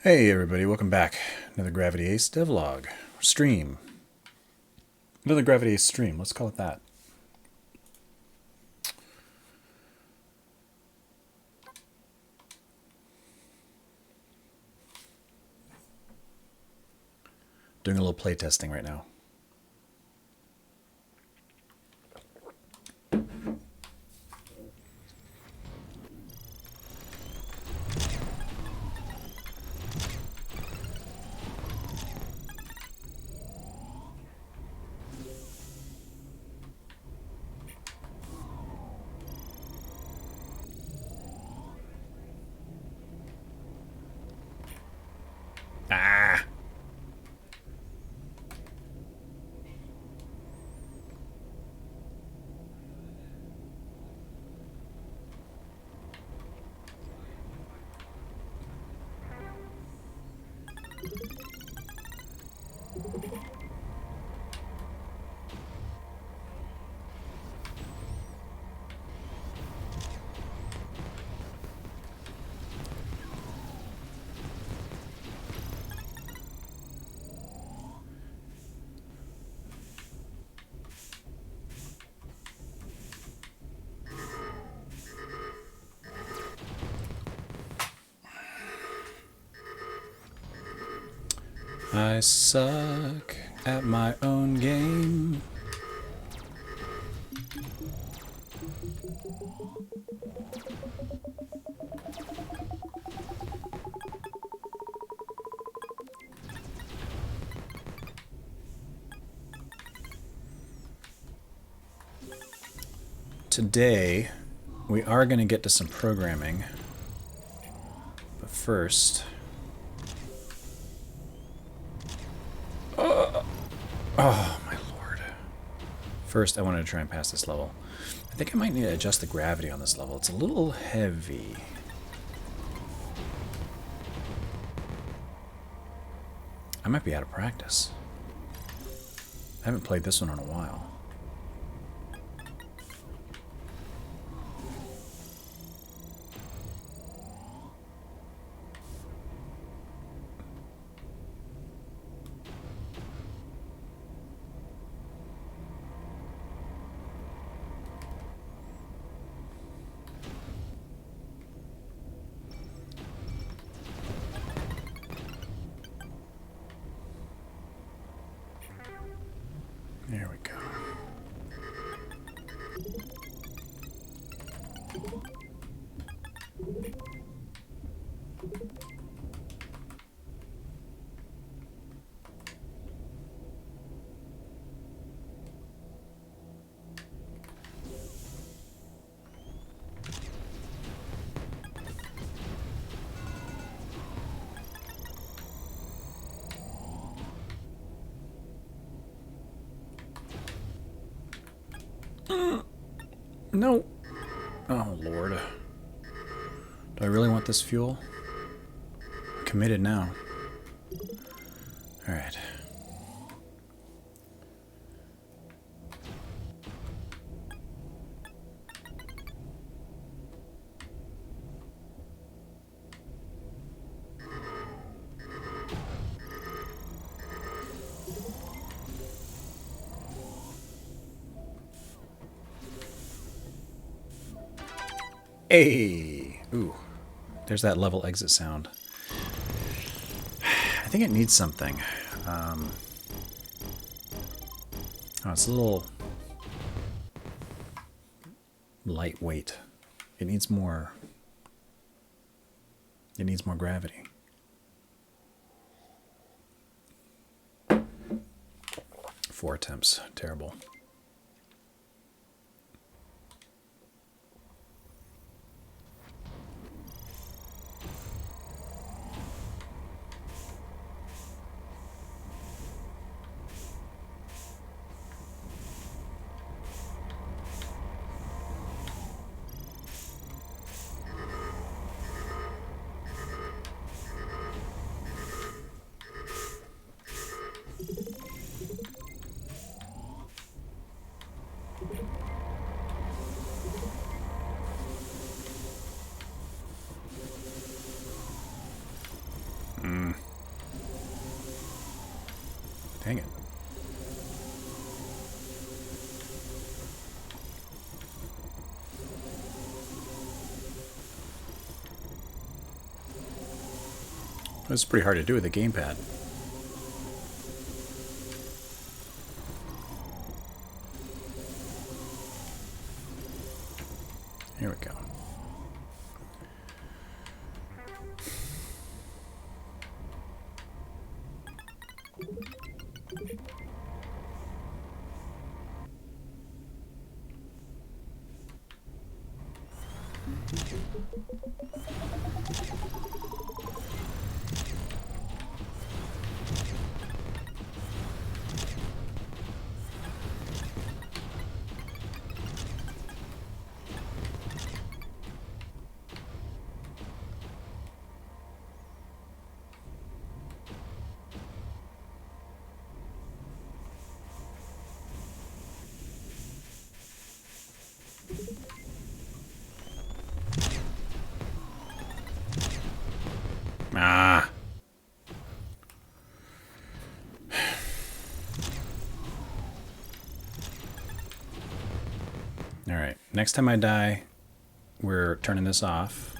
Hey everybody, welcome back. Another Gravity Ace devlog. Stream. Another Gravity Ace stream, let's call it that. Doing a little play testing right now. Ah! I suck at my own game. Today, we are going to get to some programming. But first... Oh, my lord. First, I wanted to try and pass this level. I think I might need to adjust the gravity on this level. It's a little heavy. I might be out of practice. I haven't played this one in a while. There we go. No. Oh, Lord. Do I really want this fuel? I'm committed now. Alright. Hey! Ooh. There's that level exit sound. I think it needs something. Oh, it's a little lightweight. It needs more. It needs more gravity. Four attempts. Terrible. Dang it. It's pretty hard to do with a gamepad. Here we go. Ah. All right. Next time I die, we're turning this off.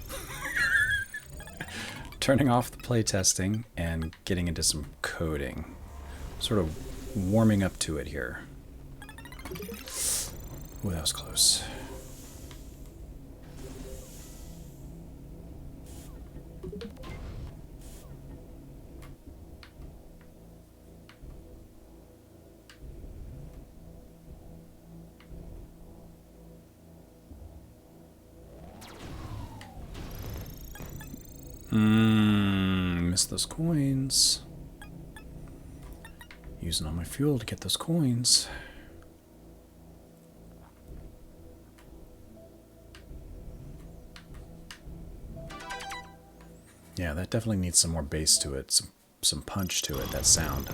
Turning off the playtesting and getting into some coding. Sort of warming up to it here. Ooh, that was close. Missed those coins. Using all my fuel to get those coins. Yeah, that definitely needs some more bass to it, some punch to it, that sound.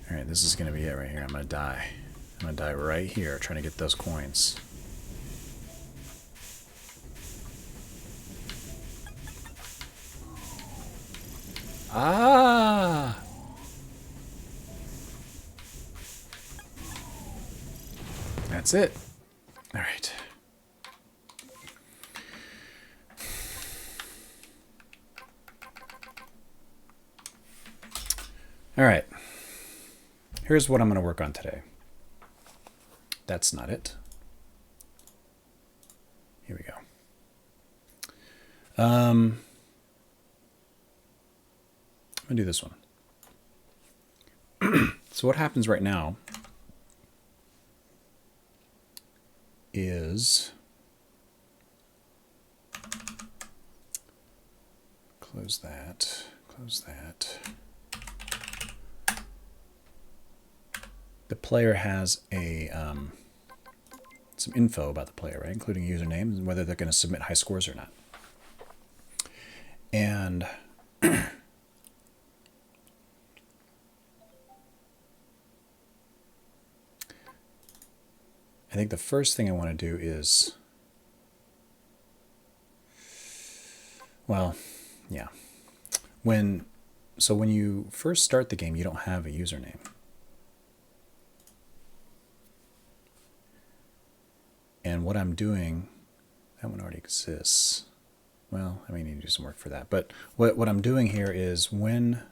Alright, this is going to be it right here. I'm going to die. I'm going to die right here trying to get those coins. Ah! That's it. Alright. Alright. Here's what I'm going to work on today. That's not it. Here we go. I'm going to do this one. So what happens right now is close that, close that. The player has a some info about the player, right? Including a username and whether they're going to submit high scores or not. And I think the first thing I want to do is, well, yeah. When you first start the game, you don't have a username. And what I'm doing, that one already exists. Well, I may need to do some work for that. But what I'm doing here is when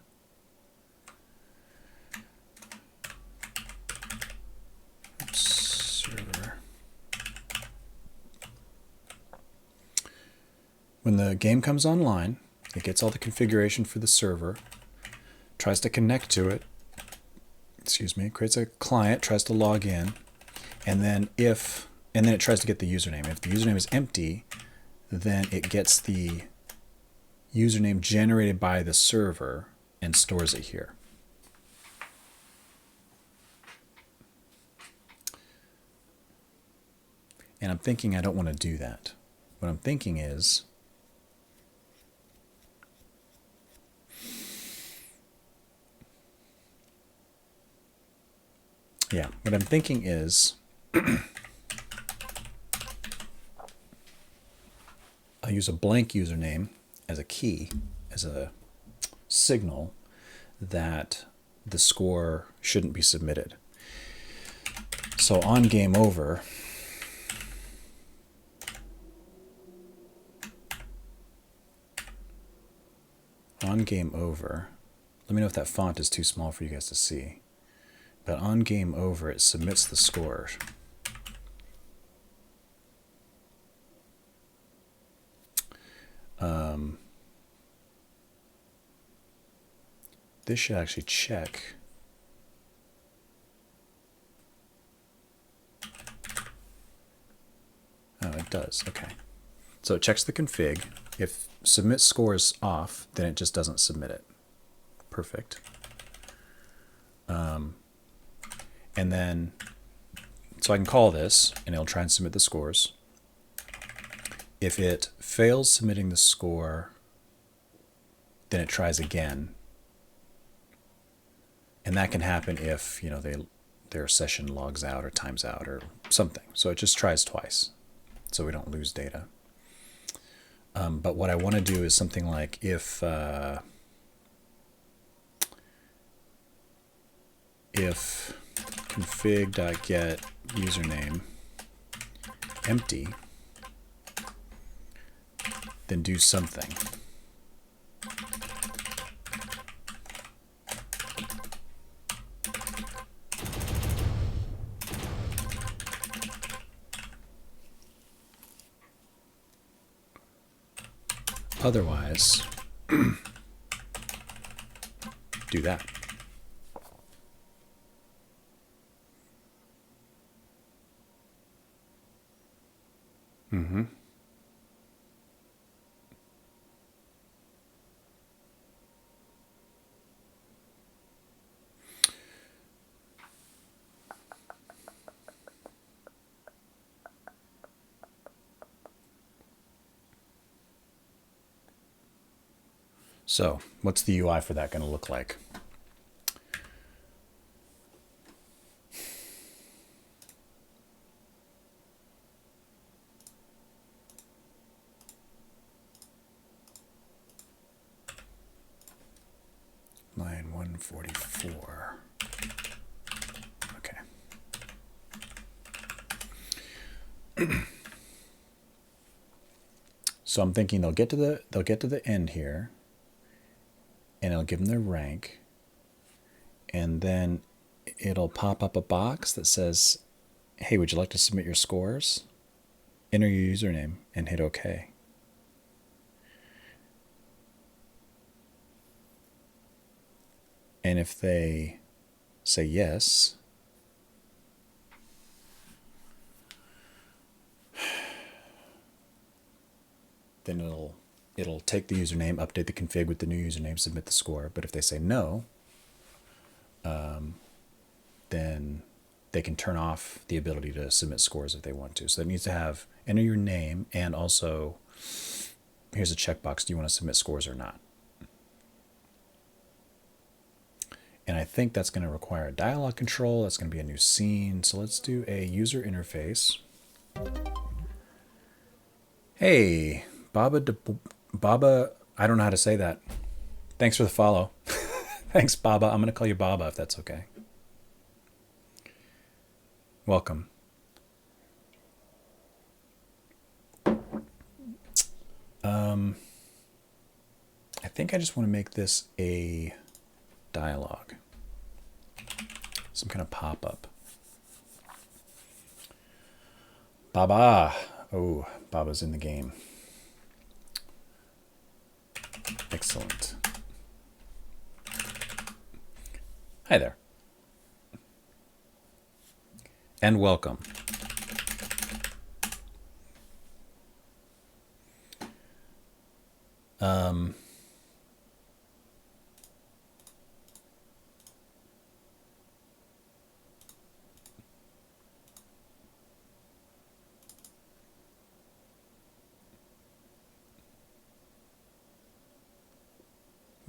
server, when the game comes online, it gets all the configuration for the server, tries to connect to it, creates a client, tries to log in, and then it tries to get the username. If the username is empty, then it gets the username generated by the server and stores it here. And I'm thinking I don't want to do that. What I'm thinking is, what I'm thinking is, I'll use a blank username as a key, as a signal that the score shouldn't be submitted. So on game over, let me know if that font is too small for you guys to see, but on game over it submits the score. This should actually check. Oh, it does. Okay. So it checks the config. If submit score is off, then it just doesn't submit it. Perfect. And then, so I can call this, and it'll try and submit the scores. If it fails submitting the score, then it tries again. And that can happen if, you know, their session logs out or times out or something. So it just tries twice, so we don't lose data. But what I want to do is something like if config.get username empty, then do something. Otherwise, do that. So, what's the UI for that going to look like? Line 144. Okay. So I'm thinking they'll get to the end here, and it'll give them their rank, and then it'll pop up a box that says, hey, would you like to submit your scores? Enter your username and hit OK. And if they say yes, then it'll take the username, update the config with the new username, submit the score. But if they say no, then they can turn off the ability to submit scores if they want to. So it needs to have enter your name, and also here's a checkbox: do you want to submit scores or not? And I think that's going to require a dialog control. That's going to be a new scene. So let's do a user interface. Hey, Baba, I don't know how to say that. Thanks for the follow. Thanks, Baba. I'm going to call you Baba if that's okay. Welcome. I think I just want to make this a dialogue. Some kind of pop-up. Baba. Oh, Baba's in the game. Excellent. Hi there. And welcome.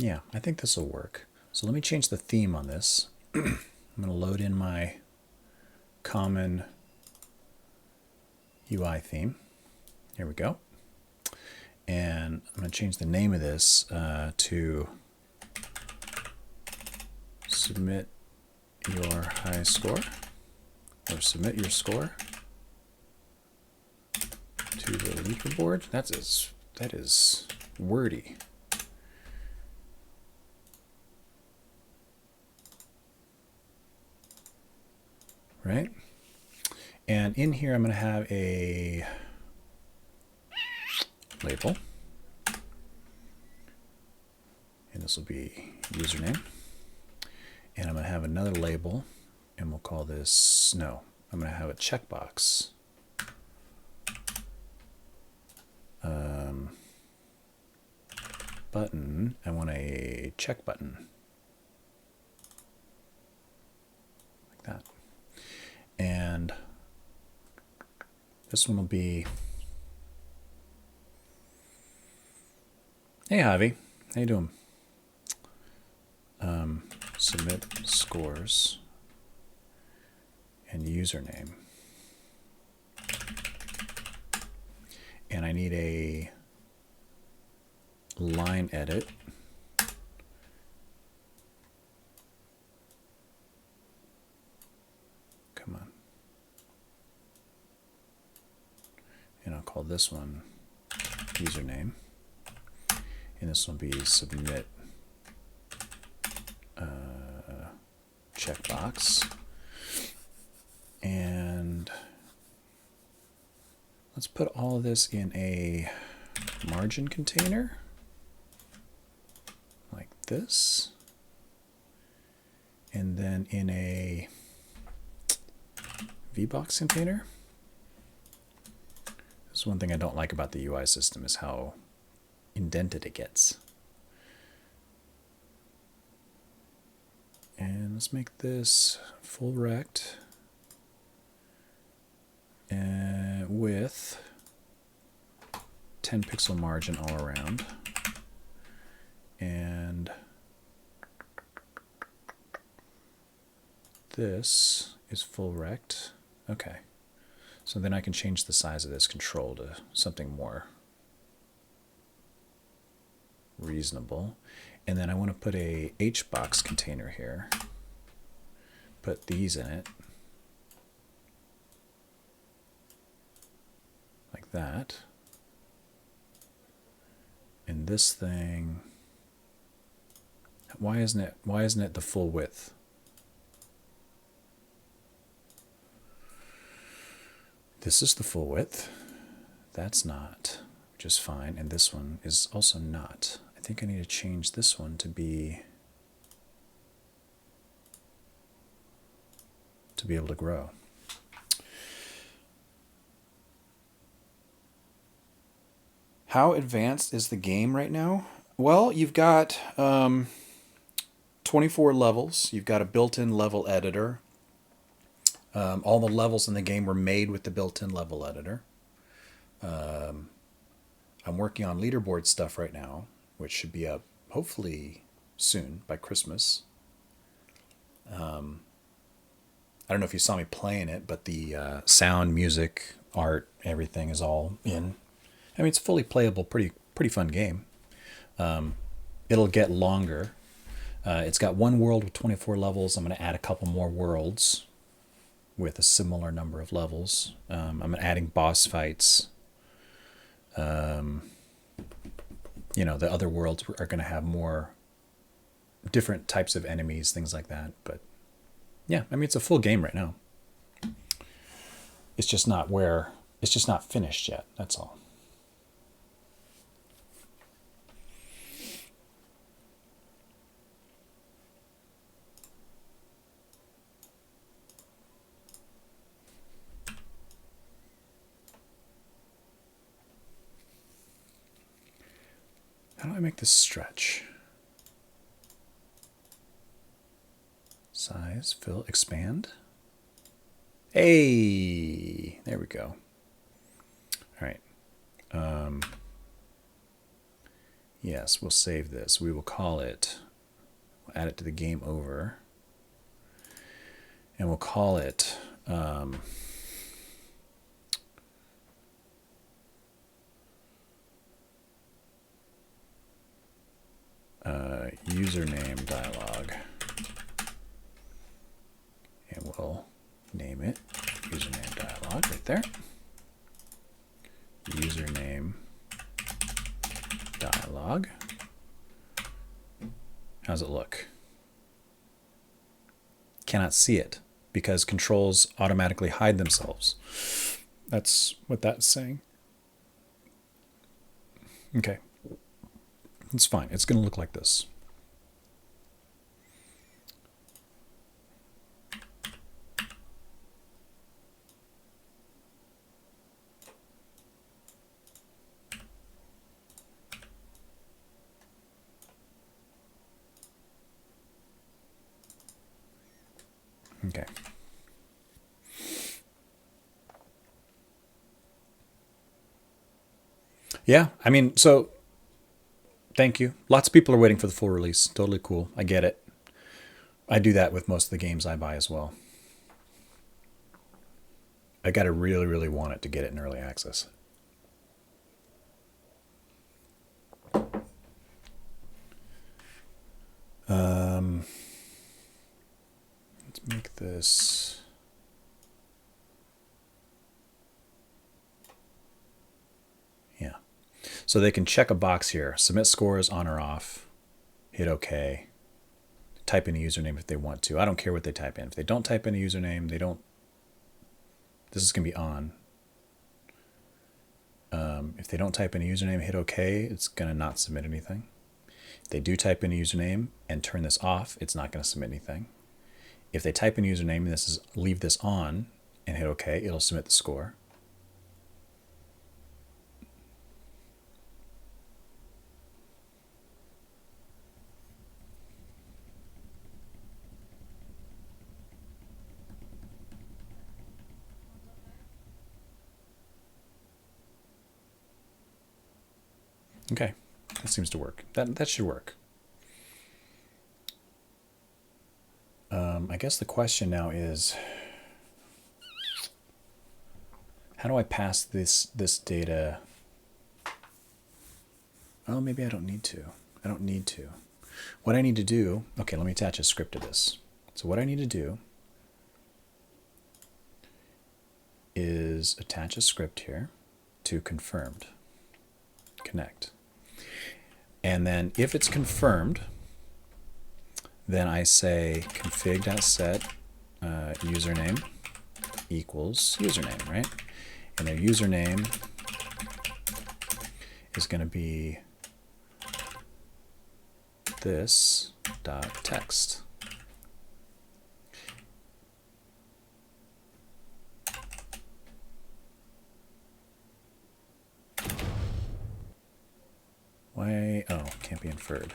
Yeah, I think this will work. So let me change the theme on this. I'm going to load in my common UI theme. Here we go. And I'm going to change the name of this to submit your high score, or submit your score to the leaderboard. That is wordy. Right? And in here I'm going to have a label. And this will be username. And I'm going to have another label, and we'll call this, no, I'm going to have a checkbox. Button, I want a check button. Like that. And this one will be, hey Javi, how you doing? Submit scores and username. And I need a line edit. Come on. And I'll call this one username. And this will be submit checkbox. And let's put all of this in a margin container like this, and then in a VBox container. This is one thing I don't like about the UI system, is how indented it gets. And let's make this full rect with 10 pixel margin all around. And this is full rect. Okay. So then I can change the size of this control to something more reasonable. And then I want to put a HBox container here. Put these in it. Like that. And this thing, why isn't it the full width? This is the full width. That's not, which is fine. And this one is also not. I think I need to change this one to be able to grow. How advanced is the game right now? Well, you've got 24 levels. You've got a built-in level editor. All the levels in the game were made with the built-in level editor. I'm working on leaderboard stuff right now, which should be up hopefully soon, by Christmas. I don't know if you saw me playing it, but the sound, music, art, everything is all in. I mean, it's a fully playable, pretty fun game. It'll get longer. It's got one world with 24 levels. I'm going to add a couple more worlds with a similar number of levels. I'm adding boss fights. The other worlds are going to have more different types of enemies, things like that. But yeah, I mean, it's a full game right now. It's just not finished yet. That's all. How do I make this stretch? Size, fill, expand. Hey, there we go. All right. Yes, we'll save this. We will call it, we'll add it to the game over, and we'll call it username dialog, and we'll name it username dialog right there. Username dialog. How's it look? Cannot see it because controls automatically hide themselves. That's what that's saying. Okay. It's fine. It's going to look like this. Okay. Yeah, I mean, so thank you. Lots of people are waiting for the full release. Totally cool. I get it. I do that with most of the games I buy as well. I got to really, really want it to get it in early access. Let's make this. Yeah. So they can check a box here. Submit scores on or off. Hit OK. Type in a username if they want to. I don't care what they type in. If they don't type in a username, they don't. This is going to be on. If they don't type in a username, hit OK, it's going to not submit anything. If they do type in a username and turn this off, it's not going to submit anything. If they type in a username and this is leave this on and hit OK, it'll submit the score. Okay, that seems to work. That should work. I guess the question now is, how do I pass this data? Oh, maybe I don't need to. I don't need to. What I need to do, okay, let me attach a script to this. So what I need to do is attach a script here to confirmed. Connect. And then if it's confirmed, then I say config.set username equals username, right? And their username is going to be this dot text. Why? Oh, can't be inferred.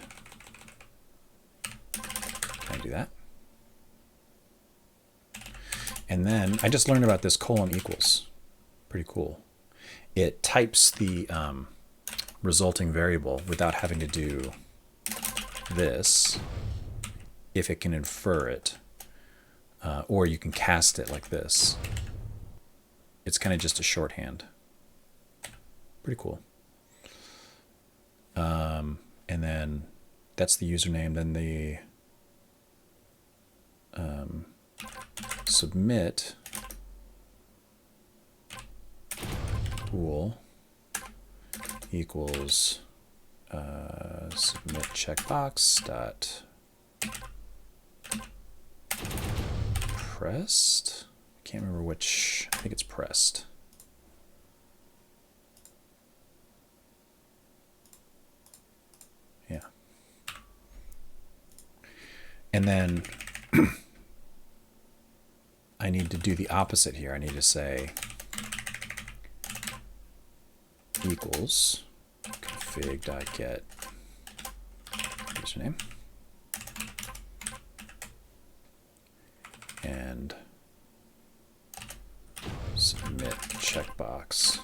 Can I do that? And then I just learned about this colon equals. Pretty cool. It types the resulting variable without having to do this if it can infer it. Or you can cast it like this. It's kind of just a shorthand. Pretty cool. And then that's the username. Then the submit pool equals submit checkbox dot pressed. Can't remember which. I think it's pressed. Yeah. And then I need to do the opposite here. I need to say equals config.get username and submit checkbox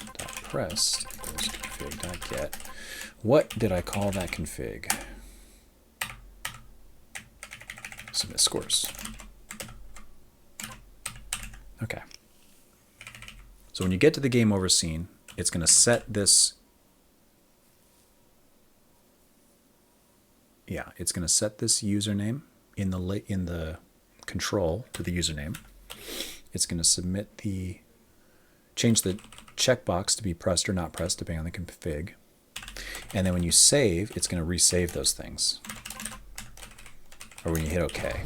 pressed equals config.get. What did I call that config? Submit scores. Okay. So when you get to the game over scene, it's going to set this. Yeah, it's going to set this username in the control to the username. It's going to change the checkbox to be pressed or not pressed depending on the config. And then when you save, it's going to resave those things. Or when you hit OK.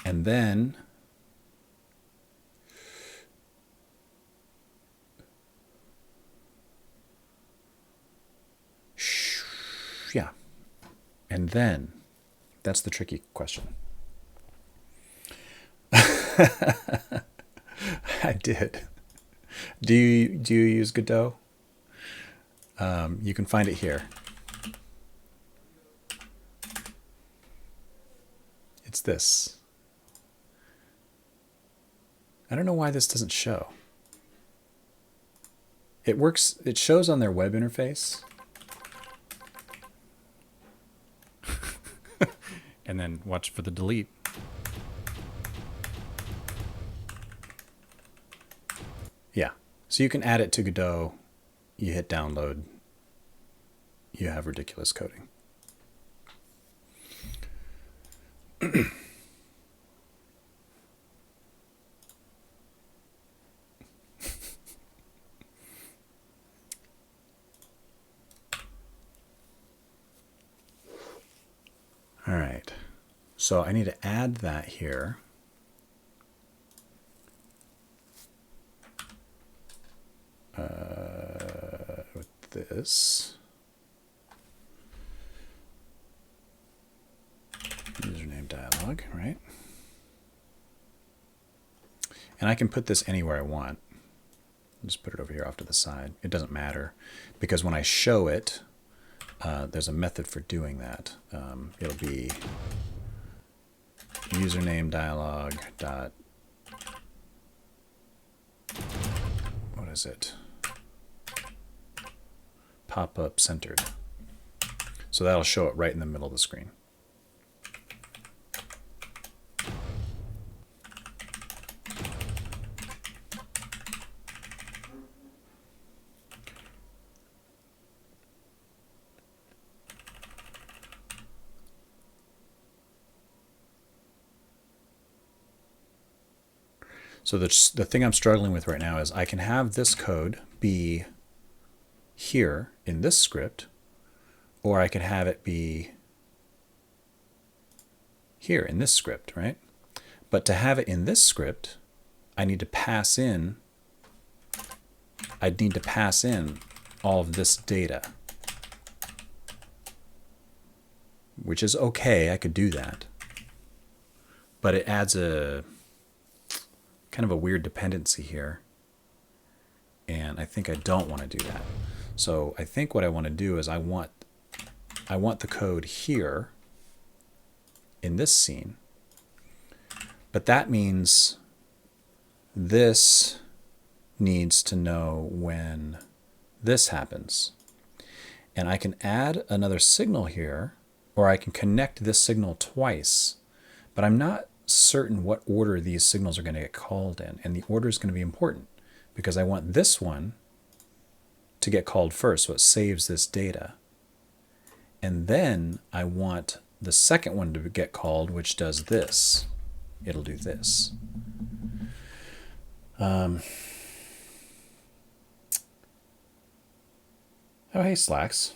And then yeah. And then that's the tricky question. I did. Do you use Godot? You can find it here. It's this. I don't know why this doesn't show. It works. It shows on their web interface. And then watch for the delete. Yeah. So you can add it to Godot. You hit download. You have ridiculous coding. All right. So I need to add that here. With this. Username dialog, right? And I can put this anywhere I want. Just put it over here off to the side. It doesn't matter because when I show it, there's a method for doing that. It'll be username dialog dot, what is it? Pop-up centered. So that'll show it right in the middle of the screen. So the thing I'm struggling with right now is I can have this code be here in this script, or I could have it be here in this script, right? But to have it in this script, I'd need to pass in all of this data, which is okay. I could do that. But it adds a kind of a weird dependency here. And I think I don't want to do that. So I think what I want to do is I want the code here in this scene. But that means this needs to know when this happens. And I can add another signal here, or I can connect this signal twice. But I'm not certain what order these signals are going to get called in. And the order is going to be important because I want this one to get called first, so it saves this data. And then I want the second one to get called, which does this. It'll do this. Oh, hey, Slacks.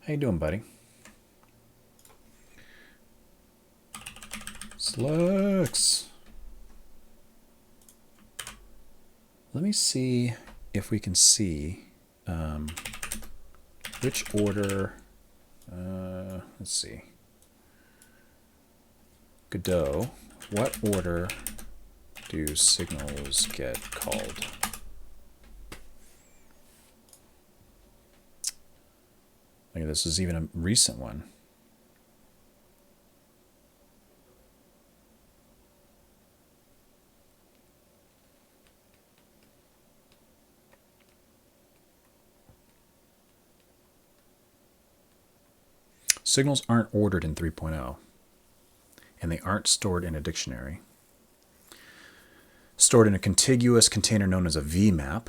How you doing, buddy? Slacks. Let me see if we can see which order. Let's see. Godot, what order do signals get called? Look, this is even a recent one. Signals aren't ordered in 3.0, and they aren't stored in a dictionary. Stored in a contiguous container known as a VMAP.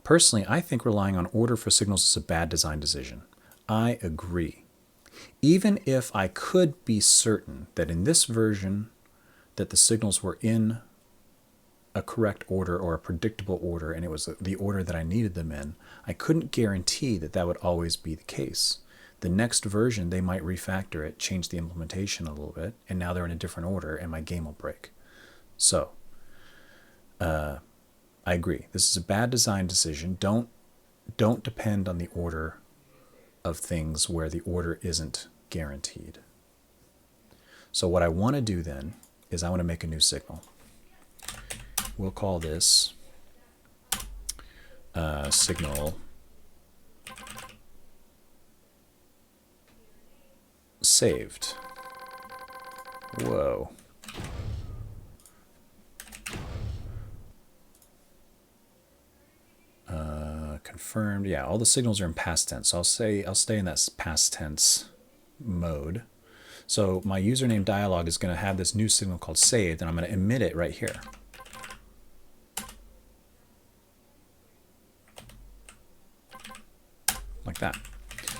Personally, I think relying on order for signals is a bad design decision. I agree. Even if I could be certain that in this version that the signals were in a correct order or a predictable order and it was the order that I needed them in, I couldn't guarantee that that would always be the case. The next version, they might refactor it, change the implementation a little bit, and now they're in a different order and my game will break. So, I agree. This is a bad design decision. Don't depend on the order of things where the order isn't guaranteed. So what I want to do then is I want to make a new signal. We'll call this signal saved. Whoa. Confirmed. Yeah, all the signals are in past tense. So I'll stay in that past tense mode. So my username dialog is going to have this new signal called saved, and I'm going to emit it right here. Like that.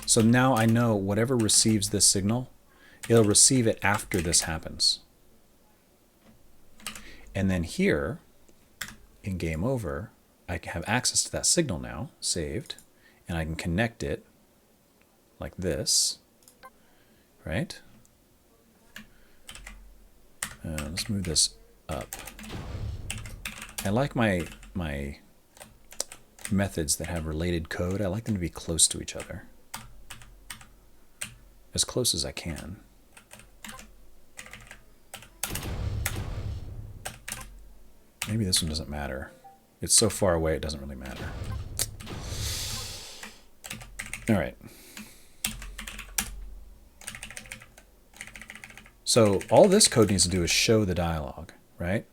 So now I know whatever receives this signal, it'll receive it after this happens. And then here, in Game Over, I can have access to that signal now, saved, and I can connect it like this, right? Let's move this up. I like my methods that have related code. I like them to be close to each other, as close as I can. Maybe this one doesn't matter. It's so far away it doesn't really matter. All right. So all this code needs to do is show the dialog, right?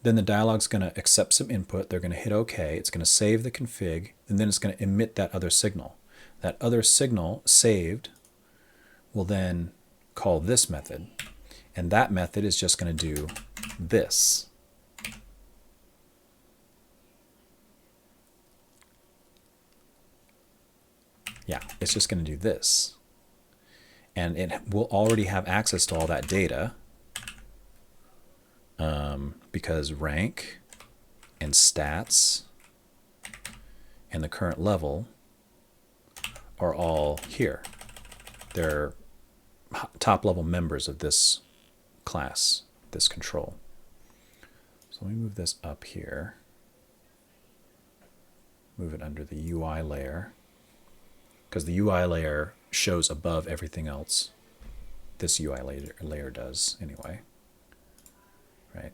Then the dialog's going to accept some input. They're going to hit OK. It's going to save the config, and then it's going to emit that other signal. That other signal saved will then call this method, and that method is just going to do this. Yeah, it's just going to do this. And it will already have access to all that data because rank and stats and the current level are all here. They're top level members of this class, this control. So let me move this up here. Move it under the UI layer, because the UI layer shows above everything else. This UI layer does anyway, right?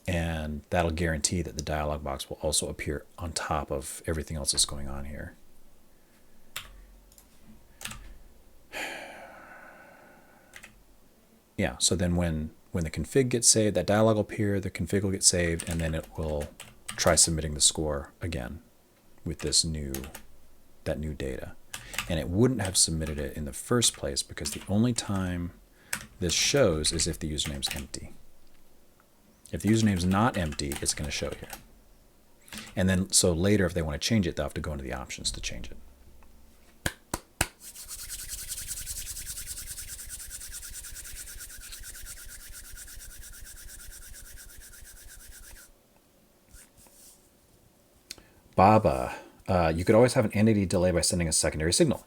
And that'll guarantee that the dialog box will also appear on top of everything else that's going on here. Yeah, so then when the config gets saved, that dialog will appear, the config will get saved, and then it will try submitting the score again with that new data. And it wouldn't have submitted it in the first place because the only time this shows is if the username's empty. If the username's not empty, it's going to show here. And then, so later, if they want to change it, they'll have to go into the options to change it. Baba. You could always have an entity delay by sending a secondary signal.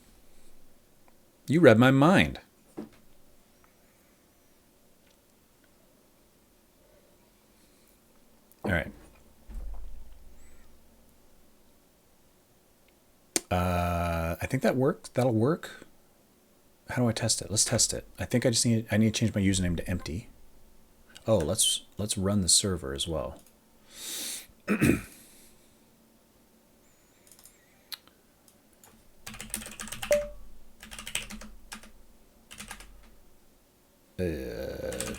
You read my mind. All right. I think that worked. That'll work. How do I test it? Let's test it. I think I need to change my username to empty. Oh, let's run the server as well.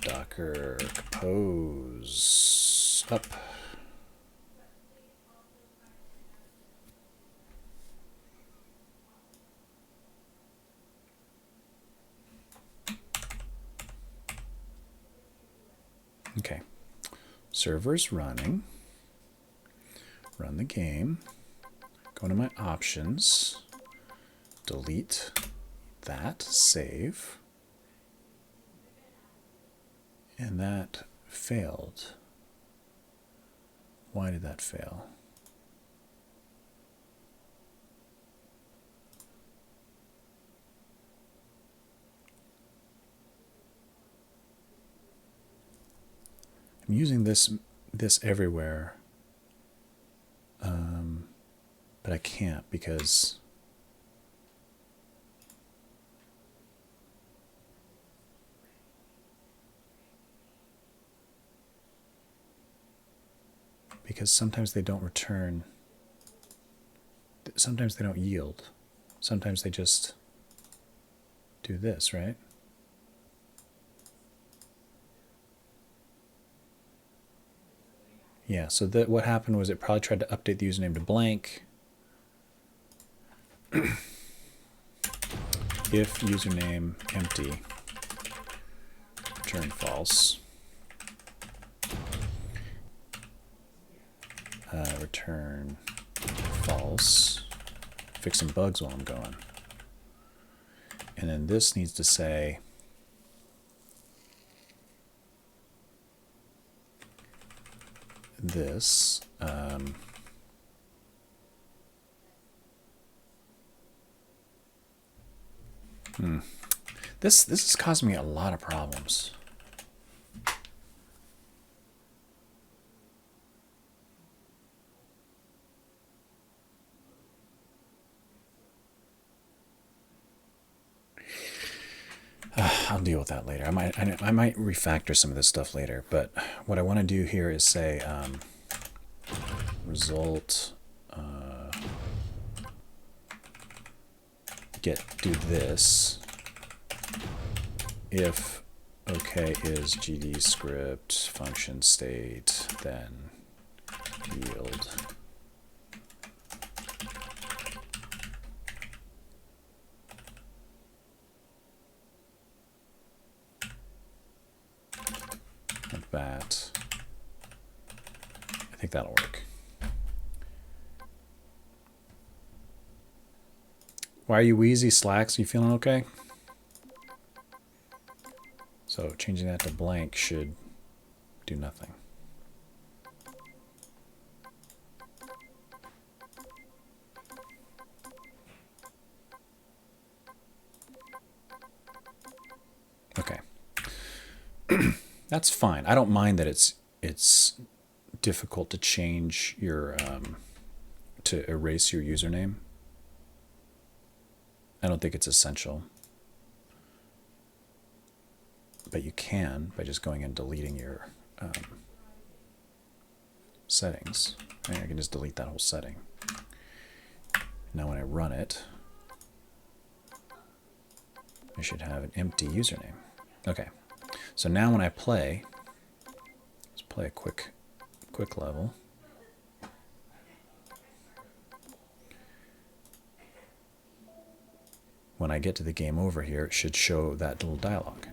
Docker compose up. Okay, server's running. Run the game. Go to my options. Delete that, save. And that failed. Why did that fail? I'm using this everywhere, but I can't because sometimes they don't return. Sometimes they don't yield. Sometimes they just do this, right? Yeah, so what happened was it probably tried to update the username to blank. If username empty, return false. Return false. Fixing bugs while I'm going. And then this needs to say this. This is causing me a lot of problems. I'll deal with that later. I might refactor some of this stuff later, but what I want to do here is say result do this if OK is GD script function state, then yield. Like that. I think that'll work. Why are you wheezy, Slacks? You feeling okay? So changing that to blank should do nothing. Okay. That's fine. I don't mind that it's difficult to change your to erase your username. I don't think it's essential. But you can by just going and deleting your settings. I can just delete that whole setting. Now when I run it, I should have an empty username. Okay, so now when I play, let's play a quick level. When I get to the game over here, it should show that little dialog.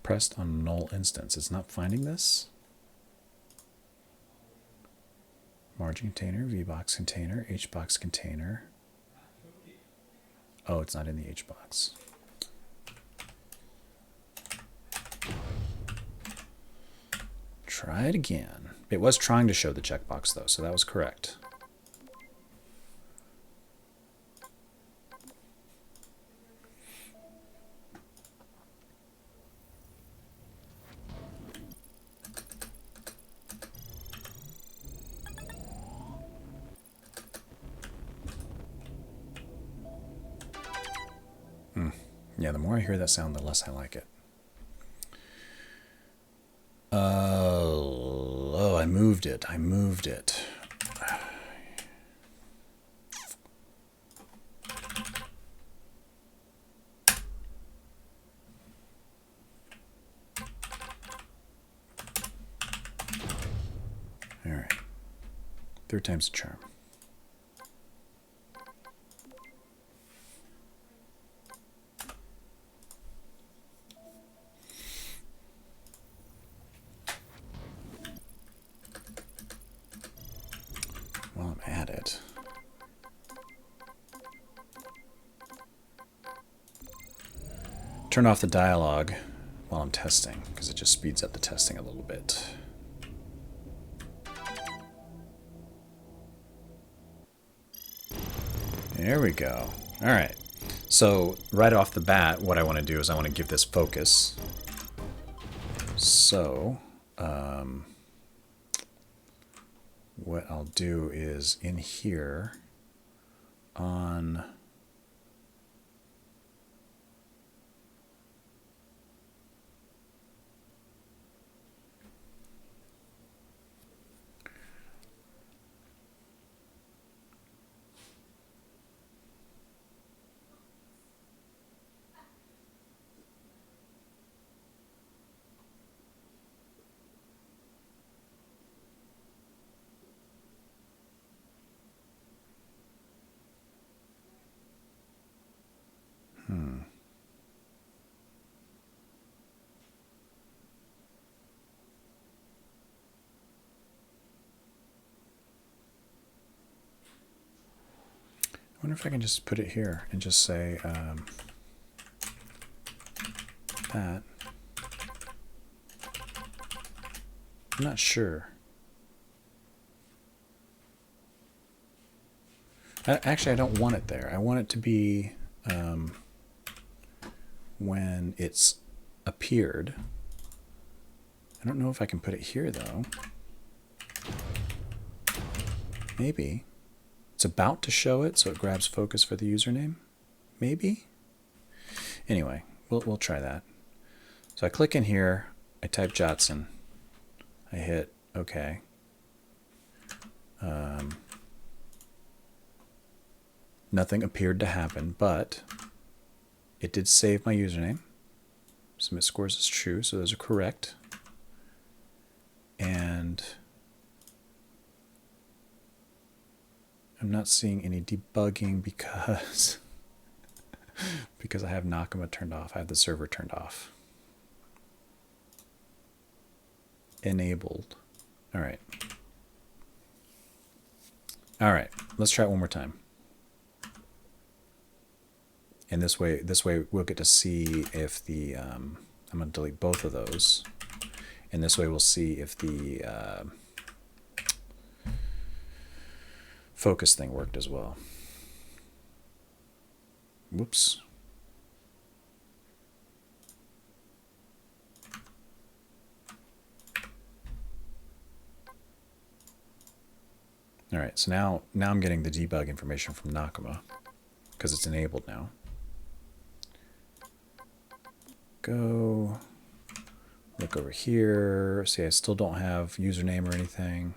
Pressed on null instance. It's not finding this. Margin container, VBox container, HBox container. Oh, it's not in the HBox. Try it again. It was trying to show the checkbox though, so that was correct. Yeah, the more I hear that sound, the less I like it. Oh, I moved it. I moved it. All right. Third time's a charm. While I'm at it, turn off the dialogue while I'm testing, because it just speeds up the testing a little bit. There we go. All right. So right off the bat, what I want to do is I want to give this focus. So what I'll do is in here on I wonder if I can just put it here and just say that. I'm not sure. Actually, I don't want it there. I want it to be when it's appeared. I don't know if I can put it here, though. Maybe. It's about to show it, so it grabs focus for the username. Maybe? Anyway, we'll try that. So I click in here, I type Jotson, I hit OK. Nothing appeared to happen, but it did save my username. Submit scores is true, so those are correct. And I'm not seeing any debugging because I have Nakama turned off. I have the server turned off. Enabled. All right. All right. Let's try it one more time. And this way we'll get to see if the I'm going to delete both of those. And this way we'll see if the focus thing worked as well. Whoops. All right, so now I'm getting the debug information from Nakama because it's enabled now. Go look over here. See, I still don't have username or anything.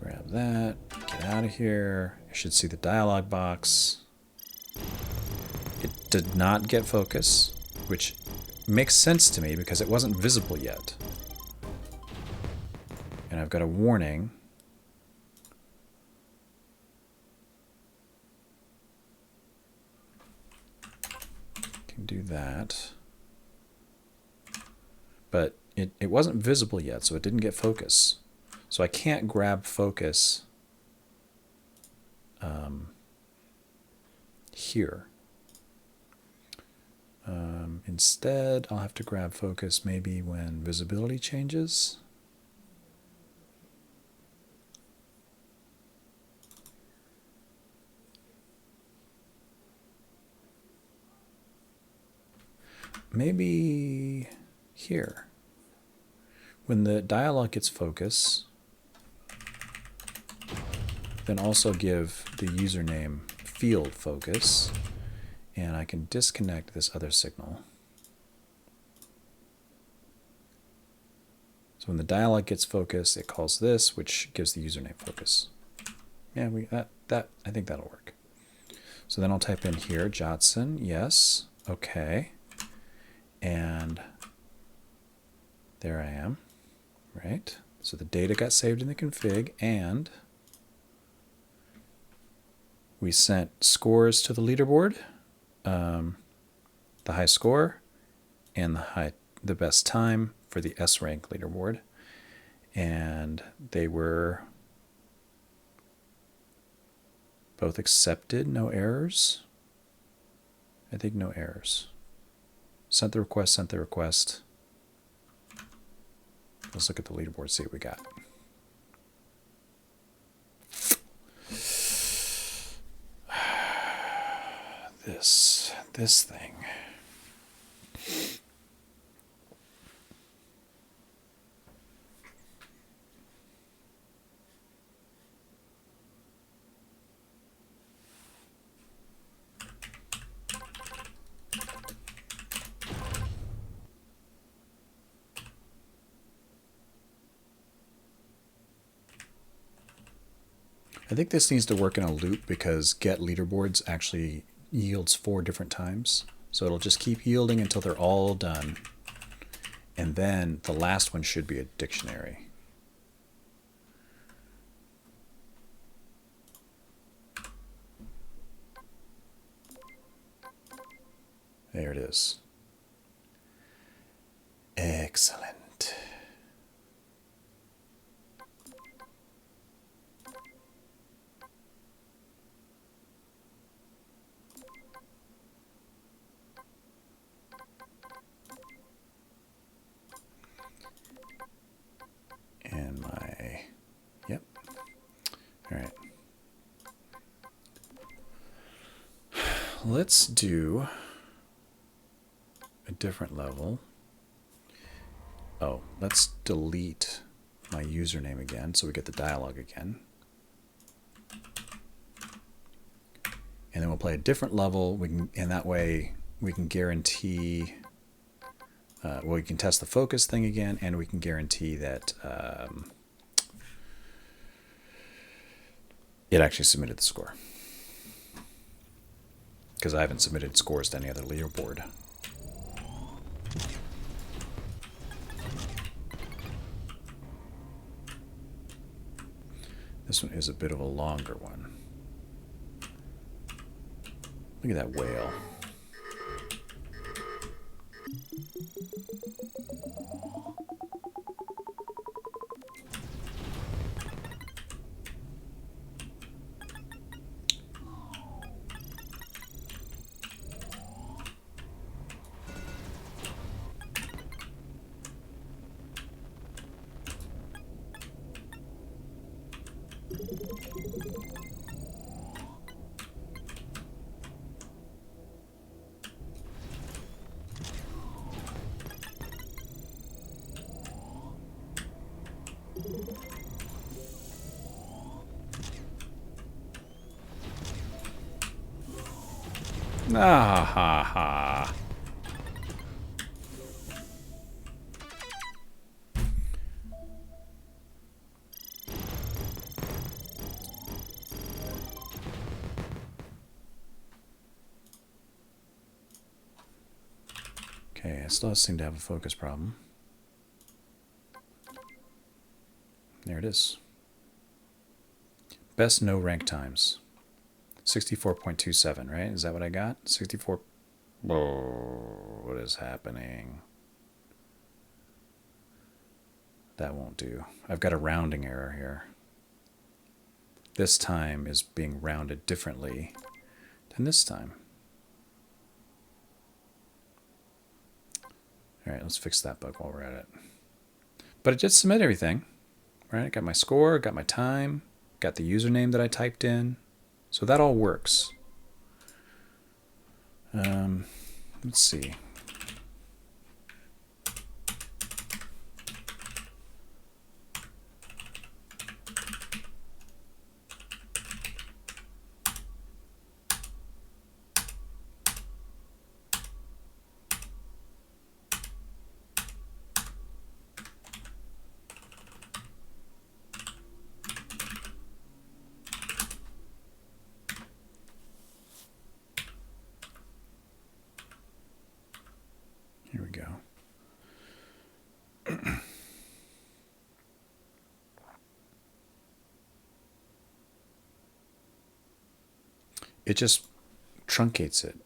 Grab that, get out of here. You should see the dialog box. It did not get focus, which makes sense to me because it wasn't visible yet. And I've got a warning. Can do that. But it wasn't visible yet, so it didn't get focus. So I can't grab focus here. Instead, I'll have to grab focus maybe when visibility changes. Maybe here. When the dialog gets focus, then also give the username field focus, and I can disconnect this other signal. So when the dialog gets focus, it calls this, which gives the username focus. Yeah, I think that'll work. So then I'll type in here, Jotson, yes, okay. And there I am, right? So the data got saved in the config, and we sent scores to the leaderboard, the high score and the best time for the S rank leaderboard, and they were both accepted, no errors. I think no errors. Sent the request, sent the request. Let's look at the leaderboard, see what we got. This thing. I think this needs to work in a loop because get leaderboards actually yields 4 different times. So it'll just keep yielding until they're all done. And then the last one should be a dictionary. There it is. Excellent. And yep. All right. Let's do a different level. Oh, let's delete my username again so we get the dialogue again. And then we'll play a different level. And that way we can guarantee, well, we can test the focus thing again, and we can guarantee that it actually submitted the score. Because I haven't submitted scores to any other leaderboard. This one is a bit of a longer one. Look at that whale. Ah ha ha. Okay, I still seem to have a focus problem. There it is. Best no rank times. 64.27, right? Is that what I got? 64. Whoa, what is happening? That won't do. I've got a rounding error here. This time is being rounded differently than this time. All right, let's fix that bug while we're at it. But it did submit everything, right? I got my score, got my time, got the username that I typed in. So that all works. Let's see. it just truncates it.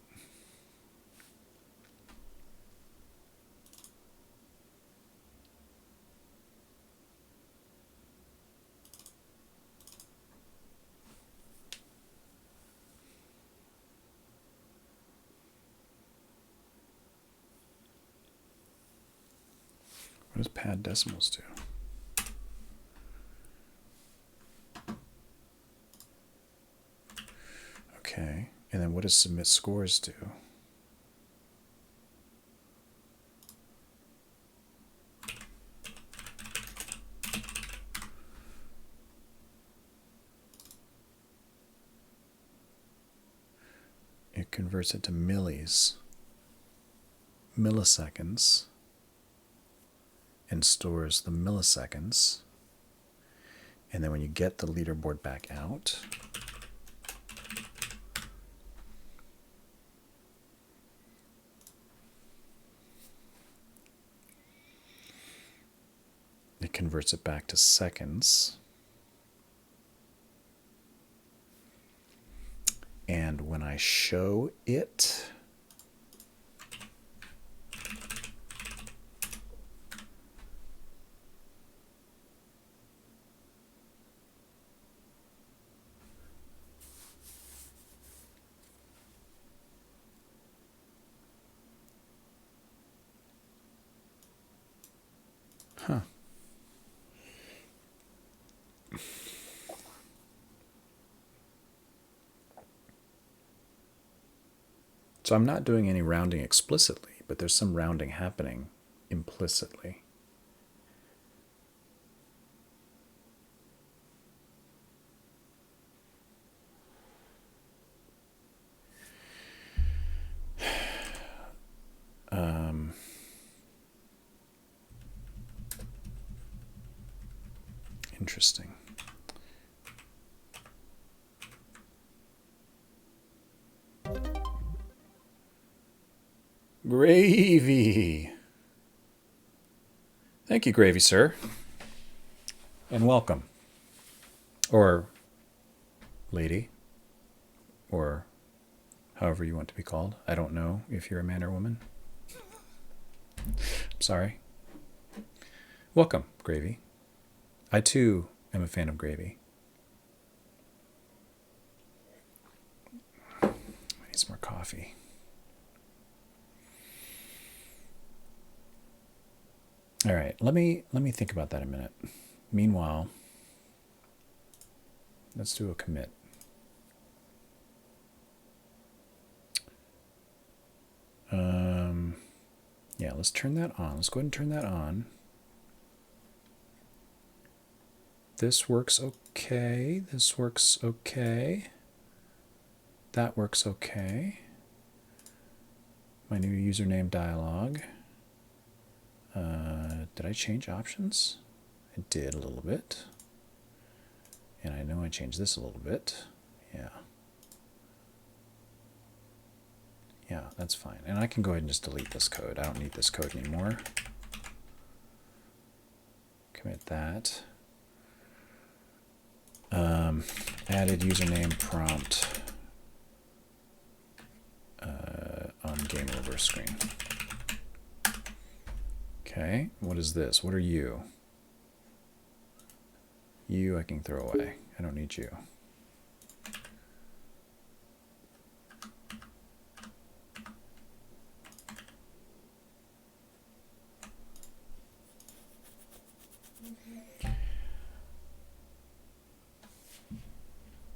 What does pad decimals do? Okay, and then what does submit scores do? It converts it to milliseconds, and stores the milliseconds. And then when you get the leaderboard back out, it converts it back to seconds. And when I show it, huh. So I'm not doing any rounding explicitly, but there's some rounding happening implicitly. Interesting. Gravy. Thank you, Gravy, sir. And welcome. Or lady. Or however you want to be called. I don't know if you're a man or woman. I'm sorry. Welcome, Gravy. I too am a fan of gravy. I need some more coffee. All right, let me think about that a minute. Meanwhile, let's do a commit. Yeah, let's turn that on. Let's go ahead and turn that on. This works okay. This works okay. That works okay. My new username dialog. Did I change options? I did a little bit. And I know I changed this a little bit. Yeah. Yeah, that's fine. And I can go ahead and just delete this code. I don't need this code anymore. Commit that. Added username prompt on game over screen. Okay, what is this? What are you? You I can throw away. I don't need you.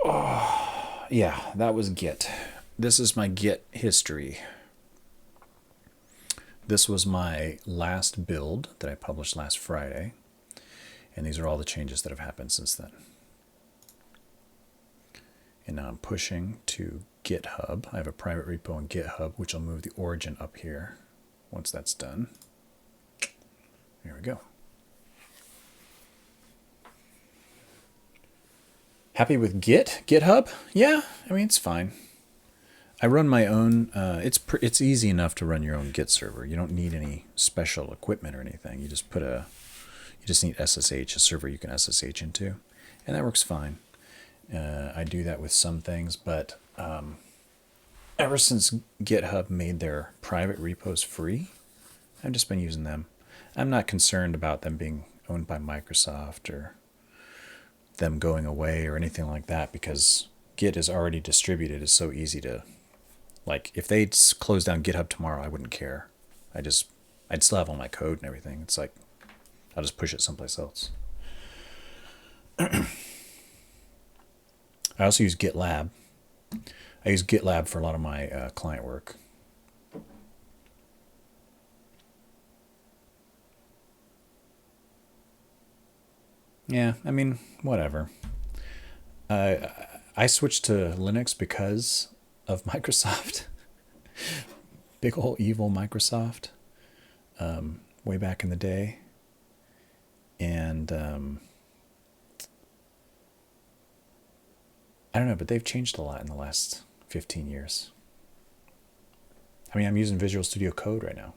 Oh, yeah, that was Git. This is my Git history. This was my last build that I published last Friday. And these are all the changes that have happened since then. And now I'm pushing to GitHub. I have a private repo on GitHub, which will move the origin up here once that's done. Here we go. Happy with GitHub? Yeah, I mean, it's fine. I run my own. It's easy enough to run your own Git server. You don't need any special equipment or anything. You just need SSH, a server you can SSH into, and that works fine. I do that with some things, but ever since GitHub made their private repos free, I've just been using them. I'm not concerned about them being owned by Microsoft or them going away or anything like that, because Git is already distributed. It's so easy to, like, if they close down GitHub tomorrow, I wouldn't care. I'd still have all my code and everything. It's like, I'll just push it someplace else. I also use GitLab. I use GitLab for a lot of my client work. Yeah, I mean, whatever. I switched to Linux because of Microsoft. Big ol' evil Microsoft. Way back in the day. And I don't know, but they've changed a lot in the last 15 years. I mean, I'm using Visual Studio Code right now.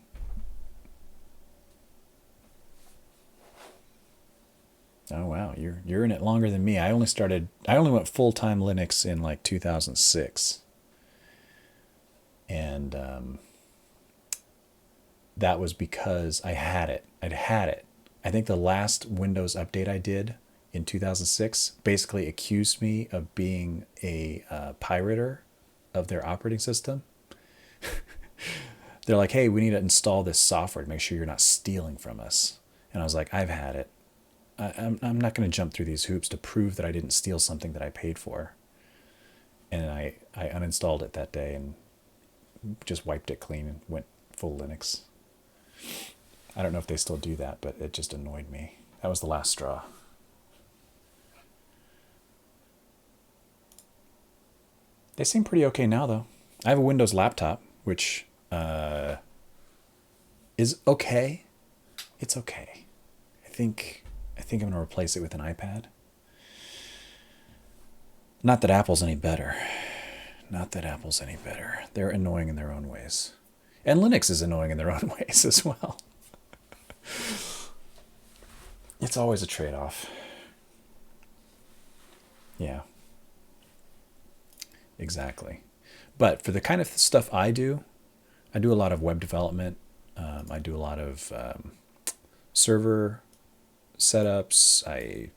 Oh wow, you're in it longer than me. I only went full-time Linux in like 2006. And that was because I had it. I'd had it. I think the last Windows update I did in 2006 basically accused me of being a pirater of their operating system. They're like, hey, we need to install this software to make sure you're not stealing from us. And I was like, I've had it. I'm not going to jump through these hoops to prove that I didn't steal something that I paid for. And I uninstalled it that day and just wiped it clean and went full Linux. I don't know if they still do that, but it just annoyed me. That was the last straw. They seem pretty okay now, though. I have a Windows laptop, which is okay. It's okay. I think I'm going to replace it with an iPad. Not that Apple's any better. Not that Apple's any better. They're annoying in their own ways. And Linux is annoying in their own ways as well. It's always a trade-off. Yeah. Exactly. But for the kind of stuff I do a lot of web development. I do a lot of server setups. I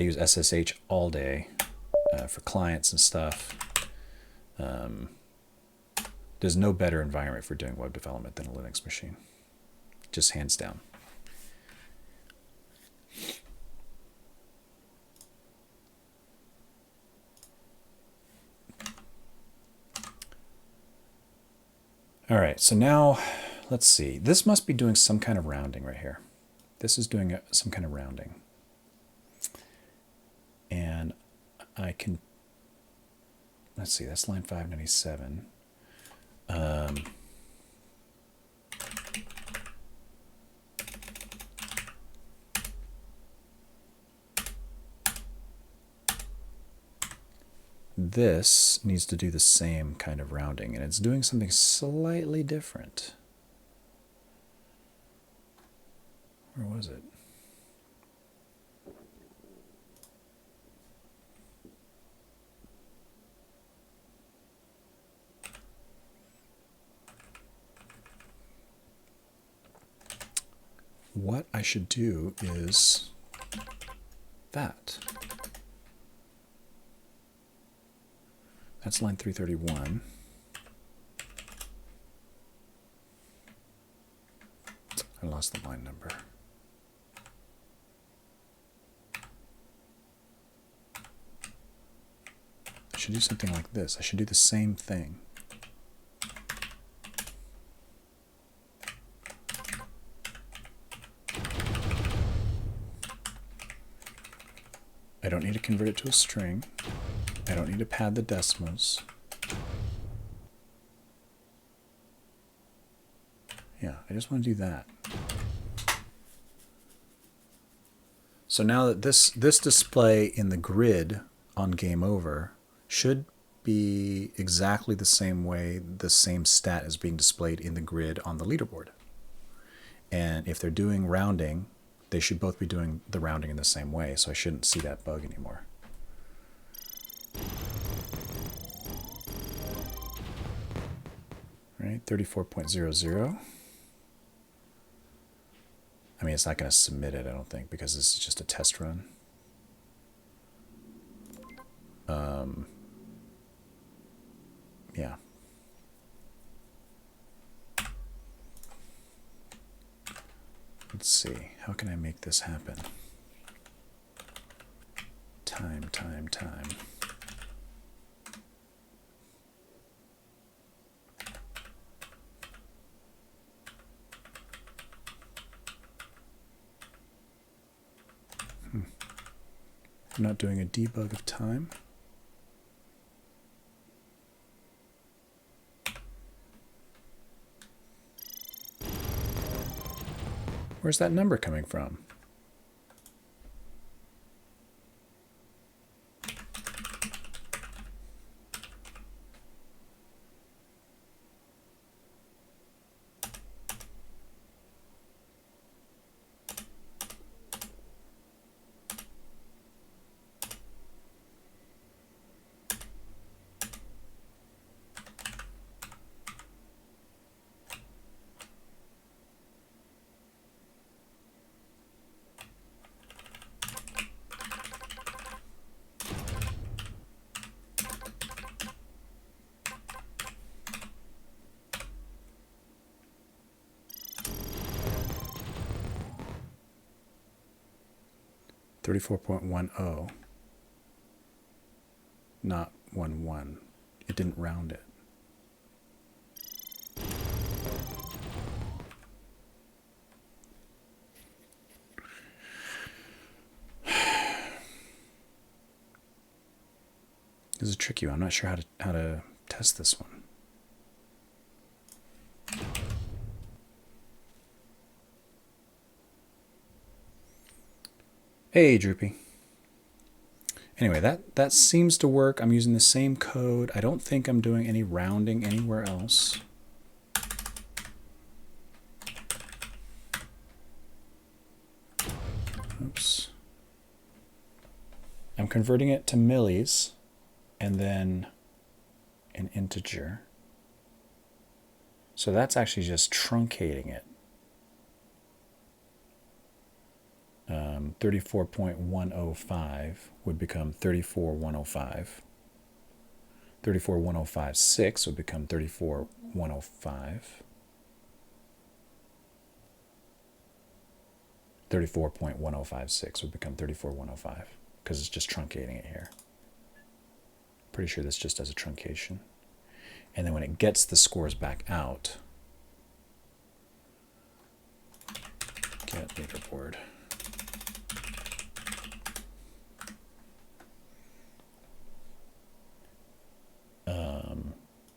use SSH all day for clients and stuff. There's no better environment for doing web development than a Linux machine. Just hands down. All right, so now let's see. This must be doing some kind of rounding right here. This is doing some kind of rounding. And I can, let's see, that's line 597. This needs to do the same kind of rounding, and it's doing something slightly different. Where was it? What I should do is that. That's line 331. I lost the line number. I should do something like this. I should do the same thing. I don't need to convert it to a string. I don't need to pad the decimals. Yeah, I just want to do that. So now that this display in the grid on Game Over should be exactly the same way the same stat is being displayed in the grid on the leaderboard. And if they're doing rounding, they should both be doing the rounding in the same way, so I shouldn't see that bug anymore. 34.00. I mean, it's not going to submit it, I don't think, because this is just a test run. Yeah. Let's see. How can I make this happen? Time. 'm not doing a debug of time. Where's that number coming from? .10, not 11. It didn't round it. This is a tricky one. I'm not sure how to test this one. Hey, Droopy. Anyway, that seems to work. I'm using the same code. I don't think I'm doing any rounding anywhere else. Oops. I'm converting it to millis and then an integer. So that's actually just truncating it. 34.105 would become 34.105. 34.105.6 would become 34.105. 34.1056 would become 34.105 because it's just truncating it here. Pretty sure this just does a truncation. And then when it gets the scores back out, get leaderboard.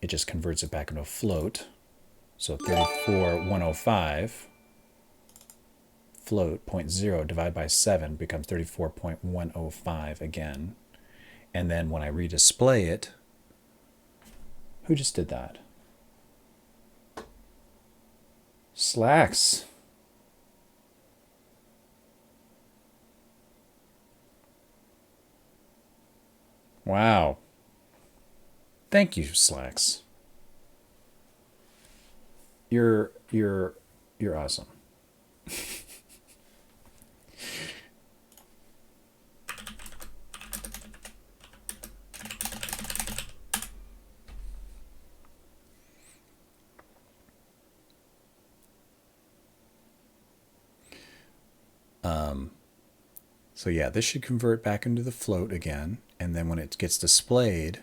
It just converts it back into a float. So 34.105 float 0.0 divided by 7 becomes 34.105 again. And then when I redisplay it, who just did that? Slacks. Wow. Thank you, Slacks. You're awesome. So yeah, this should convert back into the float again, and then when it gets displayed,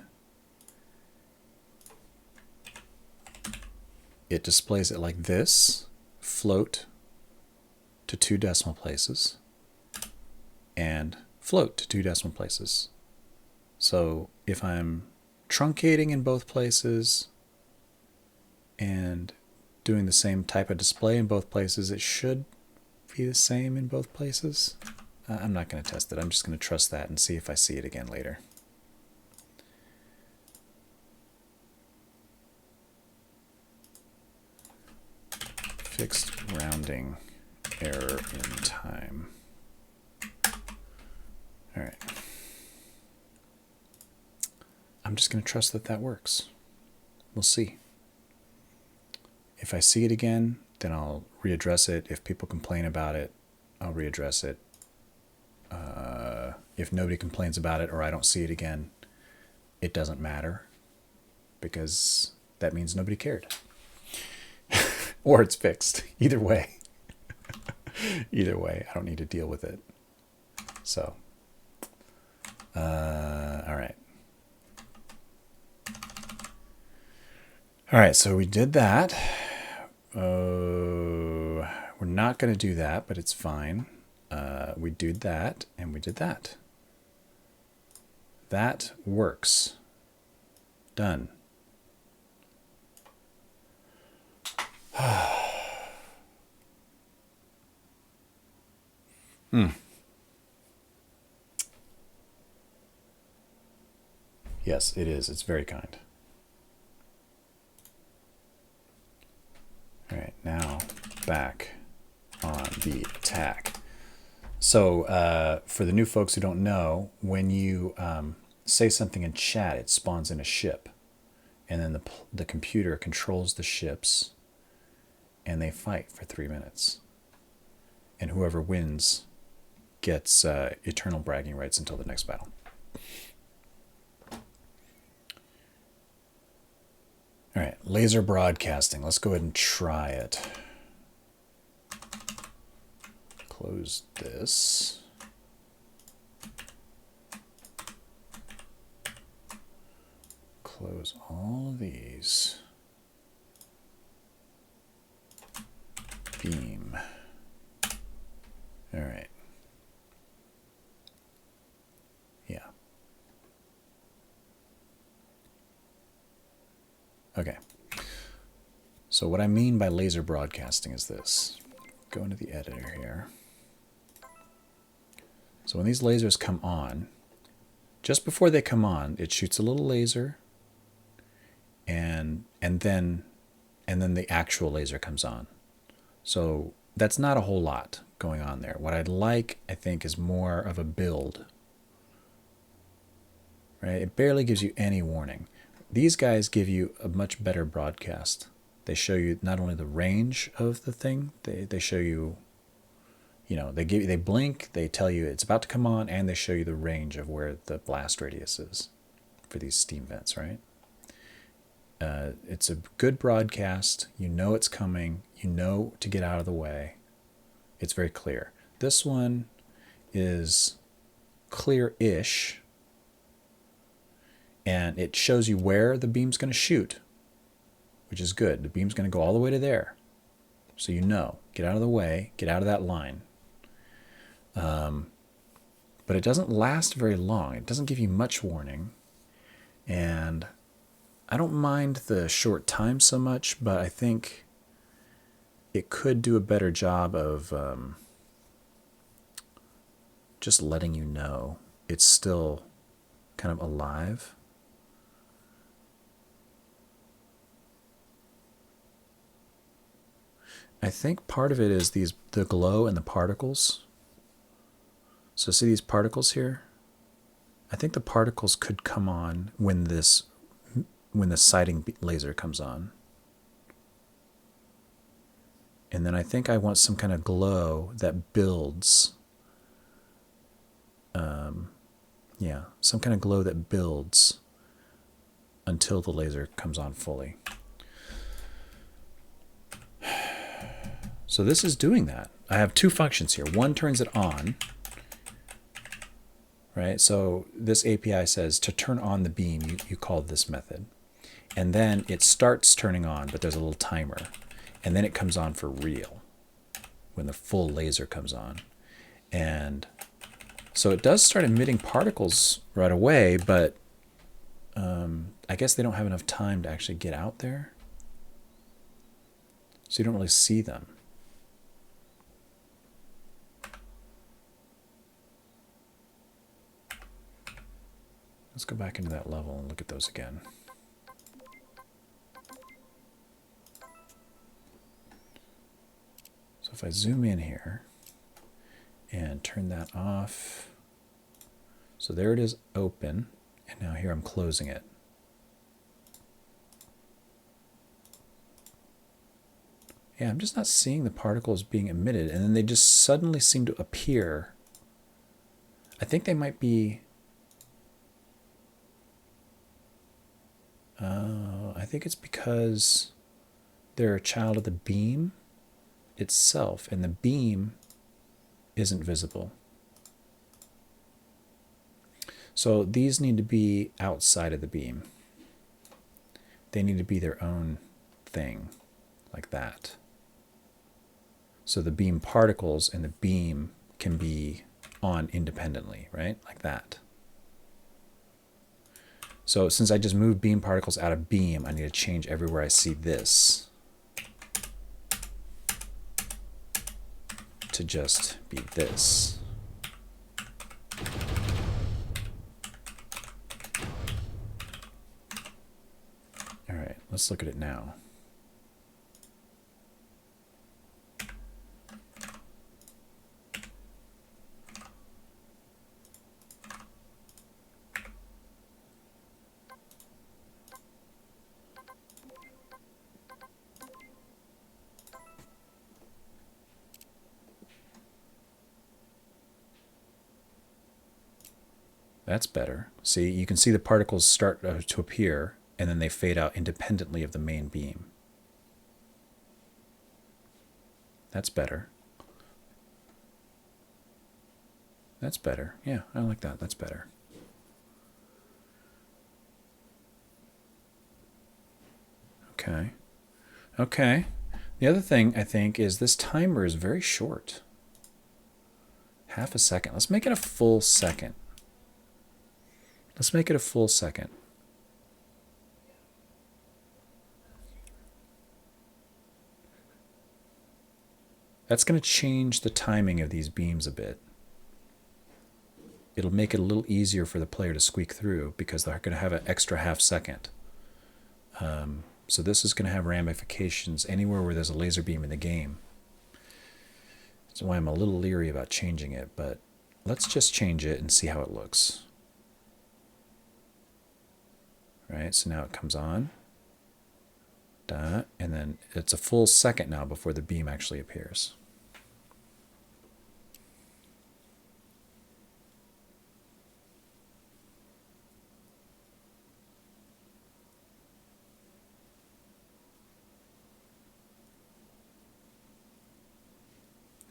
it displays it like this, float to 2 decimal places, and float to 2 decimal places. So if I'm truncating in both places and doing the same type of display in both places, it should be the same in both places. I'm not going to test it. I'm just going to trust that and see if I see it again later. Fixed rounding error in time. All right. I'm just going to trust that that works. We'll see. If I see it again, then I'll readdress it. If people complain about it, I'll readdress it. If nobody complains about it or I don't see it again, it doesn't matter, because that means nobody cared. Or it's fixed. Either way. Either way, I don't need to deal with it. So, all right. All right, so we did that. We're not going to do that, but it's fine. We did that, and we did that. That works. Done. Yes, it is. It's very kind. All right, now back on the attack. So for the new folks who don't know, when you say something in chat, it spawns in a ship. And then the computer controls the ships, and they fight for 3 minutes. And whoever wins gets eternal bragging rights until the next battle. All right, laser broadcasting. Let's go ahead and try it. Close this. Close all of these. Beam. All right. Yeah. Okay. So what I mean by laser broadcasting is this. Go into the editor here. So when these lasers come on, just before they come on, it shoots a little laser, and then the actual laser comes on. So that's not a whole lot going on there. What I'd like, I think, is more of a build. Right? It barely gives you any warning. These guys give you a much better broadcast. They show you not only the range of the thing, they show you, they blink, they tell you it's about to come on, and they show you the range of where the blast radius is for these steam vents, right? It's a good broadcast. You know it's coming. You know to get out of the way. It's very clear. This one is clear-ish, and it shows you where the beam's going to shoot, which is good. The beam's going to go all the way to there. So you know, get out of the way, get out of that line. But it doesn't last very long. It doesn't give you much warning. And I don't mind the short time so much, but I think it could do a better job of just letting you know it's still kind of alive. I think part of it is the glow and the particles. So see these particles here? I think the particles could come on when the sighting laser comes on. And then I think I want some kind of glow that builds. Some kind of glow that builds until the laser comes on fully. So this is doing that. I have two functions here. One turns it on, right? So this API says to turn on the beam, you call this method. And then it starts turning on, but there's a little timer. And then it comes on for real when the full laser comes on. And so it does start emitting particles right away, but I guess they don't have enough time to actually get out there. So you don't really see them. Let's go back into that level and look at those again. So if I zoom in here and turn that off, so there it is open, and now here I'm closing it. Yeah, I'm just not seeing the particles being emitted, and then they just suddenly seem to appear. I think they might be... I think it's because they're a child of the beam itself, and the beam isn't visible. So these need to be outside of the beam. They need to be their own thing, like that. So the beam particles and the beam can be on independently, right? Like that. So since I just moved beam particles out of beam, I need to change everywhere I see this to just be this. All right, let's look at it now. That's better. See, you can see the particles start to appear, and then they fade out independently of the main beam. That's better. That's better. Yeah, I like that. That's better. Okay. Okay. The other thing, I think, is this timer is very short. Half a second. Let's make it a full second. Let's make it a full second. That's going to change the timing of these beams a bit. It'll make it a little easier for the player to squeak through because they're going to have an extra half second. So this is going to have ramifications anywhere where there's a laser beam in the game. That's why I'm a little leery about changing it, but let's just change it and see how it looks. Right, so now it comes on. And then it's a full second now before the beam actually appears.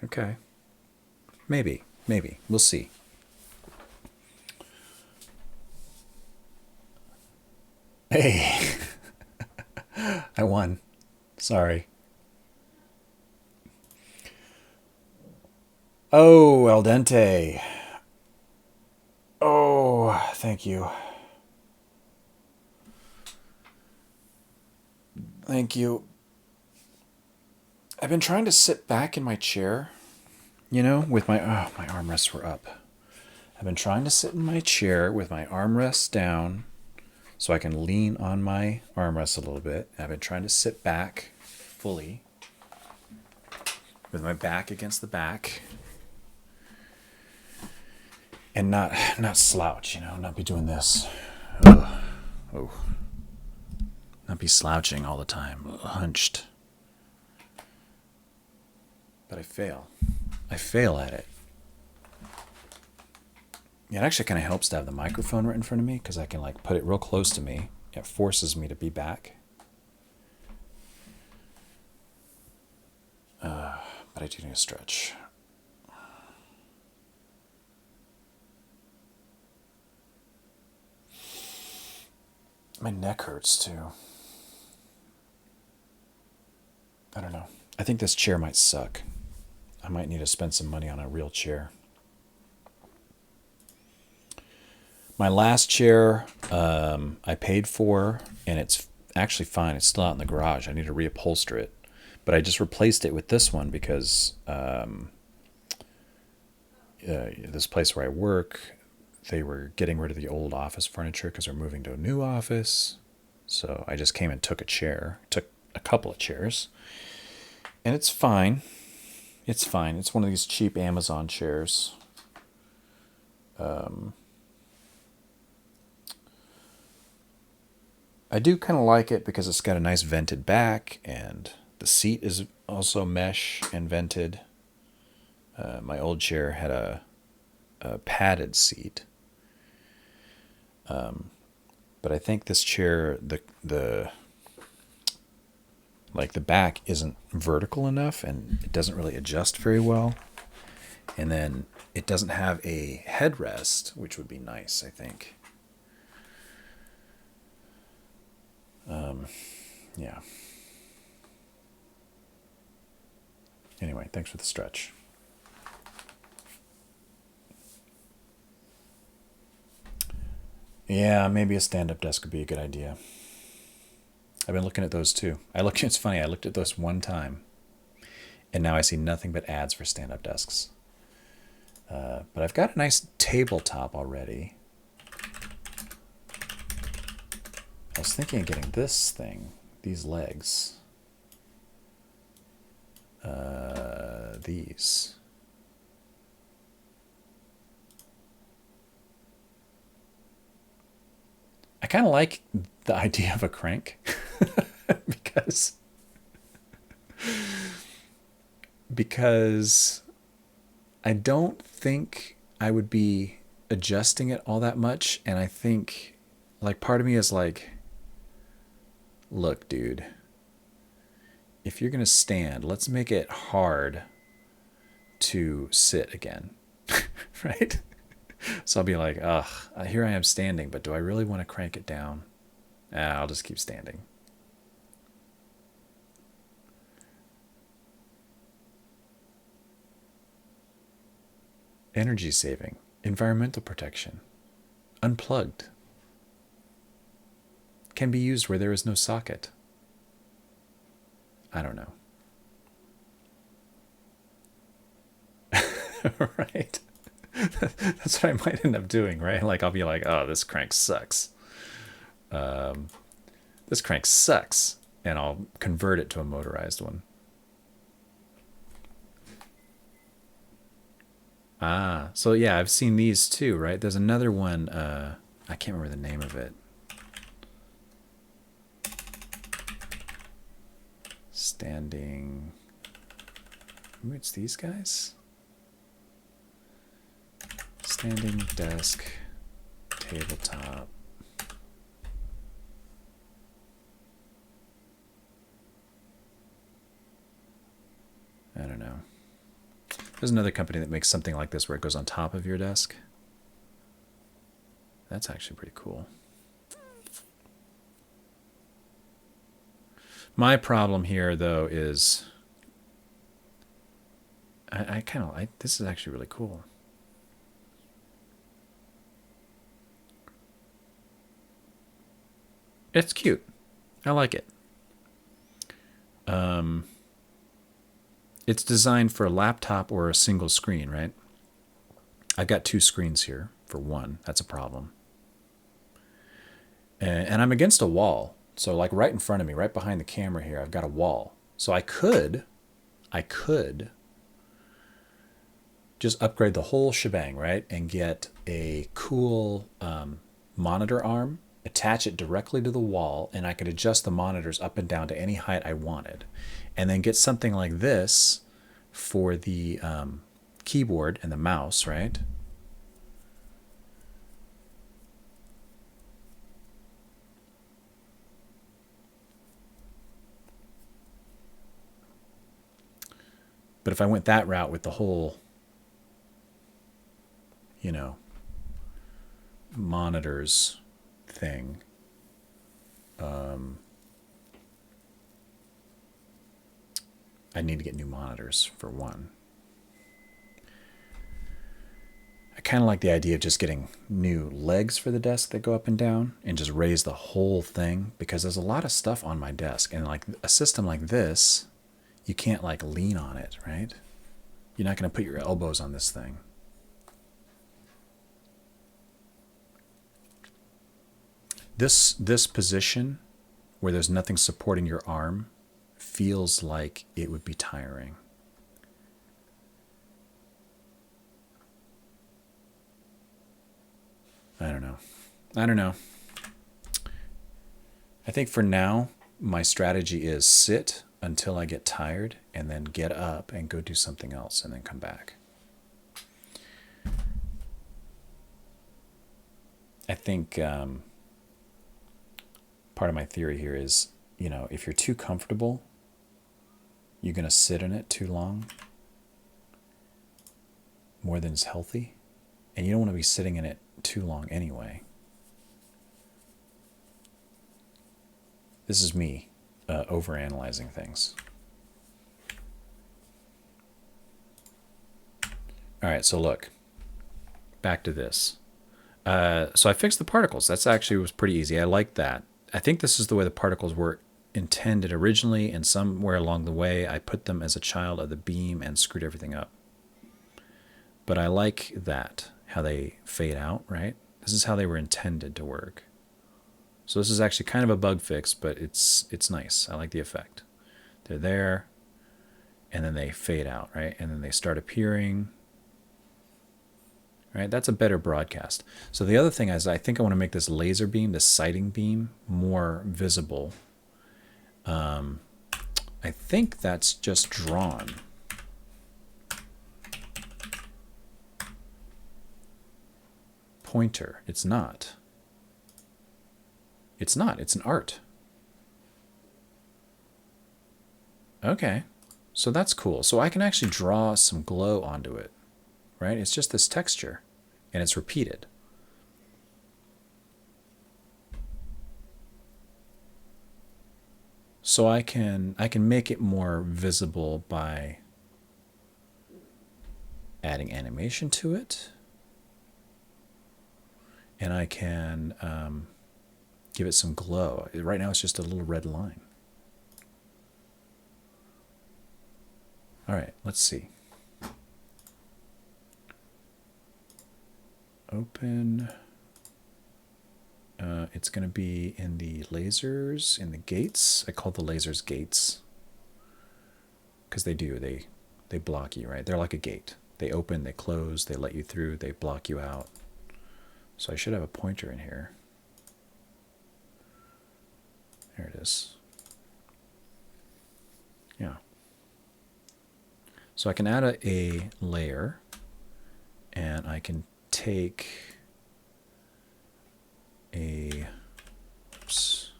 Okay. Maybe. We'll see. Hey. I won. Sorry. Oh, al dente. Oh, thank you. Thank you. I've been trying to sit back in my chair, you know, with my armrests were up. I've been trying to sit in my chair with my armrests down so I can lean on my armrest a little bit. I've been trying to sit back fully with my back against the back and not slouch, you know, not be doing this. Oh. Not be slouching all the time, hunched. But I fail. I fail at it. It actually kind of helps to have the microphone right in front of me because I can like put it real close to me. It forces me to be back. But I do need to stretch. My neck hurts too. I don't know. I think this chair might suck. I might need to spend some money on a real chair. My last chair I paid for, and it's actually fine. It's still out in the garage. I need to reupholster it. But I just replaced it with this one because this place where I work, they were getting rid of the old office furniture because they're moving to a new office. So I just came and took a chair, took a couple of chairs, and it's fine. It's fine. It's one of these cheap Amazon chairs. I do kind of like it because it's got a nice vented back and The seat is also mesh and vented. My old chair had a padded seat. But I think this chair, the back isn't vertical enough and it doesn't really adjust very well. And then it doesn't have a headrest, which would be nice, I think. Yeah. Anyway, thanks for the stretch. Yeah, maybe a stand-up desk would be a good idea. I've been looking at those too. It's funny, I looked at those one time, and now I see nothing but ads for stand-up desks. But I've got a nice tabletop already. I was thinking of getting this thing, these legs. These. I kind of like the idea of a crank because I don't think I would be adjusting it all that much, and I think part of me is like, look, dude, if you're gonna stand, let's make it hard to sit again. Right? So I'll be like, ugh, here I am standing, but do I really want to crank it down? I'll just keep standing. Energy saving, environmental protection, unplugged, can be used where there is no socket. I don't know. Right? That's what I might end up doing, right? I'll be like, oh, this crank sucks. This crank sucks. And I'll convert it to a motorized one. So yeah, I've seen these too, right? There's another one, I can't remember the name of it. Standing, maybe it's these guys? Standing desk, tabletop. I don't know. There's another company that makes something like this where it goes on top of your desk. That's actually pretty cool. My problem here, though, is I kind of like this. Is actually really cool. It's cute. I like it. It's designed for a laptop or a single screen, right? I've got two screens here for one. That's a problem. And I'm against a wall. So right in front of me, right behind the camera here, I've got a wall. So I could just upgrade the whole shebang, right? And get a cool monitor arm, attach it directly to the wall, and I could adjust the monitors up and down to any height I wanted. And then get something like this for the keyboard and the mouse, right? But if I went that route with the whole, monitors thing, I need to get new monitors for one. I kind of like the idea of just getting new legs for the desk that go up and down and just raise the whole thing, because there's a lot of stuff on my desk, and a system like this, you can't lean on it, right? You're not going to put your elbows on this thing. This position where there's nothing supporting your arm feels like it would be tiring. I don't know. I think for now, my strategy is sit until I get tired and then get up and go do something else and then come back. I think part of my theory here is, if you're too comfortable, you're going to sit in it too long, more than is healthy. And you don't want to be sitting in it too long anyway. This is me overanalyzing things. All right, so look, back to this. So I fixed the particles. That's actually was pretty easy. I like that. I think this is the way the particles were intended originally, and somewhere along the way I put them as a child of the beam and screwed everything up. But I like that, how they fade out, right? This is how they were intended to work. So this is actually kind of a bug fix, but it's nice. I like the effect. They're there, and then they fade out, right? And then they start appearing. Right, that's a better broadcast. So the other thing is, I think I want to make this laser beam, this sighting beam, more visible. I think that's just drawn. Pointer. It's not. It's not. It's an art. Okay. So that's cool. So I can actually draw some glow onto it. Right? It's just this texture, and it's repeated. So I can make it more visible by adding animation to it, and I can give it some glow. Right now it's just a little red line. All right, let's see. Open. It's going to be in the lasers, in the gates. I call the lasers gates because they block you, right? They're like a gate. They open, they close, they let you through, they block you out. So I should have a pointer in here. There it is. Yeah. So I can add a layer, and I can take oops,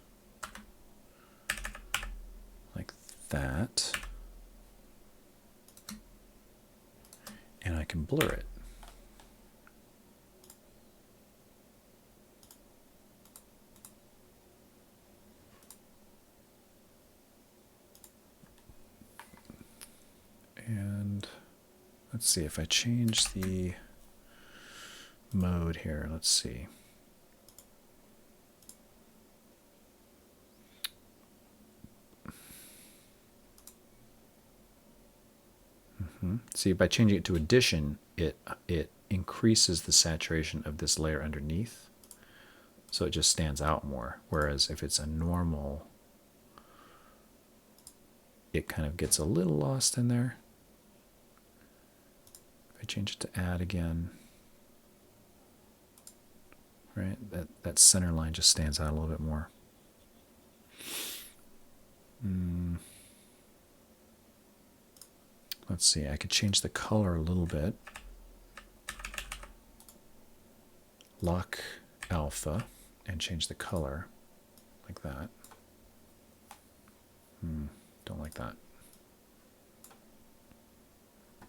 like that, and I can blur it. And let's see if I change the mode here. Let's see. See, by changing it to addition, it increases the saturation of this layer underneath, so it just stands out more. Whereas if it's a normal, it kind of gets a little lost in there. If I change it to add again, right, that center line just stands out a little bit more. Let's see, I could change the color a little bit. Lock alpha and change the color like that. Don't like that.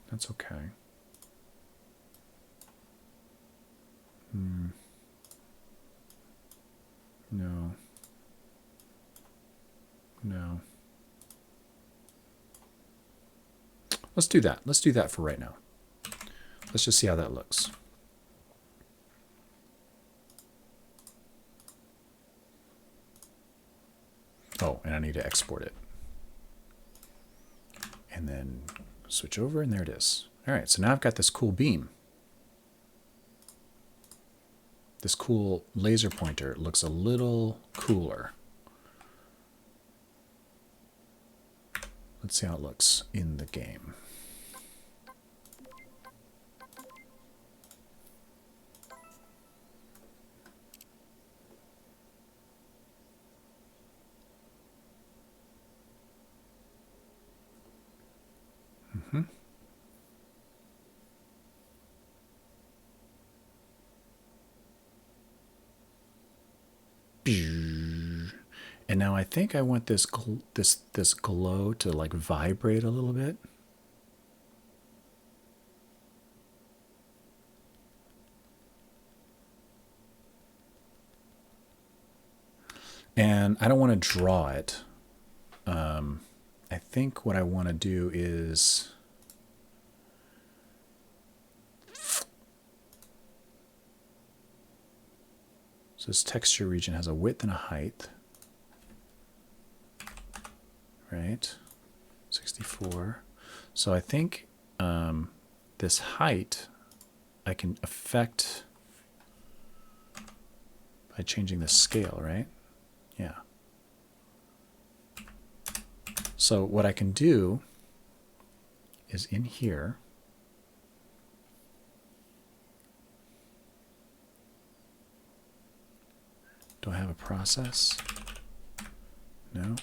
That's okay. No. No. Let's do that. Let's do that for right now. Let's just see how that looks. Oh, and I need to export it. And then switch over, and there it is. All right, so now I've got this cool beam. This cool laser pointer looks a little cooler. Let's see how it looks in the game. And now I think I want this this glow to like vibrate a little bit. And I don't want to draw it. I think what I want to do is so this texture region has a width and a height, right? 64. So I think this height I can affect by changing the scale, right? Yeah. So what I can do is in here, do I have a process? No.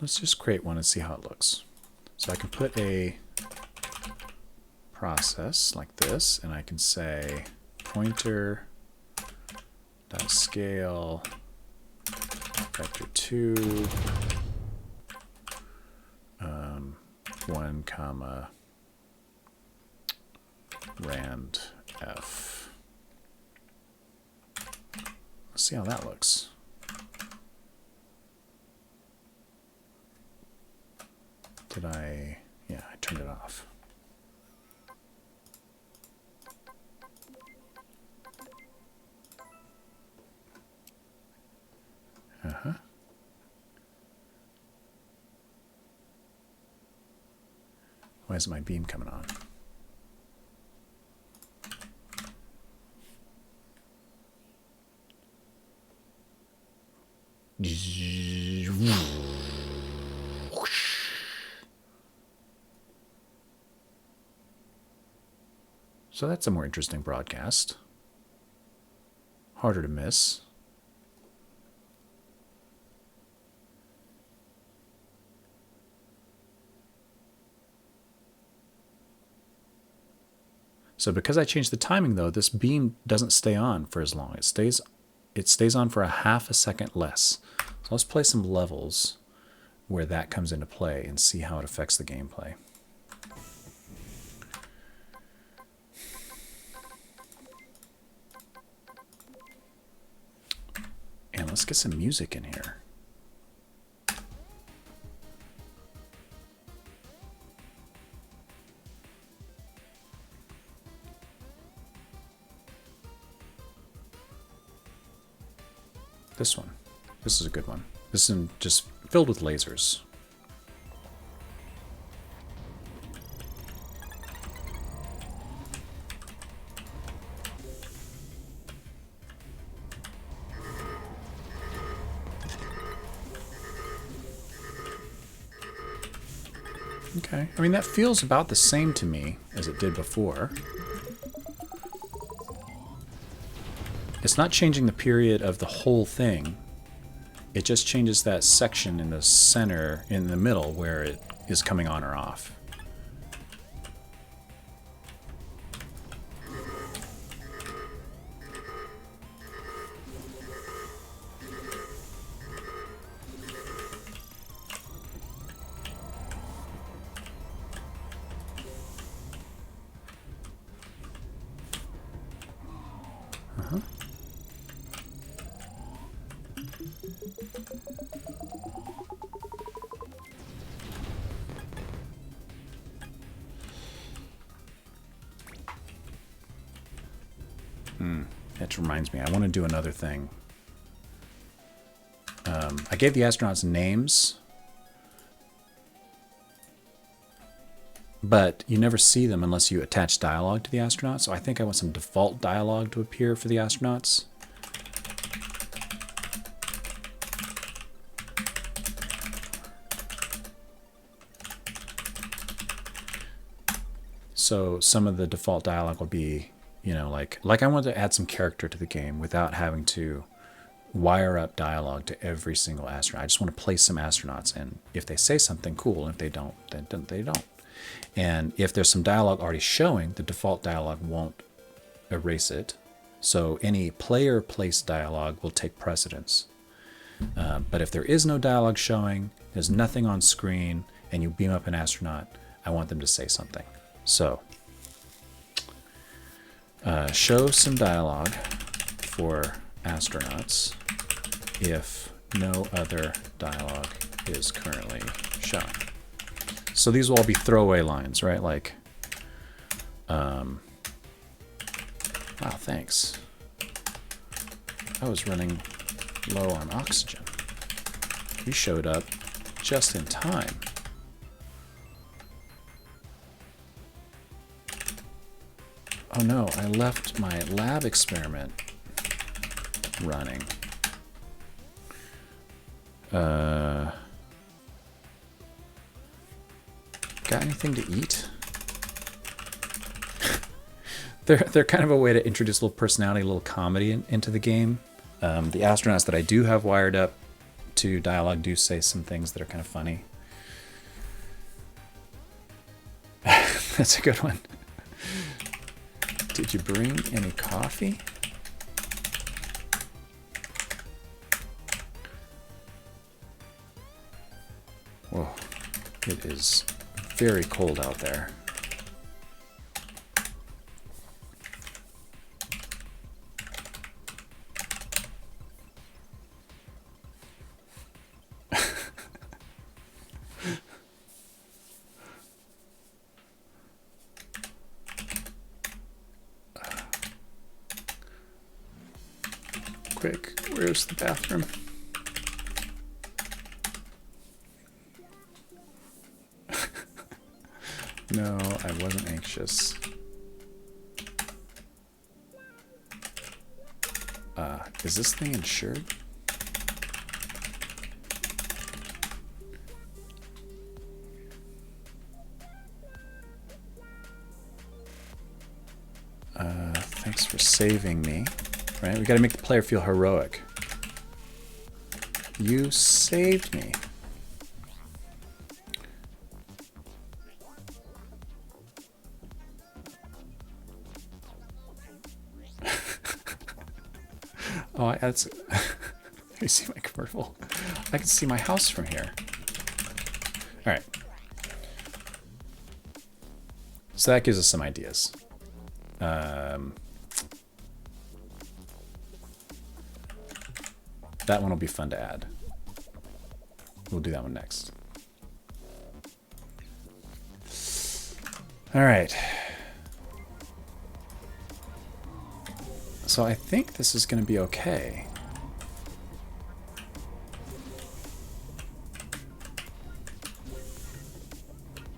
Let's just create one and see how it looks. So I can put a process like this, and I can say pointer dot scale vector 2 1 comma rand f. Let's see how that looks. Did I? Yeah, I turned it off. Uh-huh. Why isn't my beam coming on? So that's a more interesting broadcast. Harder to miss. So because I changed the timing though, this beam doesn't stay on for as long. It stays on for a half a second less. So let's play some levels where that comes into play and see how it affects the gameplay. And let's get some music in here. This one. This is a good one. This is just filled with lasers. Okay. I mean, that feels about the same to me as it did before. It's not changing the period of the whole thing. It just changes that section in the center, in the middle, where it is coming on or off. That reminds me, I want to do another thing. I gave the astronauts names, but you never see them unless you attach dialogue to the astronauts. So I think I want some default dialogue to appear for the astronauts. So some of the default dialogue will be, you know, like I want to add some character to the game without having to wire up dialogue to every single astronaut. I just want to place some astronauts, and if they say something, cool. And if they don't, then they don't. And if there's some dialogue already showing, the default dialogue won't erase it. So any player-placed dialogue will take precedence. But if there is no dialogue showing, there's nothing on screen, and you beam up an astronaut, I want them to say something. So, show some dialogue for astronauts if no other dialogue is currently shown. So these will all be throwaway lines, right? Like, wow, thanks. I was running low on oxygen. You showed up just in time. Oh no, I left my lab experiment running. Got anything to eat? They're kind of a way to introduce a little personality, a little comedy into the game. The astronauts that I do have wired up to dialogue do say some things that are kind of funny. That's a good one. Did you bring any coffee? Whoa, it is very cold out there. Quick, where's the bathroom? No, I wasn't anxious. Is this thing insured? Thanks for saving me. Right? We gotta make the player feel heroic. You saved me. Oh, that's... You see my commercial? I can see my house from here. All right. So that gives us some ideas. That one will be fun to add. We'll do that one next. All right. So I think this is going to be okay.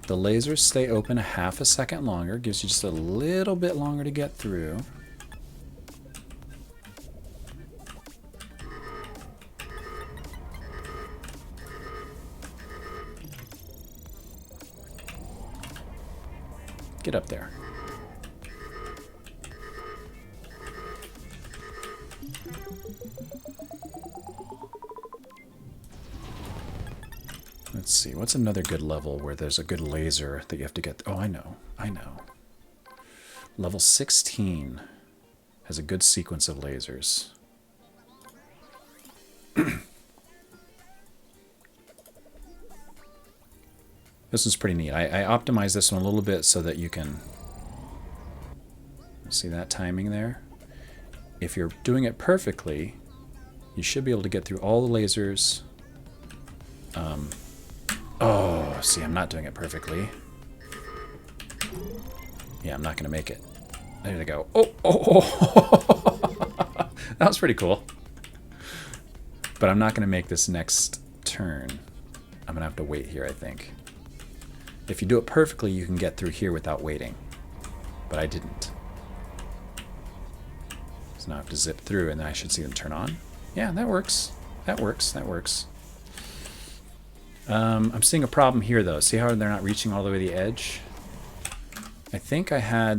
The lasers stay open a half a second longer, gives you just a little bit longer to get through. Get up there. Let's see, what's another good level where there's a good laser that you have to get... Oh, I know. Level 16 has a good sequence of lasers. This is pretty neat. I optimized this one a little bit so that you can see that timing there. If you're doing it perfectly, you should be able to get through all the lasers. Oh, see, I'm not doing it perfectly. Yeah, I'm not going to make it. There we go. Oh. That was pretty cool. But I'm not going to make this next turn. I'm going to have to wait here, I think. If you do it perfectly, you can get through here without waiting. But I didn't. So now I have to zip through, and then I should see them turn on. Yeah, that works. That works. I'm seeing a problem here, though. See how they're not reaching all the way to the edge? I think I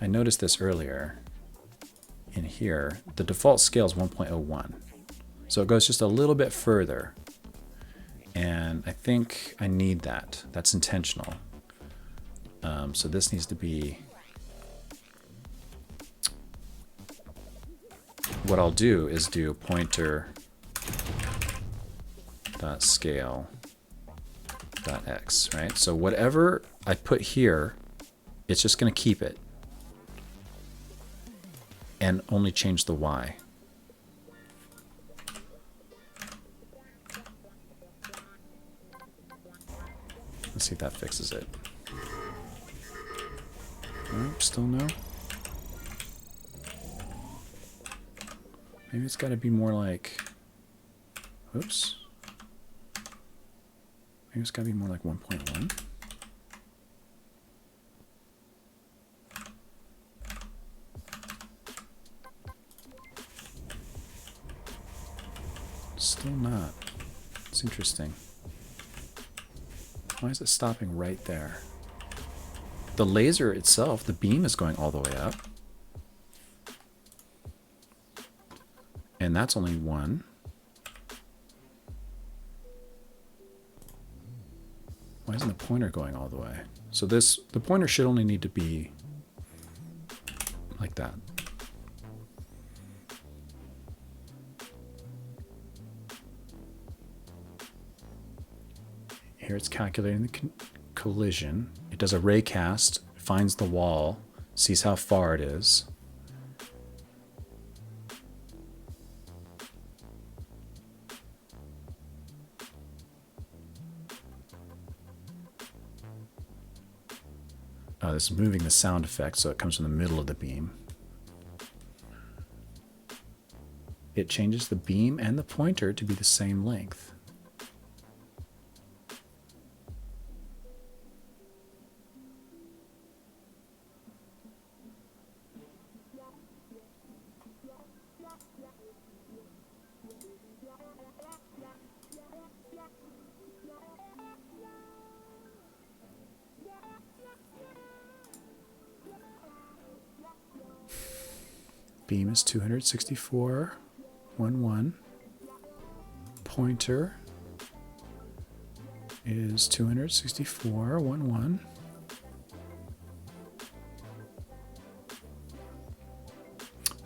noticed this earlier. in here, the default scale is 1.01. So it goes just a little bit further. And I think I need that. That's intentional. So this needs to be... What I'll do is do pointer dot scale dot x, right? So whatever I put here, it's just going to keep it and only change the y. Let's see if that fixes it. Nope, still no. Maybe it's got to be more like, oops. Maybe it's got to be more like 1.1. Still not. It's interesting. Why is it stopping right there? The laser itself, the beam is going all the way up. And that's only 1. Why isn't the pointer going all the way? So the pointer should only need to be like that. Here it's calculating the collision. It does a ray cast, finds the wall, sees how far it is. This is moving the sound effect, so it comes from the middle of the beam. It changes the beam and the pointer to be the same length. Beam is 264.11. Pointer is 264.11.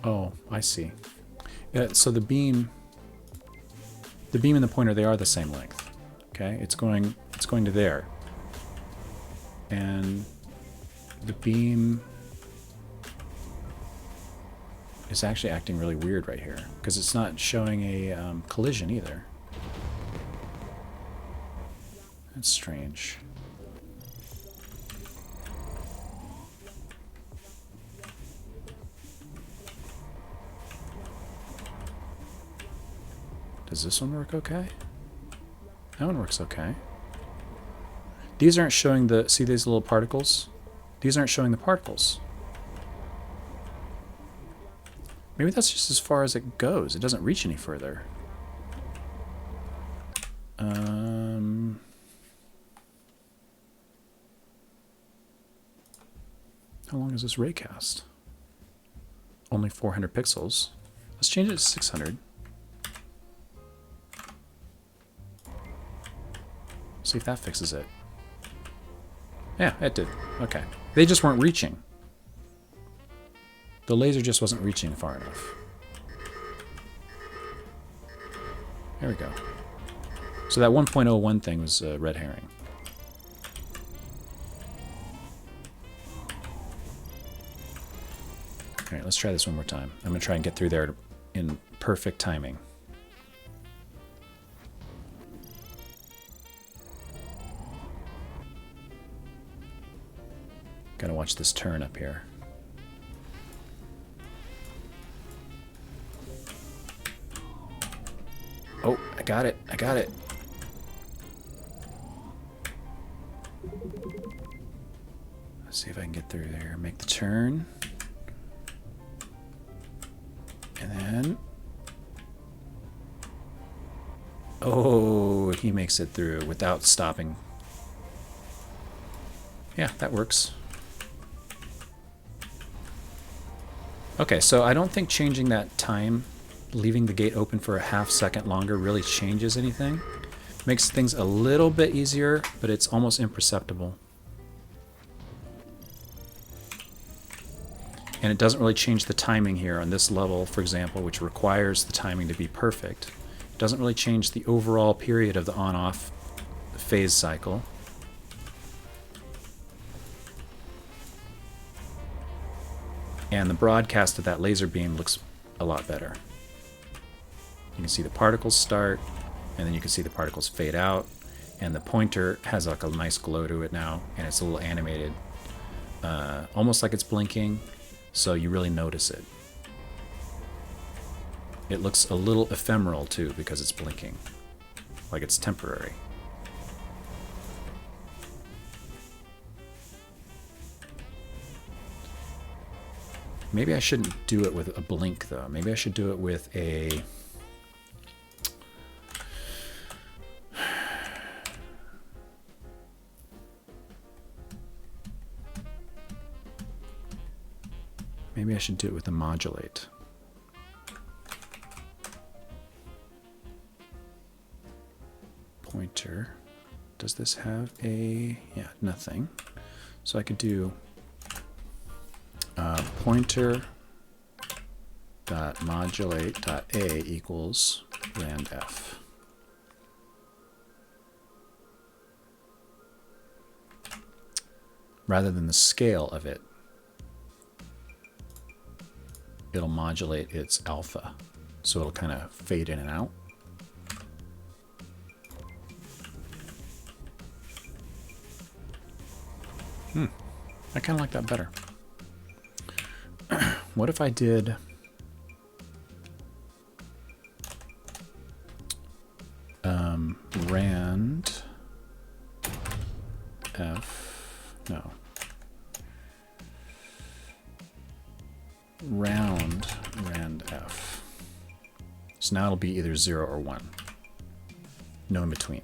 Oh, I see. So the beam and the pointer, they are the same length. Okay, it's going to there. And the beam is actually acting really weird right here because it's not showing a collision either. That's strange. Does this one work okay? That one works okay. These aren't showing the, see these little particles? These aren't showing the particles. Maybe that's just as far as it goes. It doesn't reach any further. How long is this raycast? Only 400 pixels. Let's change it to 600. See if that fixes it. Yeah, it did. Okay. They just weren't reaching. The laser just wasn't reaching far enough. There we go. So that 1.01 thing was a red herring. All right, let's try this one more time. I'm going to try and get through there in perfect timing. Gotta watch this turn up here. Oh, I got it. I got it. Let's see if I can get through there. Make the turn. And then... Oh, he makes it through without stopping. Yeah, that works. Okay, so I don't think changing that time, leaving the gate open for a half second longer, really changes anything. Makes things a little bit easier, but it's almost imperceptible. And it doesn't really change the timing here on this level, for example, which requires the timing to be perfect. It doesn't really change the overall period of the on-off phase cycle. And the broadcast of that laser beam looks a lot better. You can see the particles start, and then you can see the particles fade out, and the pointer has like a nice glow to it now, and it's a little animated, almost like it's blinking, so you really notice it. It looks a little ephemeral too because it's blinking, like it's temporary. Maybe I shouldn't do it with a blink though. Maybe I should do it with a... Maybe I should do it with a modulate. Pointer. Does this have a... Yeah, nothing. So I could do pointer dot modulate dot a equals rand f. Rather than the scale of it, it'll modulate its alpha, so it'll kind of fade in and out. I kind of like that better. What if I did rand f, no, round rand f. So now it'll be either 0 or 1. No in between.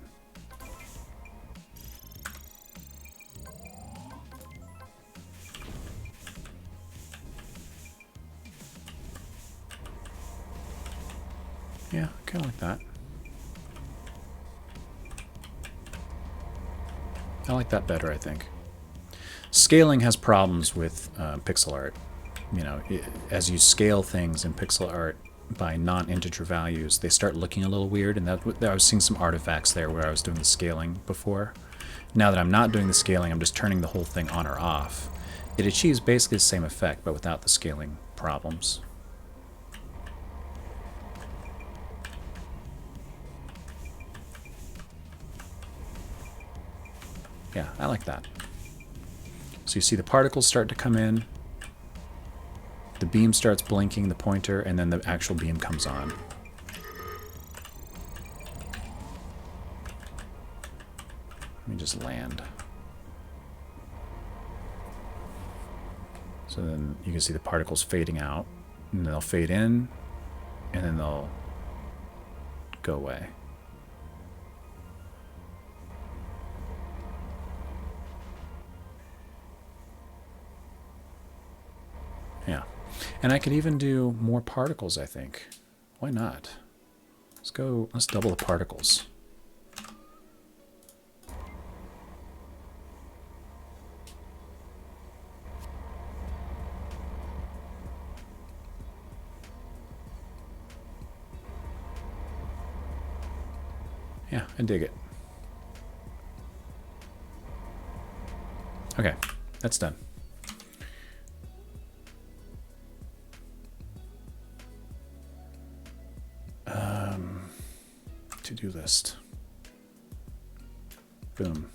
Yeah, kind of like that. I like that better, I think. Scaling has problems with pixel art. You know, as you scale things in pixel art by non-integer values, they start looking a little weird, and I was seeing some artifacts there where I was doing the scaling before. Now that I'm not doing the scaling, I'm just turning the whole thing on or off. It achieves basically the same effect, but without the scaling problems. Yeah, I like that. So you see the particles start to come in, the beam starts blinking, the pointer, and then the actual beam comes on. Let me just land. So then you can see the particles fading out, and they'll fade in, and then they'll go away. Yeah. And I could even do more particles, I think. Why not? Let's double the particles. Yeah, I dig it. Okay, that's done. To-do list. Boom.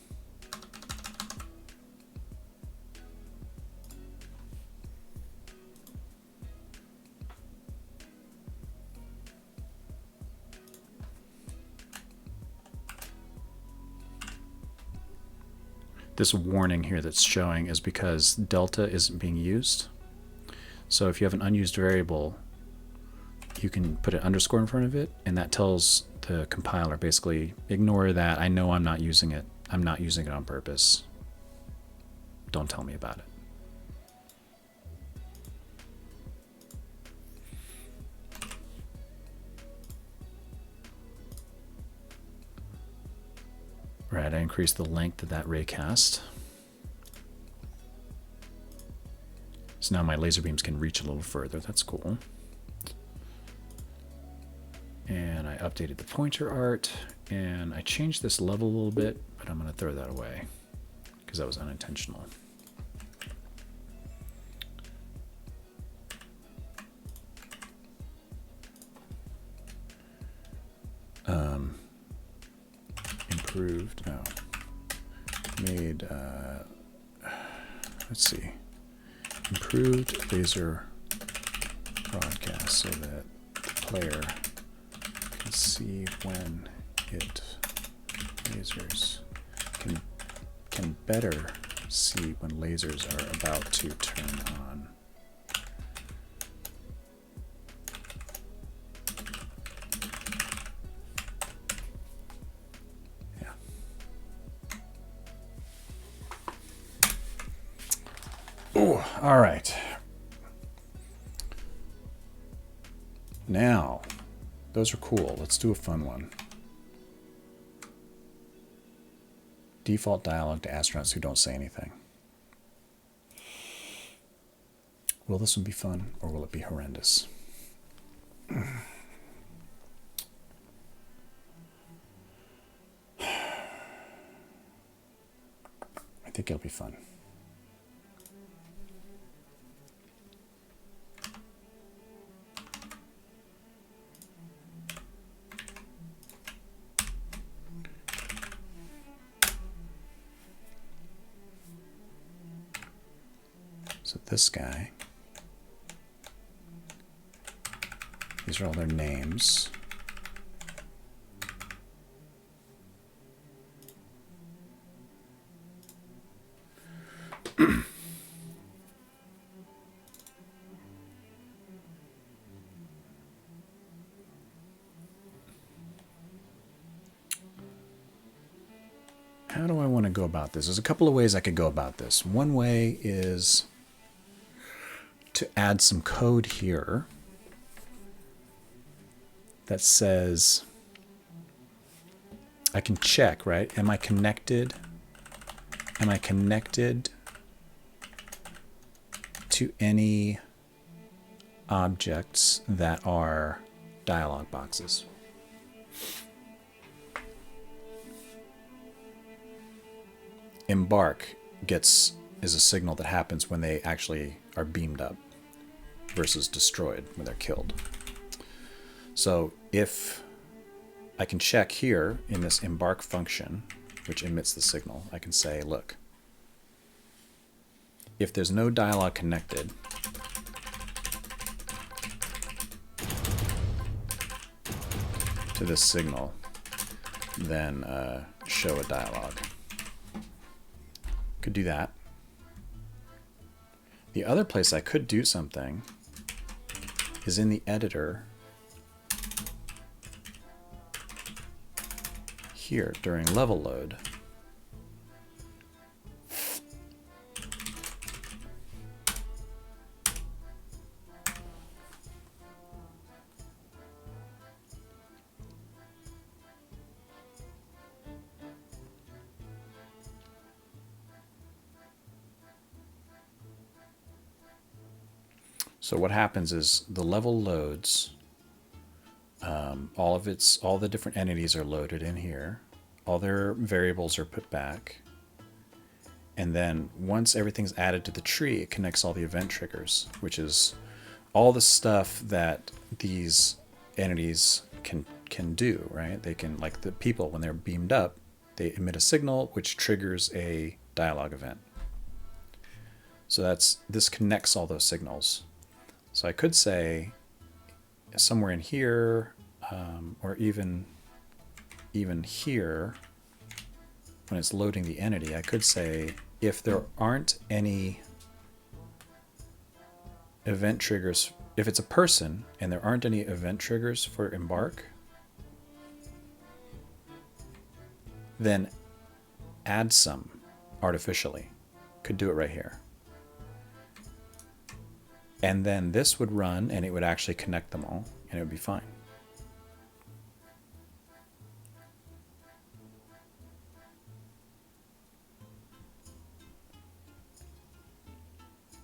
This warning here that's showing is because delta isn't being used. So if you have an unused variable, you can put an underscore in front of it, and that tells the compiler basically, ignore that. I know I'm not using it. I'm not using it on purpose. Don't tell me about it. Right, I increased the length of that raycast. So now my laser beams can reach a little further. That's cool. And I updated the pointer art, and I changed this level a little bit, but I'm going to throw that away because that was unintentional. Improved, no. Made, let's see. Improved laser broadcast so that the player can see when it lasers can better see when lasers are about to turn on. Yeah. Oh, all right. Now, those are cool. Let's do a fun one. Default dialogue to astronauts who don't say anything. Will this one be fun, or will it be horrendous? I think it'll be fun. So this guy, these are all their names. How do I want to go about this? There's a couple of ways I could go about this. One way is to add some code here that says I can check, right? Am I connected? Am I connected to any objects that are dialog boxes? Embark is a signal that happens when they actually are beamed up versus destroyed when they're killed. So if I can check here in this embark function, which emits the signal, I can say, look, if there's no dialog connected, to this signal, then show a dialog. Could do that. The other place I could do something is in the editor here during level load. So what happens is the level loads, all the different entities are loaded in here. All their variables are put back. And then once everything's added to the tree, it connects all the event triggers, which is all the stuff that these entities can do, right? They can, like the people, when they're beamed up, they emit a signal which triggers a dialog event. So this connects all those signals. So I could say somewhere in here, or even here, when it's loading the entity, I could say if there aren't any event triggers, if it's a person and there aren't any event triggers for embark, then add some artificially. Could do it right here. And then this would run and it would actually connect them all and it would be fine.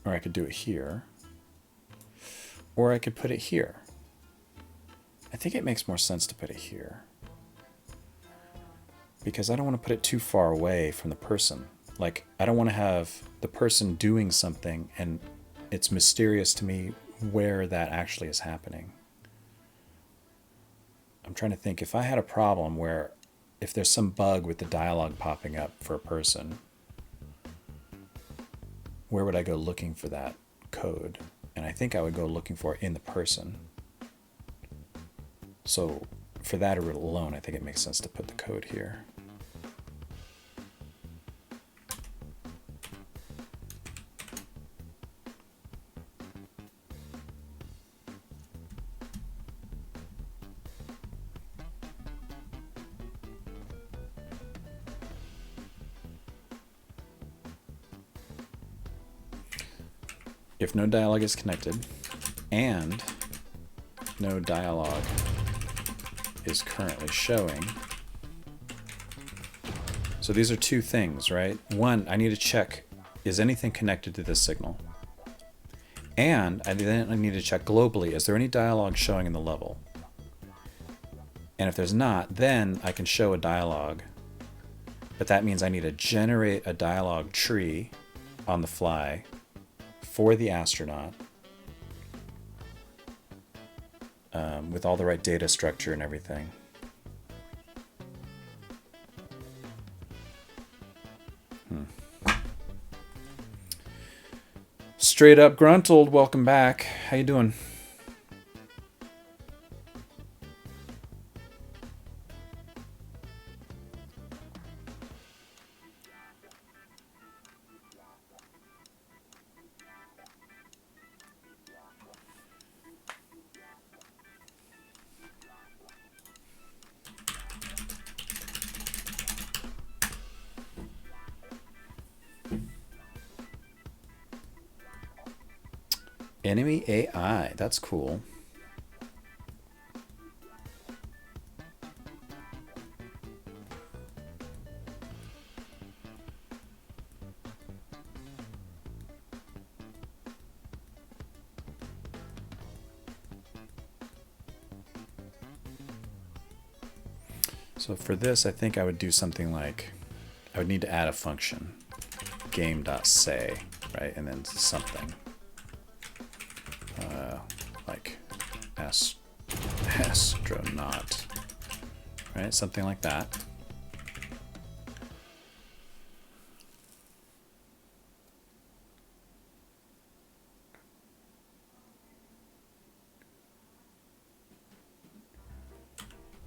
Or I could do it here. Or I could put it here. I think it makes more sense to put it here. Because I don't want to put it too far away from the person. Like, I don't want to have the person doing something and it's mysterious to me where that actually is happening. I'm trying to think, if I had a problem where if there's some bug with the dialogue popping up for a person, where would I go looking for that code? And I think I would go looking for it in the person. So for that alone, I think it makes sense to put the code here. If no dialogue is connected and no dialogue is currently showing. So these are two things, right? One, I need to check, is anything connected to this signal? And I need to check globally, is there any dialogue showing in the level? And if there's not, then I can show a dialogue. But that means I need to generate a dialogue tree on the fly for the astronaut with all the right data structure and everything. Straight Up Gruntled, welcome back. How you doing? Enemy AI, that's cool. So for this, I think I would do something like, I would need to add a function, game.say, right? And then something. Like astronaut, right? Something like that.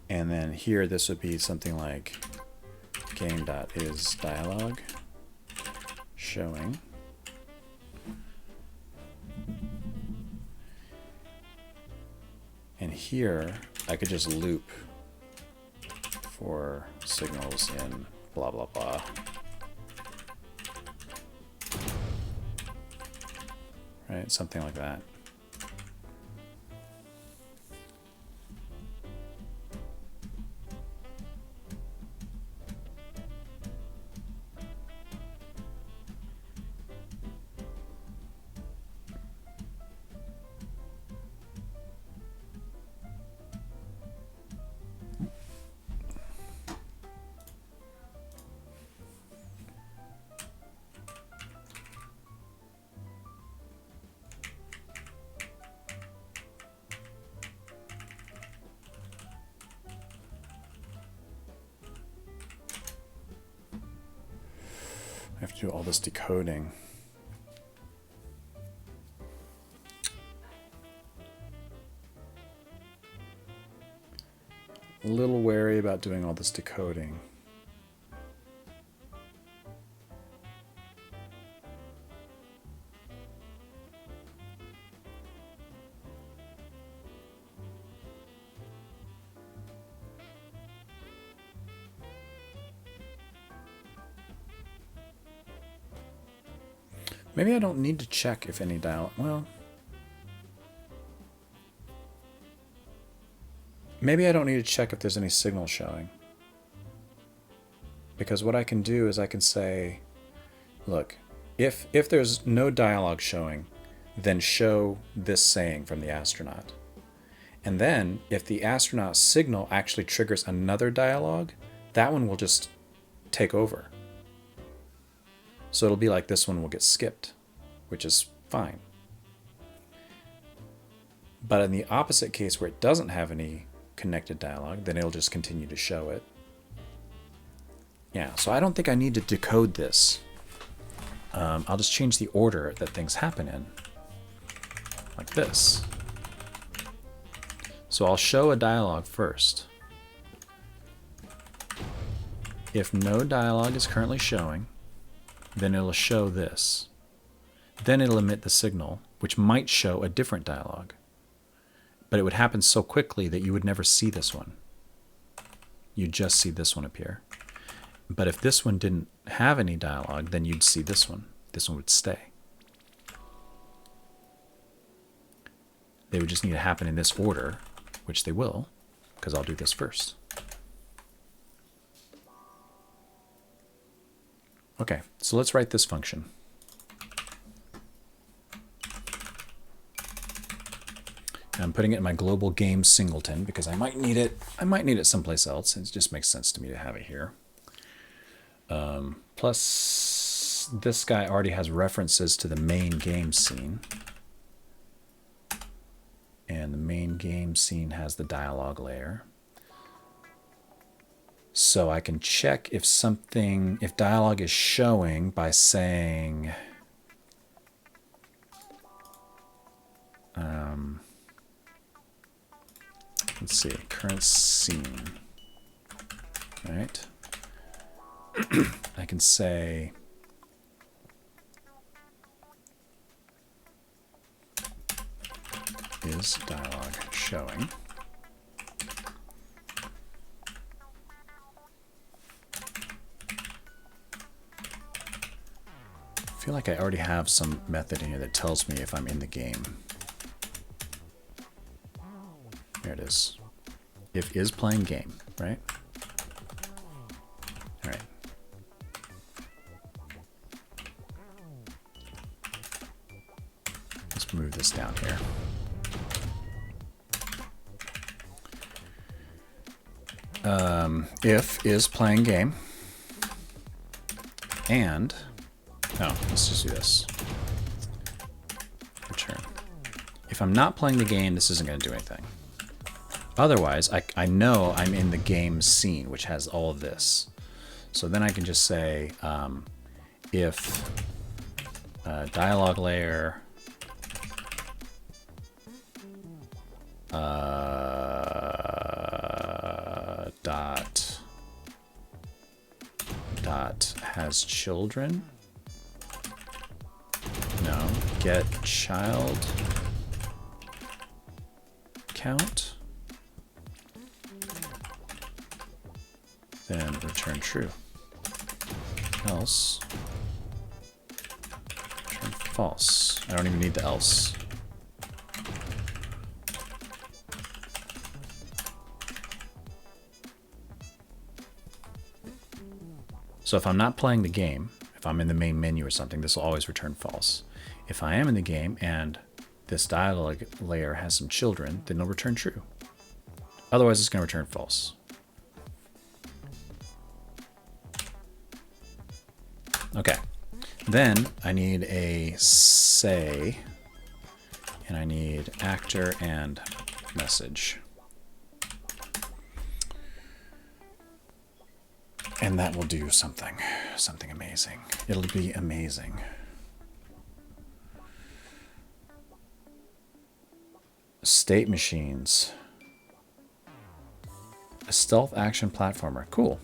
And then here, this would be something like game.isDialogue showing. And here, I could just loop for signals in blah, blah, blah. Right, something like that. I have to do all this decoding. A little wary about doing all this decoding. Maybe I don't need to check if any dial. Well, maybe I don't need to check if there's any signal showing. Because what I can do is I can say, look, if there's no dialogue showing, then show this saying from the astronaut. And then if the astronaut's signal actually triggers another dialogue, that one will just take over. So it'll be like this one will get skipped, which is fine. But in the opposite case where it doesn't have any connected dialogue, then it'll just continue to show it. Yeah, so I don't think I need to decode this. I'll just change the order that things happen in, like this. So I'll show a dialogue first. If no dialogue is currently showing, then it'll show this. Then it'll emit the signal, which might show a different dialogue. But it would happen so quickly that you would never see this one. You'd just see this one appear. But if this one didn't have any dialogue, then you'd see this one. This one would stay. They would just need to happen in this order, which they will, because I'll do this first. Okay, so let's write this function. I'm putting it in my global game singleton because I might need it. I might need it someplace else. It just makes sense to me to have it here. Plus, this guy already has references to the main game scene. And the main game scene has the dialogue layer. So I can check if if dialogue is showing by saying, let's see, current scene, all right? I can say, is dialogue showing? I feel like I already have some method in here that tells me if I'm in the game. There it is. If is playing game, right? All right. Let's move this down here. If is playing game, and let's just do this. Return. If I'm not playing the game, this isn't going to do anything. Otherwise, I know I'm in the game scene, which has all of this. So then I can just say if dialogue layer dot has children. No, get child count. Then return true. Else return false. I don't even need the else. So if I'm not playing the game, if I'm in the main menu or something, this will always return false. If I am in the game and this dialogue layer has some children, then it'll return true. Otherwise, it's going to return false. Okay, then I need a say, and I need actor and message. And that will do something amazing. It'll be amazing. State machines. A stealth action platformer. Cool.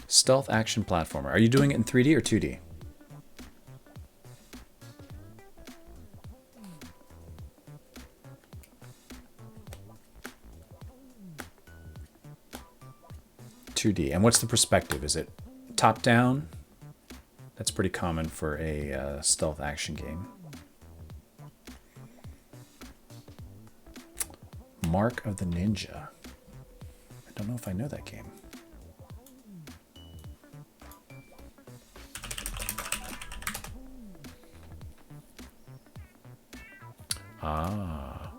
Stealth action platformer. Are you doing it in 3D or 2D? And what's the perspective? Is it top down? That's pretty common for a stealth action game. Mark of the Ninja. I don't know if I know that game. Ah.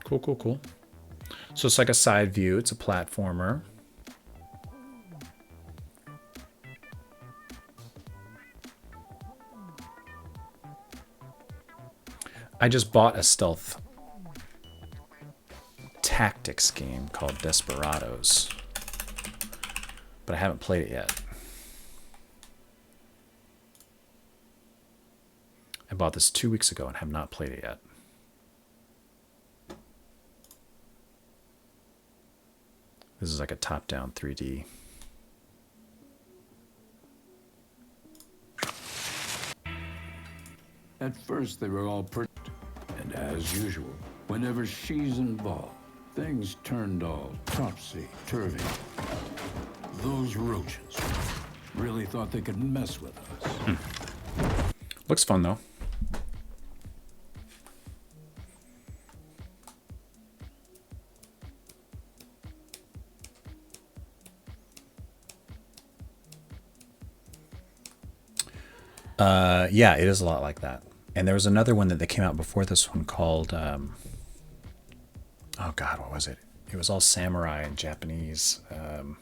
Cool, cool, cool. So it's like a side view. It's a platformer. I just bought a stealth tactics game called Desperados, but I haven't played it yet. I bought this 2 weeks ago and have not played it yet. This is like a top-down 3D. At first, they were all pretty, and as usual, whenever she's involved, things turned all topsy-turvy. Those roaches really thought they could mess with us. Looks fun, though. Yeah, it is a lot like that. And there was another one that came out before this one called, oh God, what was it? It was all samurai and Japanese. The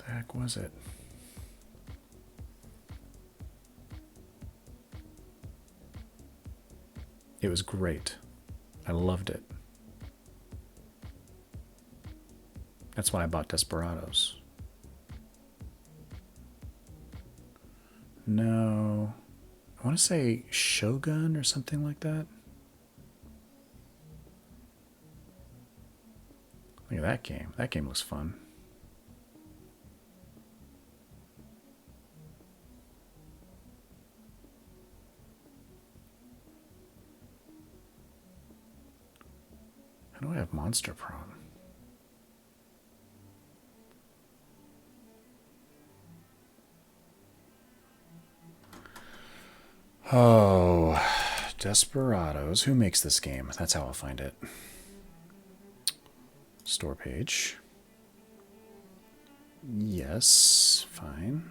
heck was it? It was great. I loved it. That's why I bought Desperados. No. I want to say Shogun or something like that. Look at that game. That game looks fun. How do I have Monster Prom? Oh, Desperados. Who makes this game? That's how I'll find it. Store page. Yes, fine.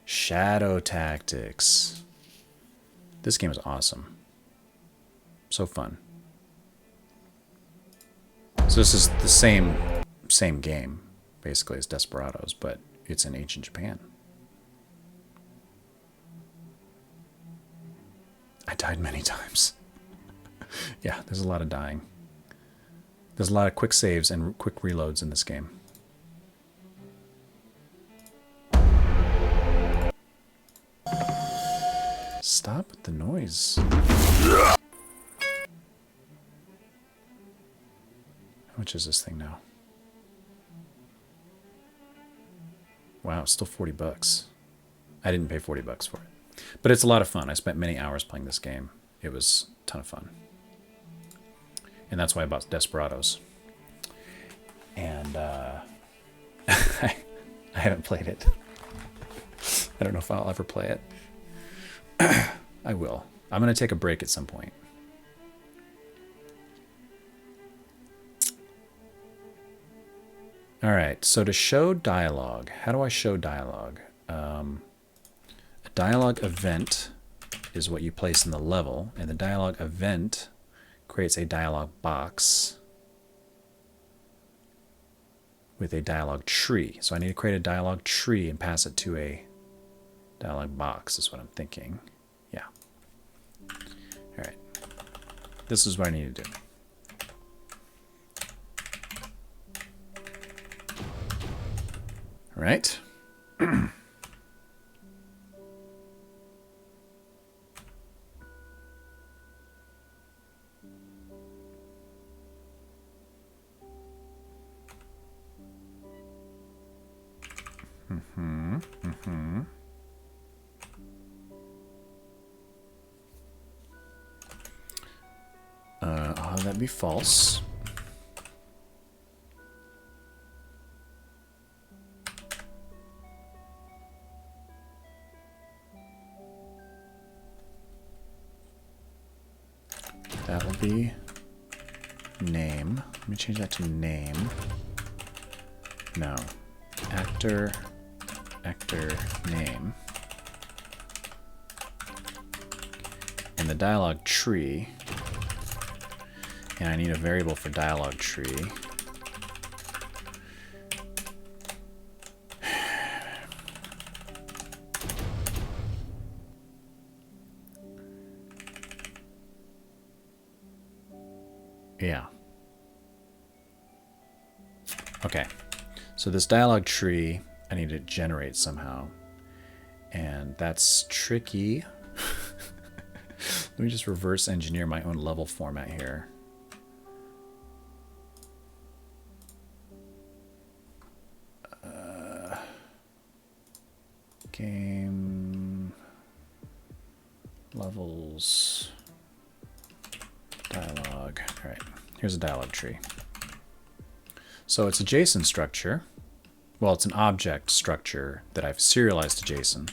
Shadow Tactics. This game is awesome. So fun. So this is the same game, basically, as Desperados, but it's in ancient Japan. I died many times. Yeah, there's a lot of dying. There's a lot of quick saves and quick reloads in this game. Stop with the noise. How much is this thing now? Wow, it's still 40 bucks. I didn't pay 40 bucks for it. But it's a lot of fun. I spent many hours playing this game. It was a ton of fun. And that's why I bought Desperados. And I haven't played it. I don't know if I'll ever play it. I will. I'm going to take a break at some point. All right, so to show dialogue, how do I show dialogue? A dialogue event is what you place in the level, and the dialogue event creates a dialogue box with a dialogue tree. So I need to create a dialogue tree and pass it to a dialogue box is what I'm thinking. Yeah. All right. This is what I need to do. All right. I'll have that be false. That will be name. Let me change that to name. No. Actor name. And the dialog tree. And I need a variable for dialog tree. Yeah. Okay. So this dialog tree, I need to generate somehow. And that's tricky. Let me just reverse engineer my own level format here. Game levels dialog. All right, here's a dialog tree. So it's a JSON structure. Well, it's an object structure that I've serialized to JSON.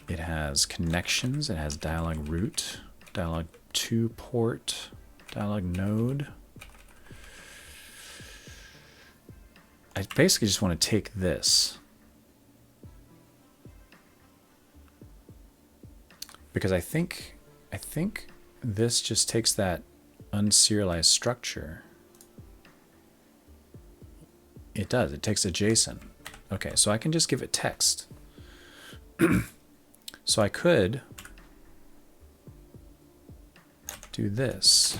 It has connections. It has dialog root, dialog to port, dialog node. I basically just want to take this, because I think this just takes that unserialized structure. It does. It takes a JSON. Okay, so I can just give it text. So I could do this.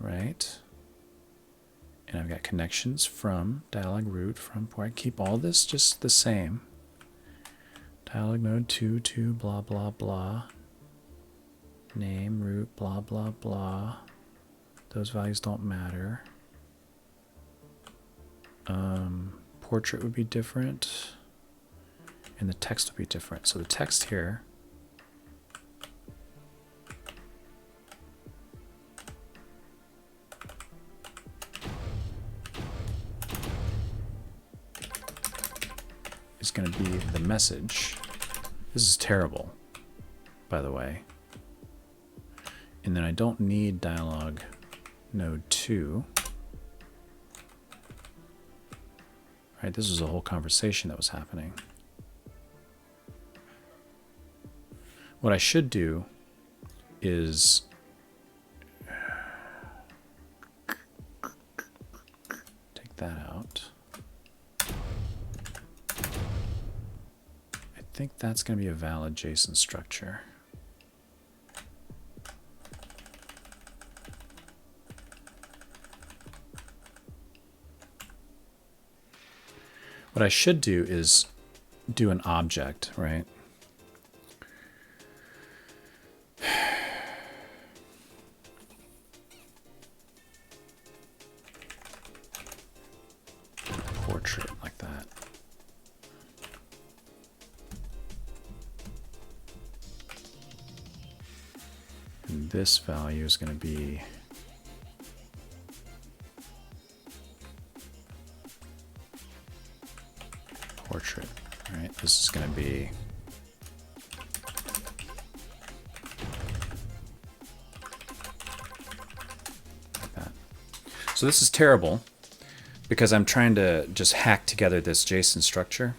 Right. And I've got connections from dialog root, from port. I keep all this just the same. Dialog node 2 blah blah blah. Name root blah blah blah. Those values don't matter. Portrait would be different, and the text would be different. So the text here is going to be the message. This is terrible, by the way. And then I don't need dialog node 2. Right, this was a whole conversation that was happening. What I should do is take that out. I think that's going to be a valid JSON structure. What I should do is do an object, right? Portrait like that. And this value is going to be portrait, right? This is going to be like that. So this is terrible because I'm trying to just hack together this JSON structure.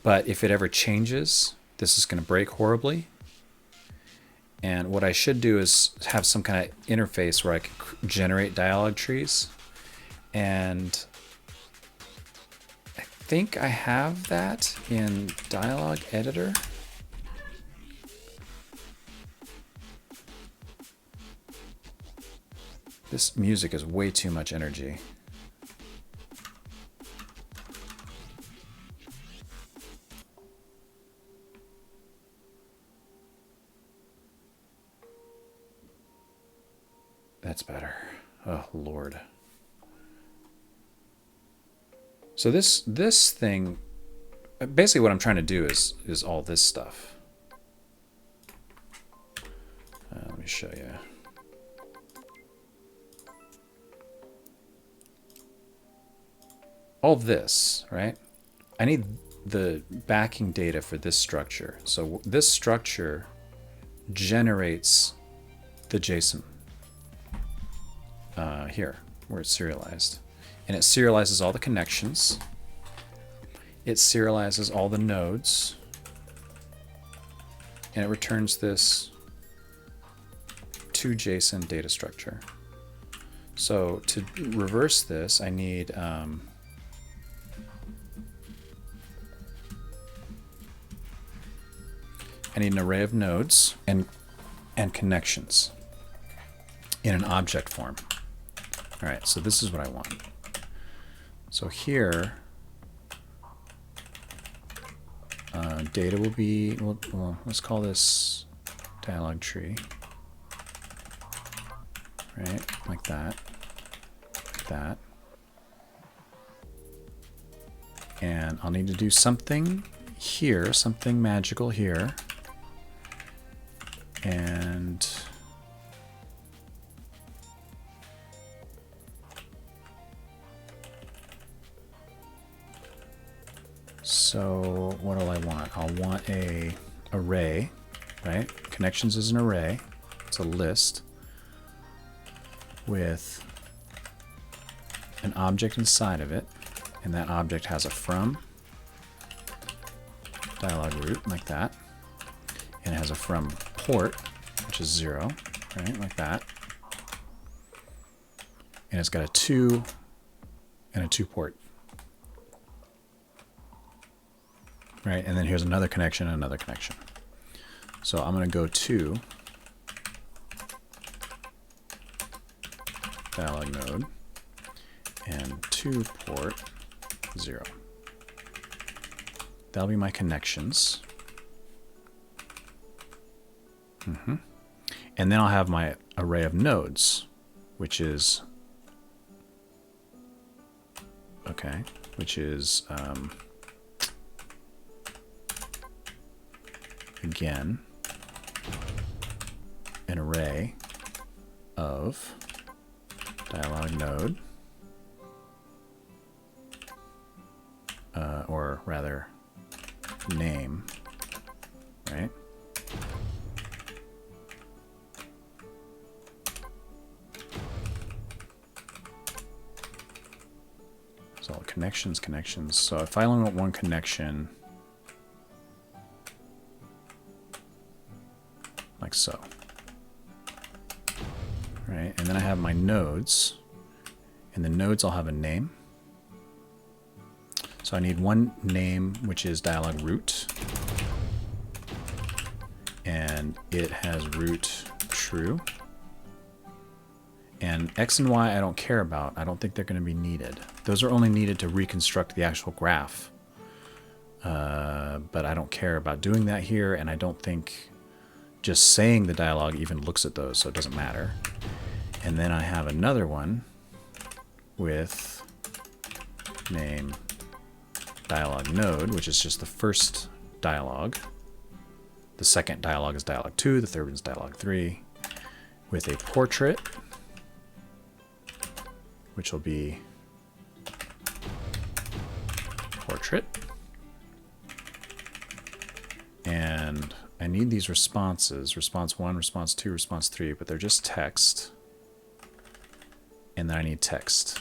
But if it ever changes, this is going to break horribly. And what I should do is have some kind of interface where I can generate dialog trees. And I think I have that in Dialog Editor. This music is way too much energy. That's better. Oh, Lord. So this thing basically what I'm trying to do is all this stuff. Let me show you. All this, right? I need the backing data for this structure. So this structure generates the JSON here, where it's serialized. And it serializes all the connections. It serializes all the nodes. And it returns this to JSON data structure. So to reverse this, I need an array of nodes and connections in an object form. All right, so this is what I want. So here, data will be, well, let's call this dialog tree, right? Like that, like that. And I'll need to do something here, something magical here. And so what do I want? I'll want a array, right? Connections is an array. It's a list with an object inside of it, and that object has a from dialog root, like that, and it has a from port, which is 0, right, like that, and it's got a 2 and a 2 port, right, and then here's another connection and another connection. So I'm going to go to dialog node and 2 port 0. That'll be my connections. And then I'll have my array of nodes, which is, okay, which is, again, an array of dialog node, or rather name, right? So connections. So if I only want one connection, like so, right? And then I have my nodes, and the nodes I'll have a name. So I need one name, which is dialog root, and it has root true. And X and Y I don't care about. I don't think they're going to be needed. Those are only needed to reconstruct the actual graph. But I don't care about doing that here, and I don't think just saying the dialog even looks at those, so it doesn't matter. And then I have another one with name dialog node, which is just the first dialog. The second dialog is dialog 2, the third one is dialog 3, with a portrait, which will be portrait. And I need these responses, response 1, response 2, response 3, but they're just text. And then I need text.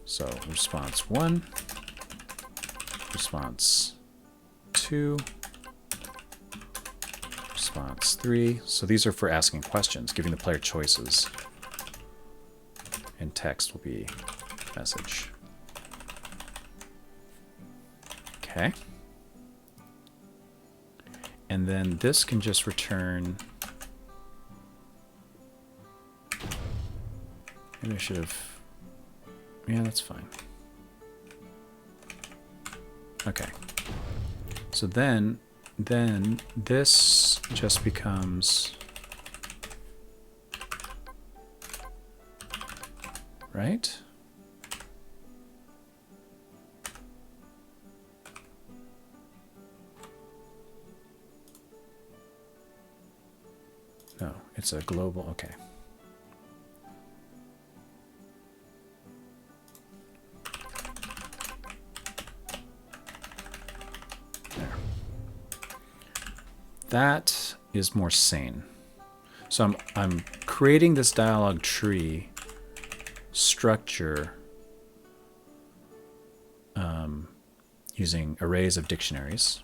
So response 1, response 2, response 3. So these are for asking questions, giving the player choices. And text will be message. Okay. And then this can just return. Maybe I should have. Yeah, that's fine. Okay. So then this just becomes, right? No, it's a global. Okay. There. That is more sane. So I'm creating this dialog tree structure using arrays of dictionaries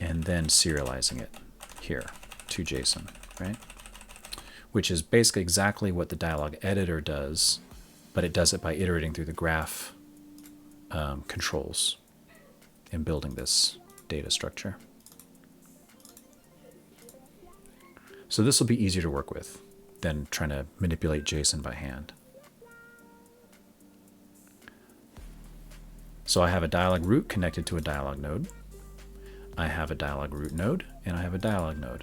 and then serializing it here to JSON, right? Which is basically exactly what the dialog editor does, but it does it by iterating through the graph controls and building this data structure. So this will be easier to work with than trying to manipulate JSON by hand. So I have a dialog root connected to a dialog node. I have a dialog root node, and I have a dialog node.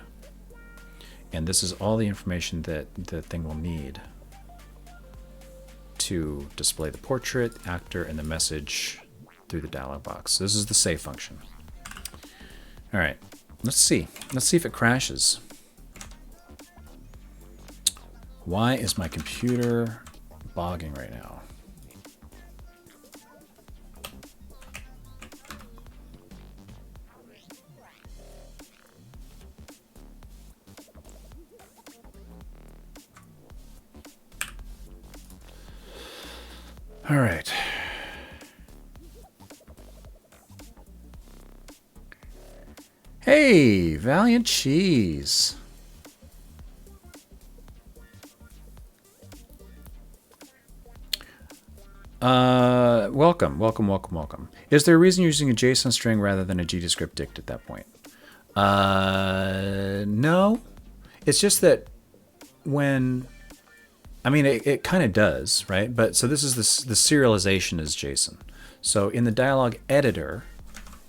And this is all the information that the thing will need to display the portrait, actor, and the message through the dialog box. This is the save function. All right, let's see. Let's see if it crashes. Why is my computer bogging right now? All right. Hey, Valiant Cheese. Welcome. Is there a reason you're using a JSON string rather than a GDescript dict at that point? No. It's just that when, I mean, it kind of does, right? But so this is the serialization is JSON. So in the dialog editor,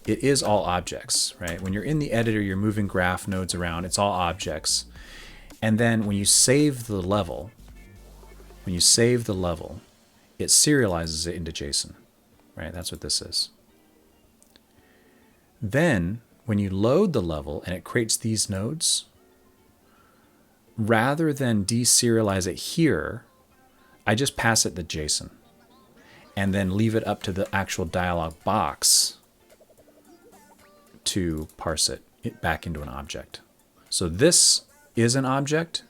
it is all objects, right? When you're in the editor, you're moving graph nodes around. It's all objects. And then when you save the level, it serializes it into JSON, right? That's what this is. Then when you load the level and it creates these nodes, rather than deserialize it here, I just pass it the JSON and then leave it up to the actual dialog box to parse it back into an object. So this is an object,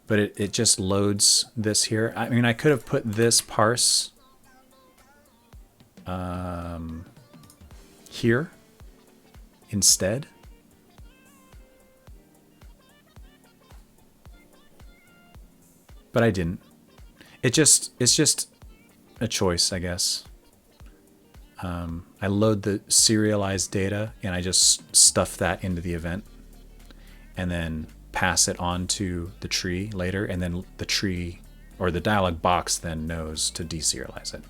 but it just loads this here. I mean, I could have put this parse here instead. But I didn't. It's just a choice, I guess. I load the serialized data and I just stuff that into the event and then pass it on to the tree later, and then the tree or the dialog box then knows to deserialize it.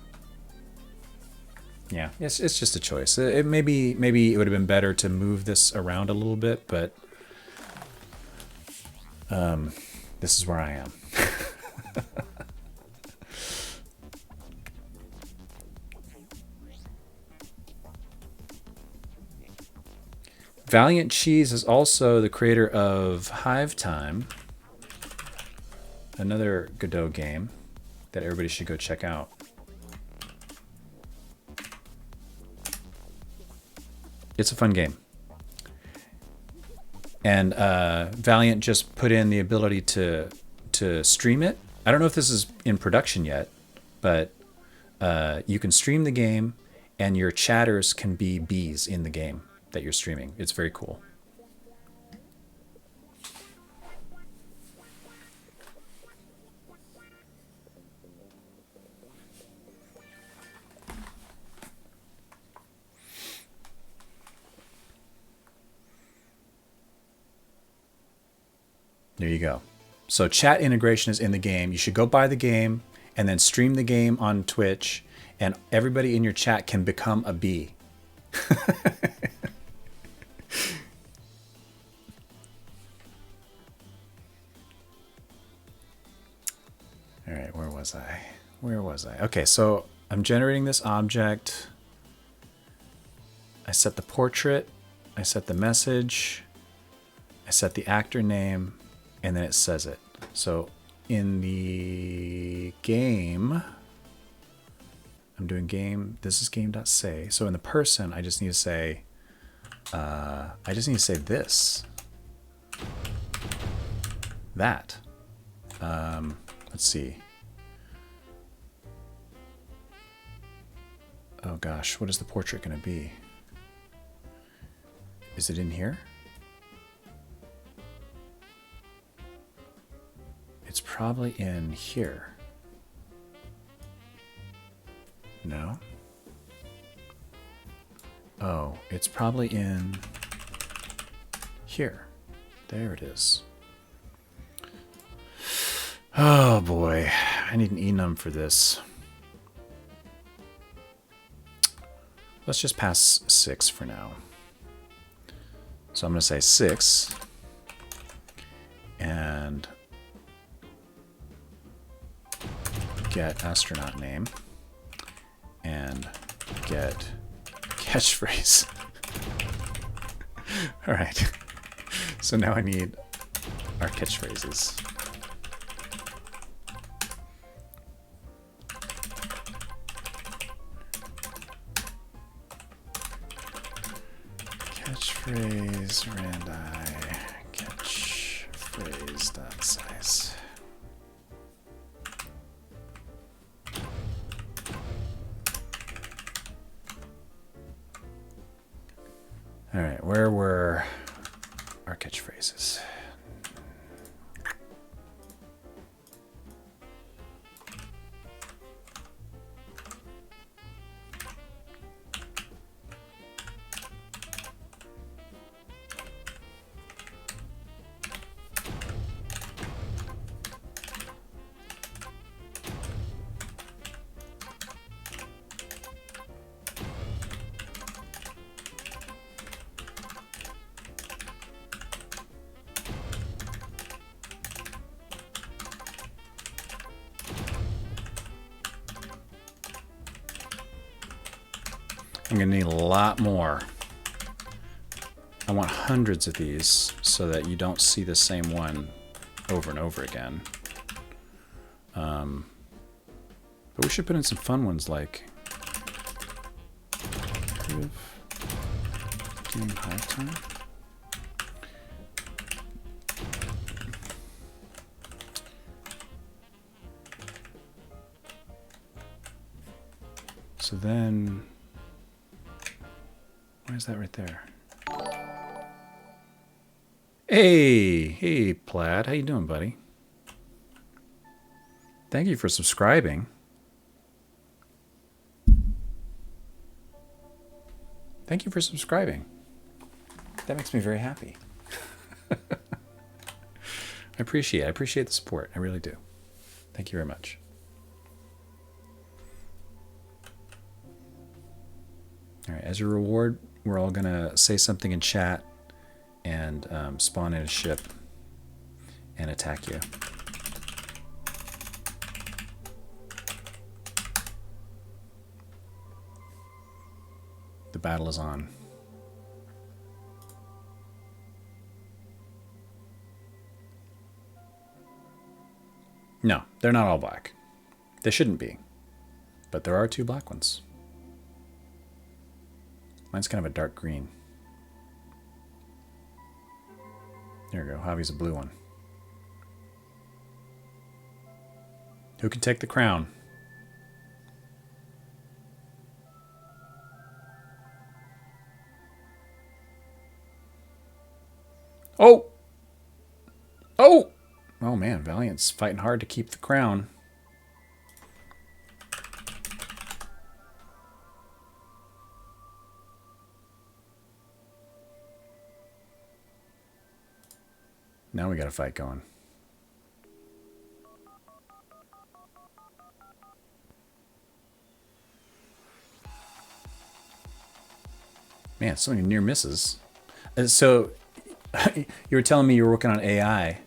Yeah, it's just a choice. Maybe it would have been better to move this around a little bit, but this is where I am. Valiant Cheese is also the creator of Hive Time, another Godot game that everybody should go check out. It's a fun game. And Valiant just put in the ability to stream it. I don't know if this is in production yet, but you can stream the game and your chatters can be bees in the game that you're streaming. It's very cool. There you go. So chat integration is in the game. You should go buy the game and then stream the game on Twitch, and everybody in your chat can become a bee. All right, where was I? Okay, so I'm generating this object. I set the portrait. I set the message. I set the actor name, and then it says it. So in the game, I'm doing game, this is game.say. So in the person, I just need to say, this. That. Let's see. Oh gosh, what is the portrait going to be? Is it in here? It's probably in here. No? Oh, it's probably in here. There it is. Oh boy, I need an enum for this. Let's just pass 6 for now. So I'm going to say 6 and get astronaut name and get catchphrase. All right. So now I need our catchphrases. Catchphrase randi catchphrase dot size. All right, where were our catchphrases? I'm gonna need a lot more. I want hundreds of these so that you don't see the same one over and over again. But we should put in some fun ones like game hive time. So then, why is that right there? Hey, Plaid, how you doing, buddy? Thank you for subscribing. Thank you for subscribing. That makes me very happy. I appreciate the support. I really do. Thank you very much. All right, as a reward, we're all going to say something in chat and spawn in a ship and attack you. The battle is on. No, they're not all black. They shouldn't be. But there are 2 black ones. Mine's kind of a dark green. There we go. Javi's a blue one. Who can take the crown? Oh! Oh! Oh man, Valiant's fighting hard to keep the crown. Now we got a fight going. Man, so many near misses. So you were telling me you were working on AI.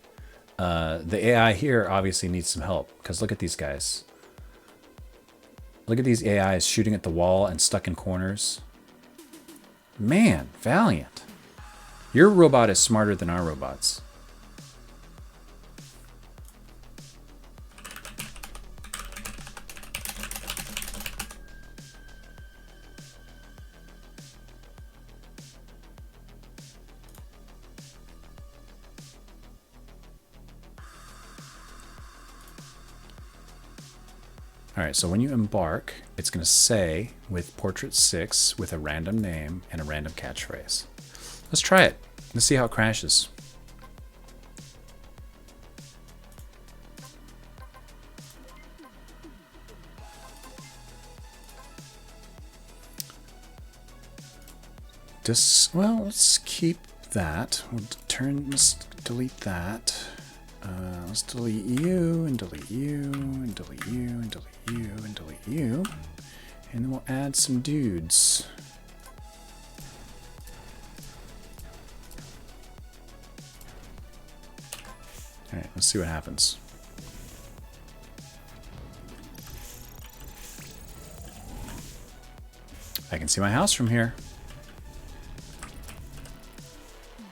The AI here obviously needs some help because look at these guys. Look at these AIs shooting at the wall and stuck in corners. Man, Valiant. Your robot is smarter than our robots. All right, so when you embark, it's going to say with Portrait 6 with a random name and a random catchphrase. Let's try it. Let's see how it crashes. Well, let's keep that. Let's delete that. Let's delete you and delete you and delete you and delete you and delete you. And then we'll add some dudes. All right, let's see what happens. I can see my house from here.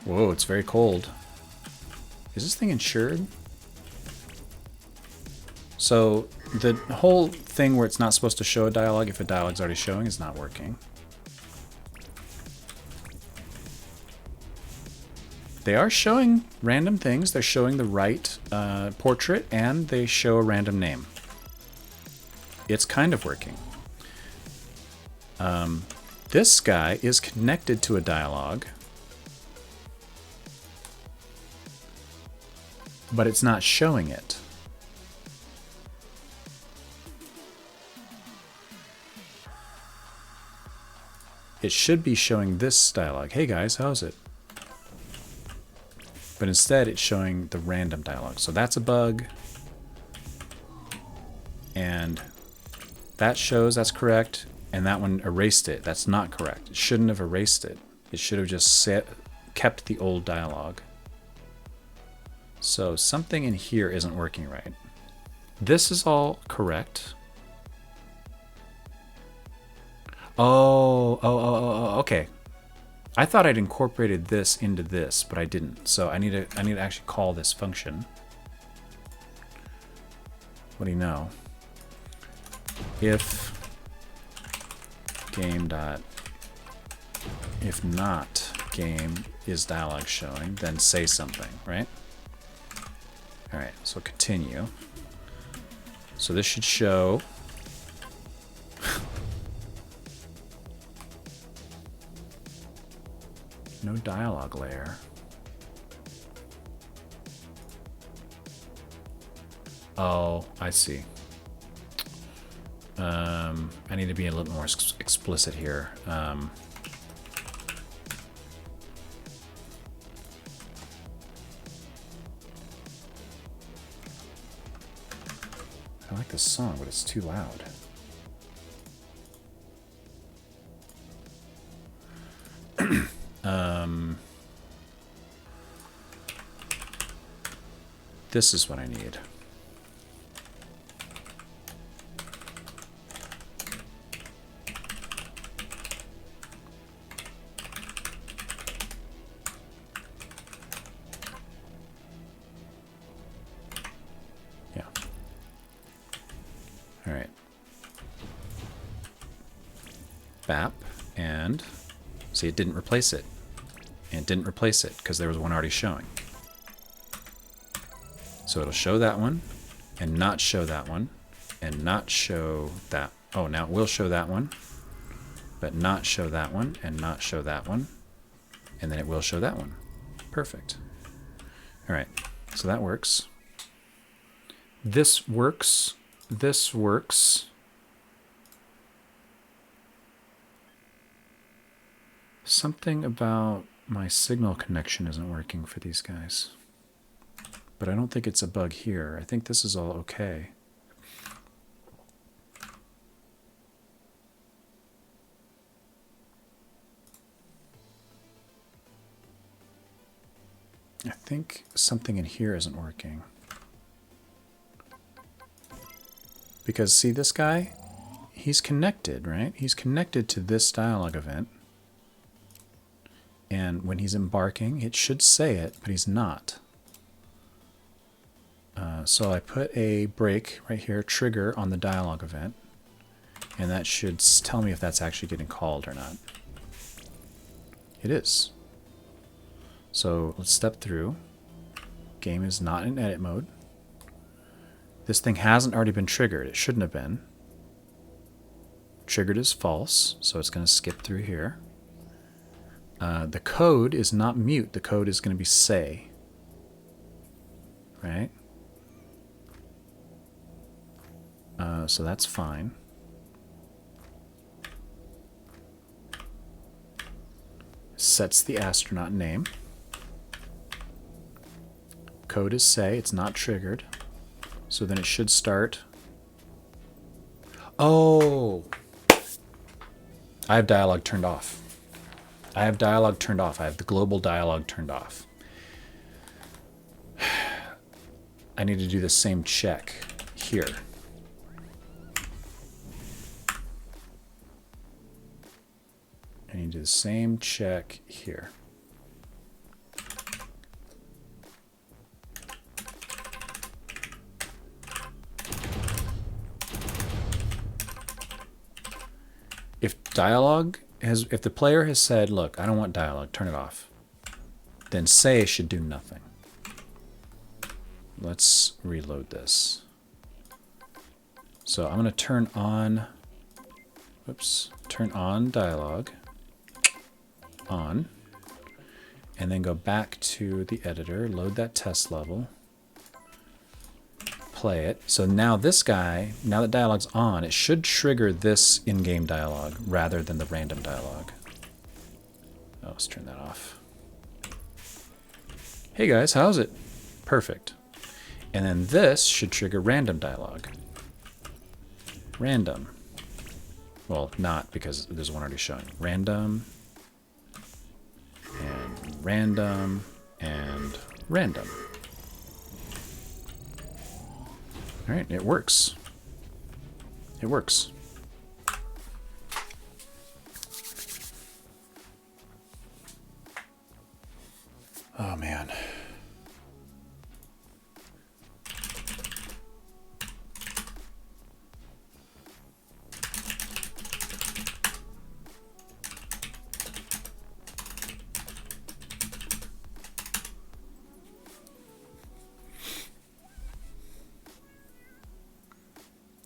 Whoa, it's very cold. Is this thing insured? So the whole thing where it's not supposed to show a dialogue if a dialogue's already showing is not working. They are showing random things. They're showing the right portrait and they show a random name. It's kind of working. This guy is connected to a dialogue, but it's not showing it. It should be showing this dialogue. Hey guys, how's it? But instead it's showing the random dialogue. So that's a bug. And that shows that's correct. And that one erased it. That's not correct. It shouldn't have erased it. It should have just kept the old dialogue. So something in here isn't working right. This is all correct. Oh, okay. I thought I'd incorporated this into this, but I didn't. So I need to actually call this function. What do you know? If game dot if not game is dialogue showing, then say something, right? All right, so continue. So this should show no dialogue layer. Oh, I see. I need to be a little more explicit here. I like this song, but it's too loud. This is what I need. Yeah. All right. BAP, and see, it didn't replace it. And it didn't replace it because there was one already showing. So it'll show that one, and not show that one, and not show that. Oh, now it will show that one, but not show that one, and not show that one, and then it will show that one. Perfect. All right, so that works. This works. This works. Something about my signal connection isn't working for these guys. But I don't think it's a bug here. I think this is all okay. I think something in here isn't working. Because see this guy? He's connected, right? He's connected to this dialogue event. And when he's embarking, it should say it, but he's not. So I put a break right here, trigger on the dialogue event, and that should tell me if that's actually getting called or not. It is. So let's step through. Game is not in edit mode. This thing hasn't already been triggered. It shouldn't have been. Triggered is false, so it's going to skip through here. The code is not mute. The code is going to be say. Right? So that's fine. Sets the astronaut name. Code is say. It's not triggered. So then it should start. Oh! I have dialogue turned off. I have dialogue turned off. I have the global dialogue turned off. I need to do the same check here. I need to do the same check here. If if the player has said, look, I don't want dialogue, turn it off, then say should do nothing. Let's reload this. So I'm going to turn on dialogue on, and then go back to the editor, load that test level, play it. So now this guy, now that dialogue's on, it should trigger this in-game dialogue rather than the random dialogue. Oh, let's turn that off. Hey guys, how's it? Perfect. And then this should trigger random dialogue. Random. Well, not because there's one already showing. Random, and random, and random. All right, it works. It works. Oh, man.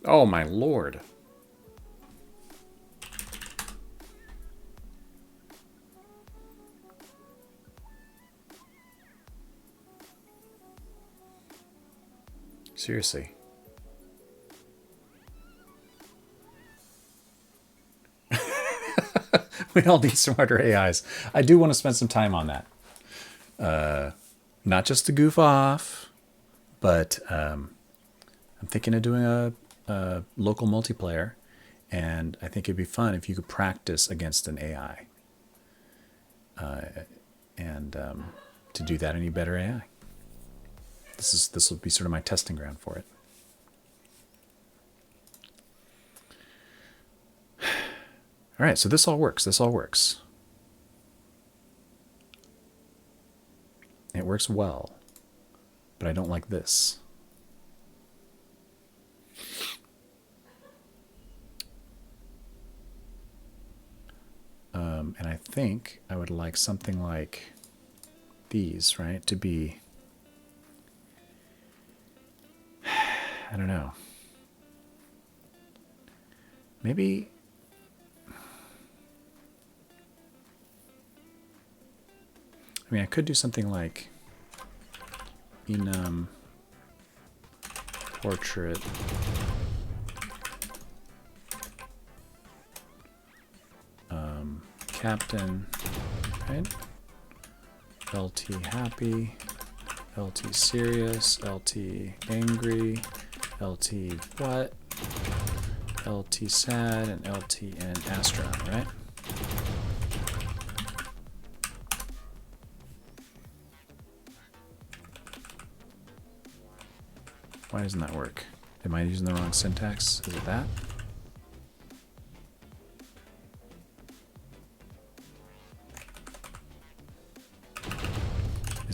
Oh, my Lord. Seriously. We all need smarter AIs. I do want to spend some time on that. Not just to goof off, but I'm thinking of doing a local multiplayer, and I think it'd be fun if you could practice against an AI. And to do that, I need better AI. This will be sort of my testing ground for it. All right, so this all works. This all works. It works well, but I don't like this. And I think I would like something like these, right, to be, I don't know, maybe, I mean, I could do something like enum portrait captain, right? LT happy, LT serious, LT angry, LT what, LT sad, and LT and astronaut, right? Why doesn't that work? Am I using the wrong syntax? Is it that?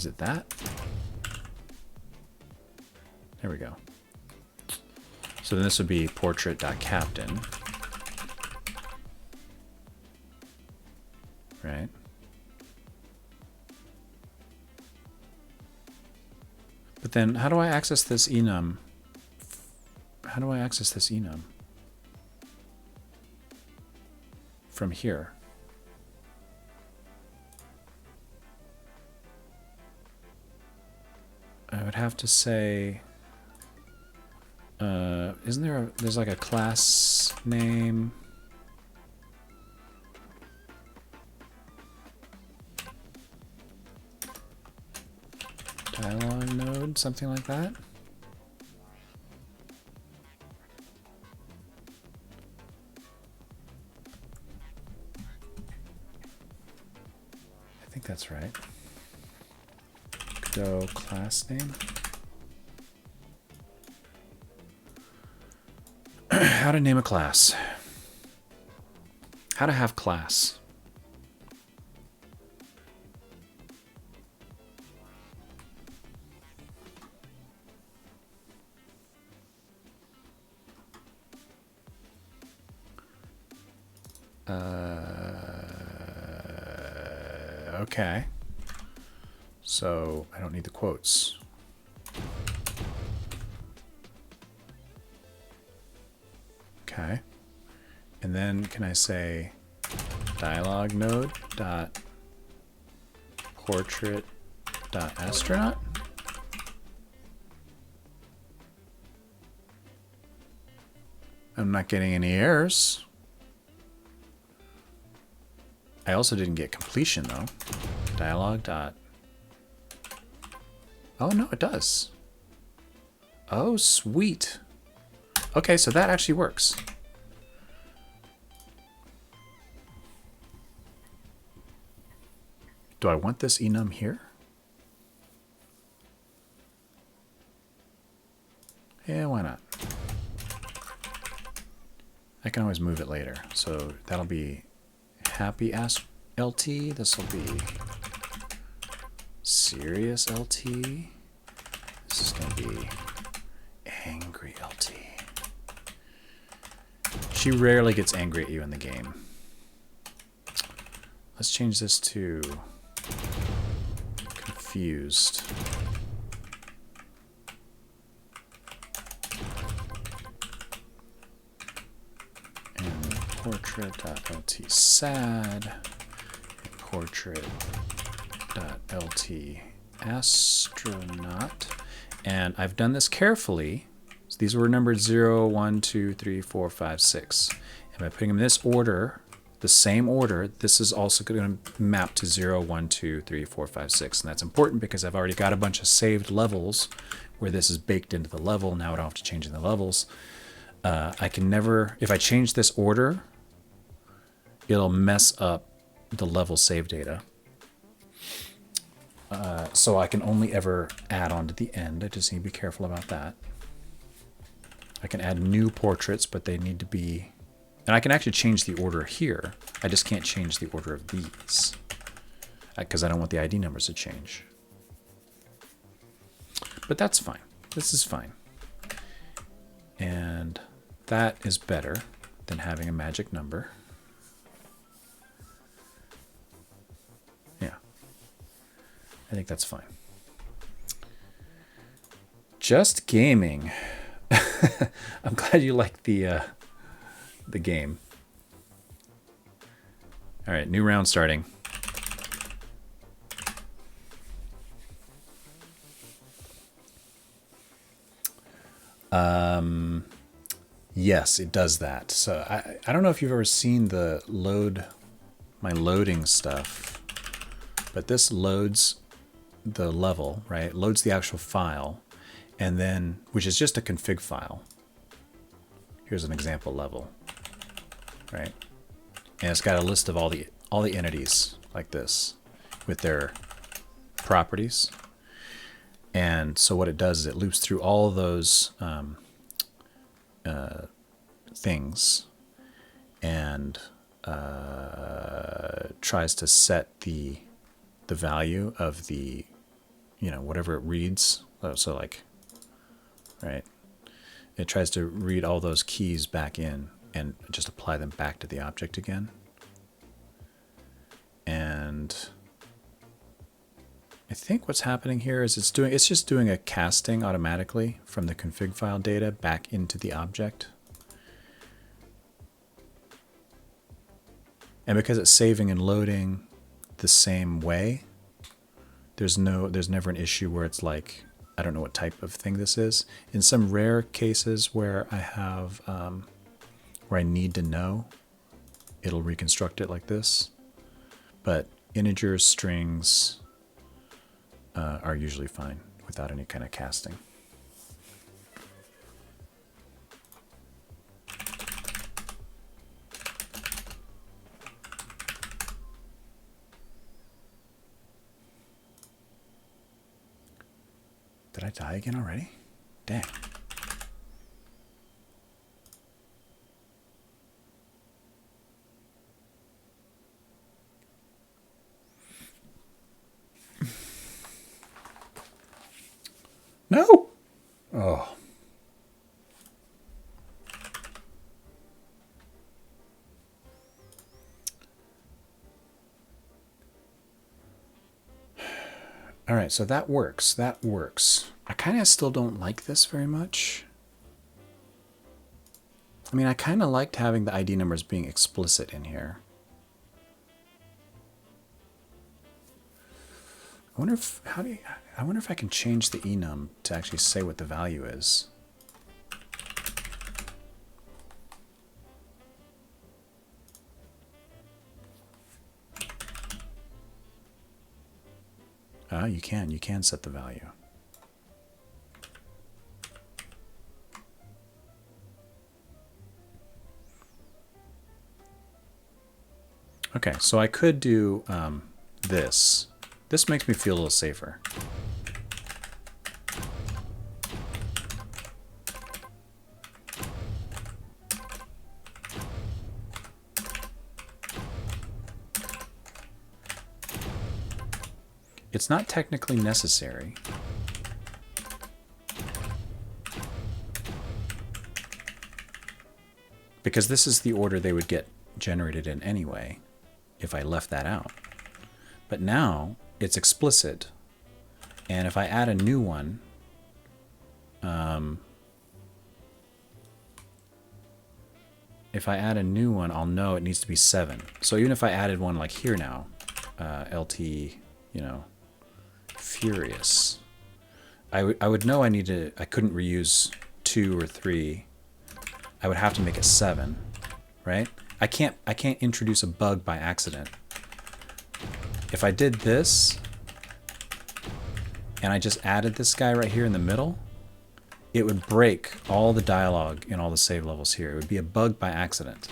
Is it that? There we go. So then this would be portrait.captain. Right? But then how do I access this enum? How do I access this enum? From here. I would have to say, isn't there there's like a class name? Dialog node, something like that? I think that's right. Go class name. How to name a class. How to have class. Okay. So I don't need the quotes. Okay. And then can I say dialog node dot portrait dot astronaut? I'm not getting any errors. I also didn't get completion though. Dialog dot. Oh no, it does. Oh, sweet. Okay, so that actually works. Do I want this enum here? Yeah, why not? I can always move it later. So that'll be happy LT. This will be serious LT. This is going to be angry LT. She rarely gets angry at you in the game. Let's change this to confused. And portrait.lt sad. Portrait.lt astronaut. And I've done this carefully. So these were numbered 0, 1, 2, 3, 4, 5, 6. And by putting them in this order, the same order, this is also going to map to 0, 1, 2, 3, 4, 5, 6. And that's important because I've already got a bunch of saved levels where this is baked into the level. Now I don't have to change the levels. I can never, if I change this order, it'll mess up the level save data. So I can only ever add on to the end. I just need to be careful about that. I can add new portraits, but they need to be... And I can actually change the order here. I just can't change the order of these because I don't want the ID numbers to change. But that's fine. This is fine. And that is better than having a magic number. Yeah. I think that's fine. Just gaming. I'm glad you like the game. All right, new round starting. Yes, it does that. So I don't know if you've ever seen the my loading stuff, but this loads the level, right? Loads the actual file, and then, which is just a config file. Here's an example level, right? And it's got a list of all the entities like this with their properties. And so what it does is it loops through all of those things and tries to set the value of the you know, whatever it reads. So like, right? It tries to read all those keys back in and just apply them back to the object again. And I think what's happening here is it's just doing a casting automatically from the config file data back into the object. And because it's saving and loading the same way, there's never an issue where it's like, I don't know what type of thing this is. In some rare cases where I have, where I need to know, it'll reconstruct it like this. But integers, strings are usually fine without any kind of casting. Did I die again already? Dang. No! Oh. All right, so that works. That works. I kind of still don't like this very much. I mean, I kind of liked having the ID numbers being explicit in here. I wonder if I wonder if I can change the enum to actually say what the value is. You can set the value. Okay, so I could do this. This makes me feel a little safer. It's not technically necessary. Because this is the order they would get generated in anyway, if I left that out. But now it's explicit. And if I add a new one, I'll know it needs to be 7. So even if I added one like here now, LT, you know, Furious, I would know I couldn't reuse 2 or 3. I would have to make it 7, right? I can't introduce a bug by accident. If I did this and I just added this guy right here in the middle, it would break all the dialogue in all the save levels here. It would be a bug by accident.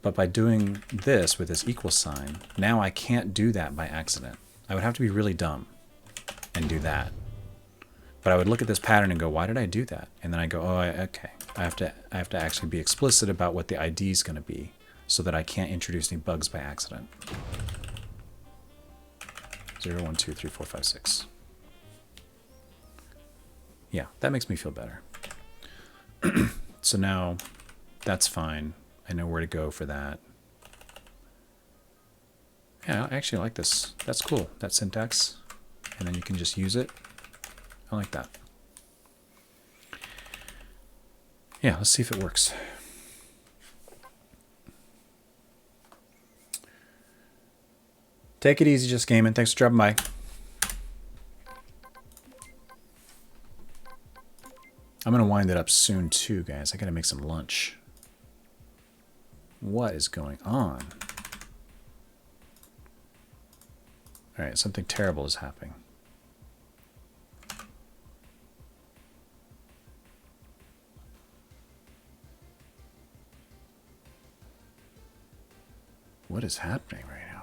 But by doing this with this equal sign, now I can't do that by accident. I would have to be really dumb and do that. But I would look at this pattern and go, why did I do that? And then I go, oh, okay. I have to actually be explicit about what the ID is going to be so that I can't introduce any bugs by accident. 0, 1, 2, 3, 4, 5, 6. Yeah, that makes me feel better. So now that's fine. I know where to go for that. Yeah, I actually like this. That's cool, that syntax. And then you can just use it. I like that. Yeah, let's see if it works. Take it easy, Just Gaming. Thanks for dropping by. I'm going to wind it up soon too, guys. I got to make some lunch. What is going on? All right, something terrible is happening. What is happening right now?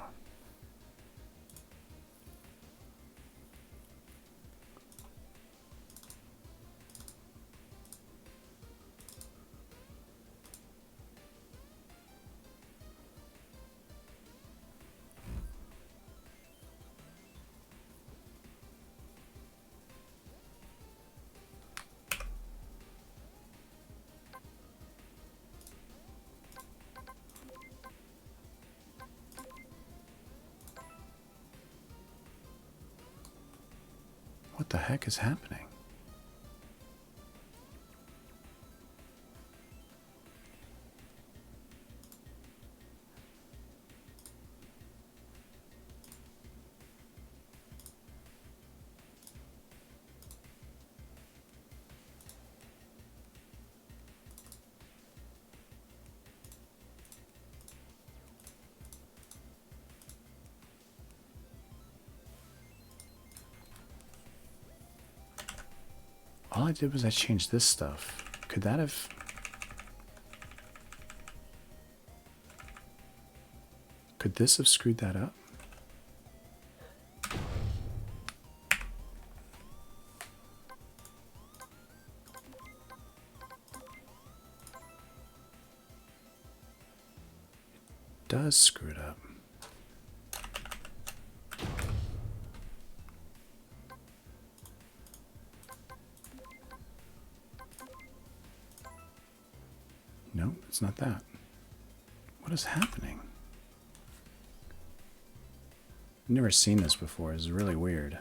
What the heck is happening? All I did was I changed this stuff. Could that have... Could this have screwed that up? It does screw it up. No, it's not that. What is happening? I've never seen this before. It's really weird.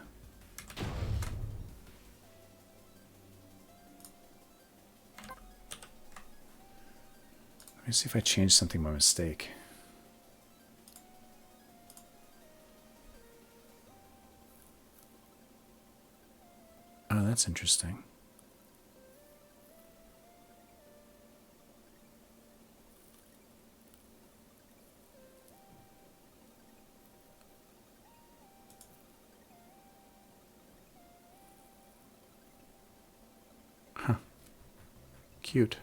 Let me see if I changed something by mistake. Oh, that's interesting. Huh. Cute.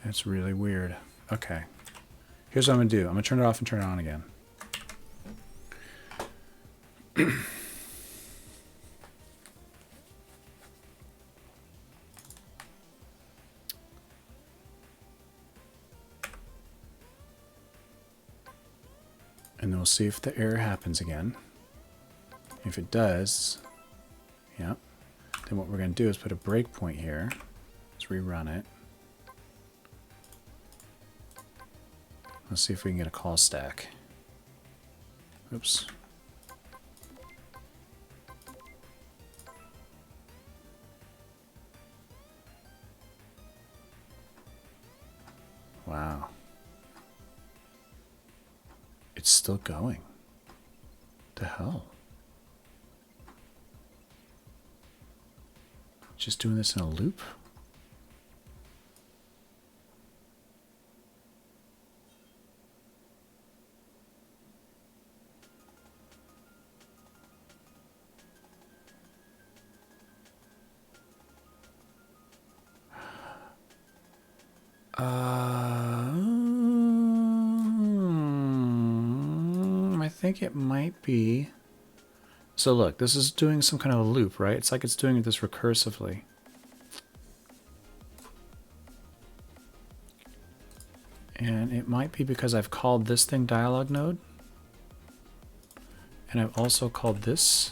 That's really weird. Okay. Here's what I'm going to do. I'm going to turn it off and turn it on again. And then we'll see if the error happens again. If it does, yeah, then what we're going to do is put a breakpoint here. Let's rerun it. Let's see if we can get a call stack. Oops. Wow. It's still going. The hell? Just doing this in a loop? I think it might be. So look, this is doing some kind of a loop, right? It's like it's doing this recursively. And it might be because I've called this thing dialog node. And I've also called this.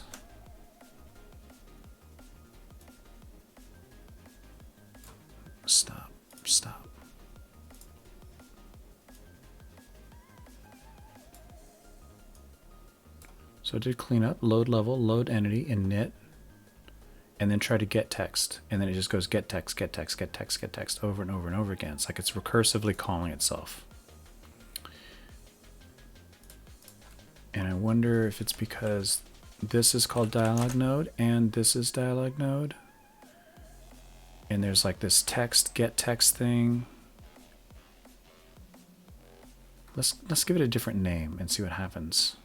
Stop, stop. So I did clean up, load level, load entity, init, and then try to get text. And then it just goes get text, get text, get text, get text over and over and over again. It's like it's recursively calling itself. And I wonder if it's because this is called dialog node and this is dialog node. And there's like this text, get text thing. Let's give it a different name and see what happens.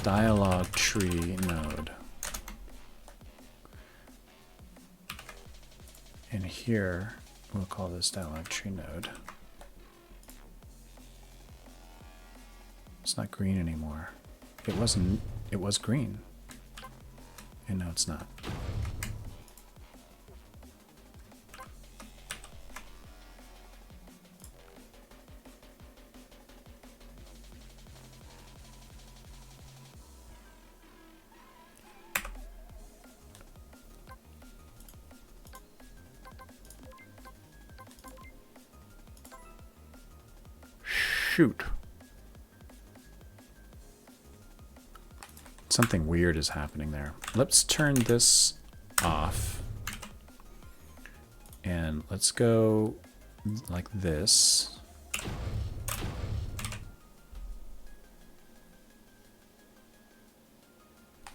dialog tree node. And here, we'll call this dialog tree node. It's not green anymore. It wasn't, it was green. And now it's not. Shoot. Something weird is happening there. Let's turn this off. And let's go like this.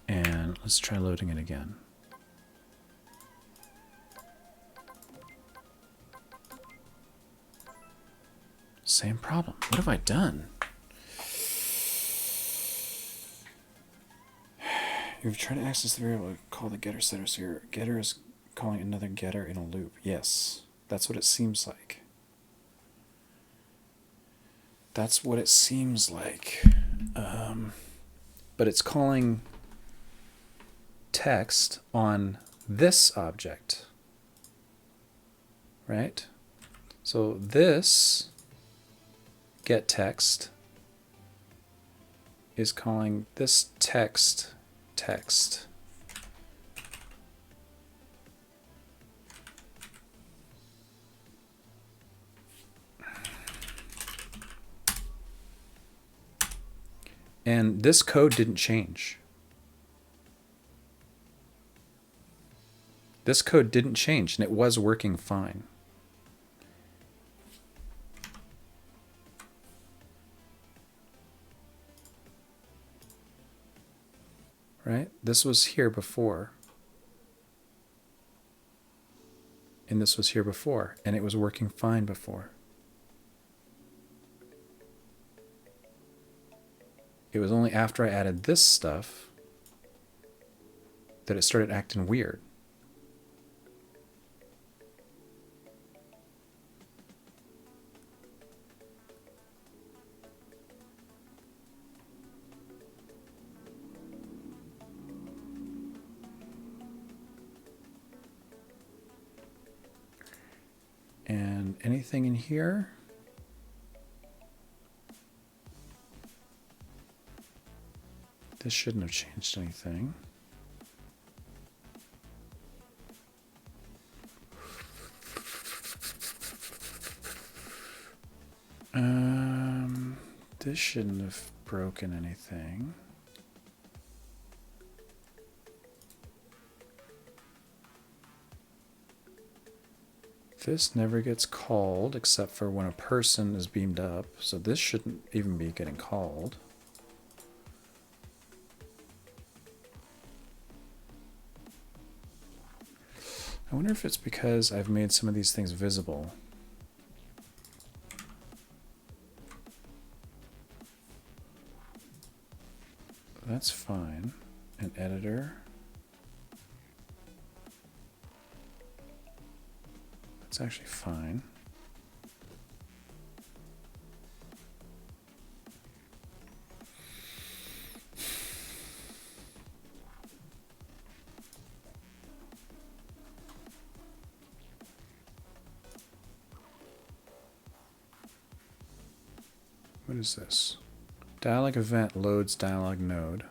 And let's try loading it again. Same problem. What have I done? You've tried to access the variable, call the getter setter, so your getter is calling another getter in a loop. Yes, that's what it seems like. That's what it seems like. But it's calling text on this object, right? So this get text is calling this text. And this code didn't change. This code didn't change, and it was working fine. Right? This was here before. And this was here before, and it was working fine before. It was only after I added this stuff that it started acting weird. And anything in here? This shouldn't have changed anything. This shouldn't have broken anything. This never gets called except for when a person is beamed up, so this shouldn't even be getting called. I wonder if it's because I've made some of these things visible. That's fine. An editor. That's actually fine. What is this? Dialog event loads dialog node.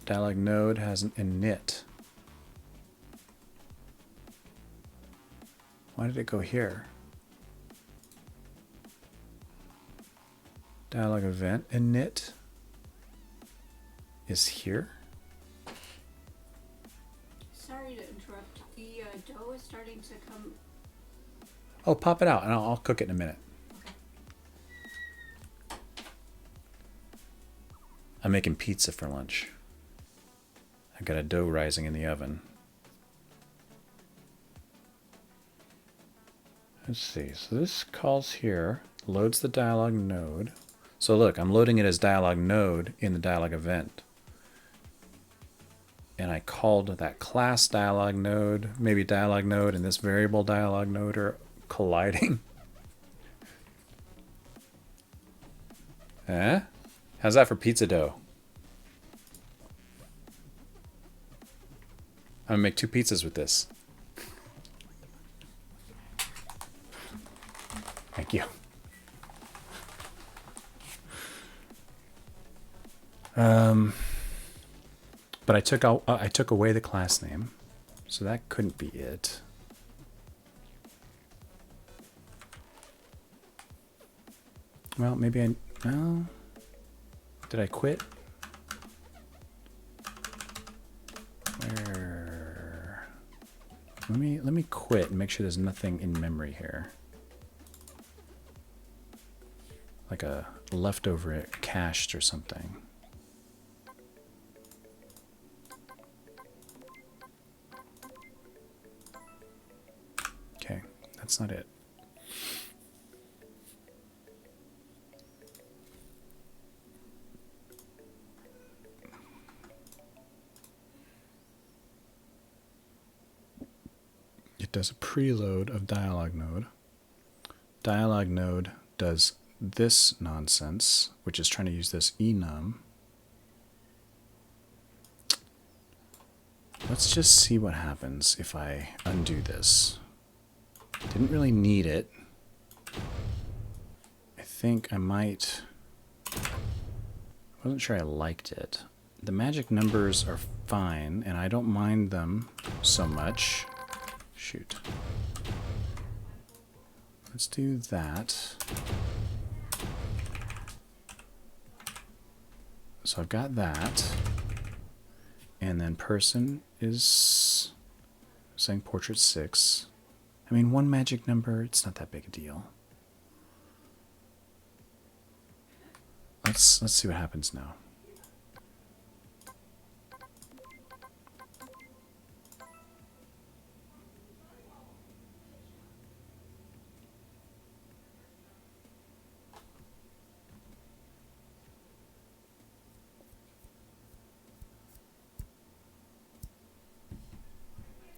Dialog node has an init. Why did it go here? Dialog event init is here. Sorry to interrupt. The dough is starting to come. Oh, pop it out and I'll cook it in a minute. Okay. I'm making pizza for lunch. I've got a dough rising in the oven. Let's see, so this calls here, loads the dialog node. So look, I'm loading it as dialog node in the dialog event. And I called that class dialog node, maybe dialog node and this variable dialog node are colliding. Eh? How's that for pizza dough? I'm gonna make 2 pizzas with this. Thank you. But I took away the class name, so that couldn't be it. Well, maybe I. Well, did I quit? Where? Let me quit and make sure there's nothing in memory here. Like a leftover cached or something. Okay, that's not it. It does a preload of dialog node. Dialog node does this nonsense, which is trying to use this enum. Let's just see what happens if I undo this. Didn't really need it. I think I might. Wasn't sure I liked it. The magic numbers are fine, and I don't mind them so much. Shoot. Let's do that. So I've got that. And then person is saying portrait 6. I mean, 1 magic number, it's not that big a deal. Let's see what happens now.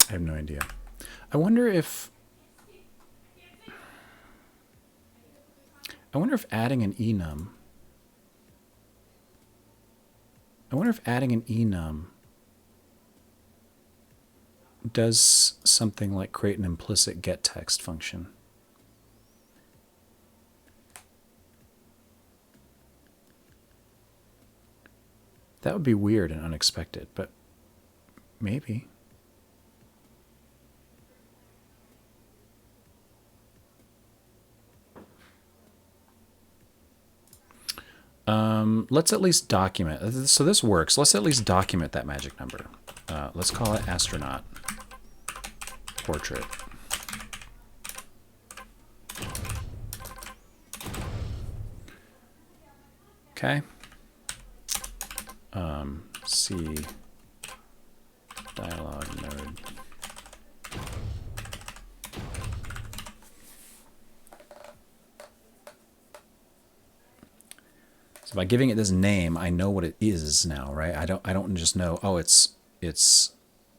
I have no idea. I wonder if adding an enum. I wonder if adding an enum does something like create an implicit getText function. That would be weird and unexpected, but maybe. Let's at least document. So this works. Let's at least document that magic number. Let's call it astronaut portrait. Okay. C dialog node. So by giving it this name, I know what it is now, right? I don't just know, oh, it's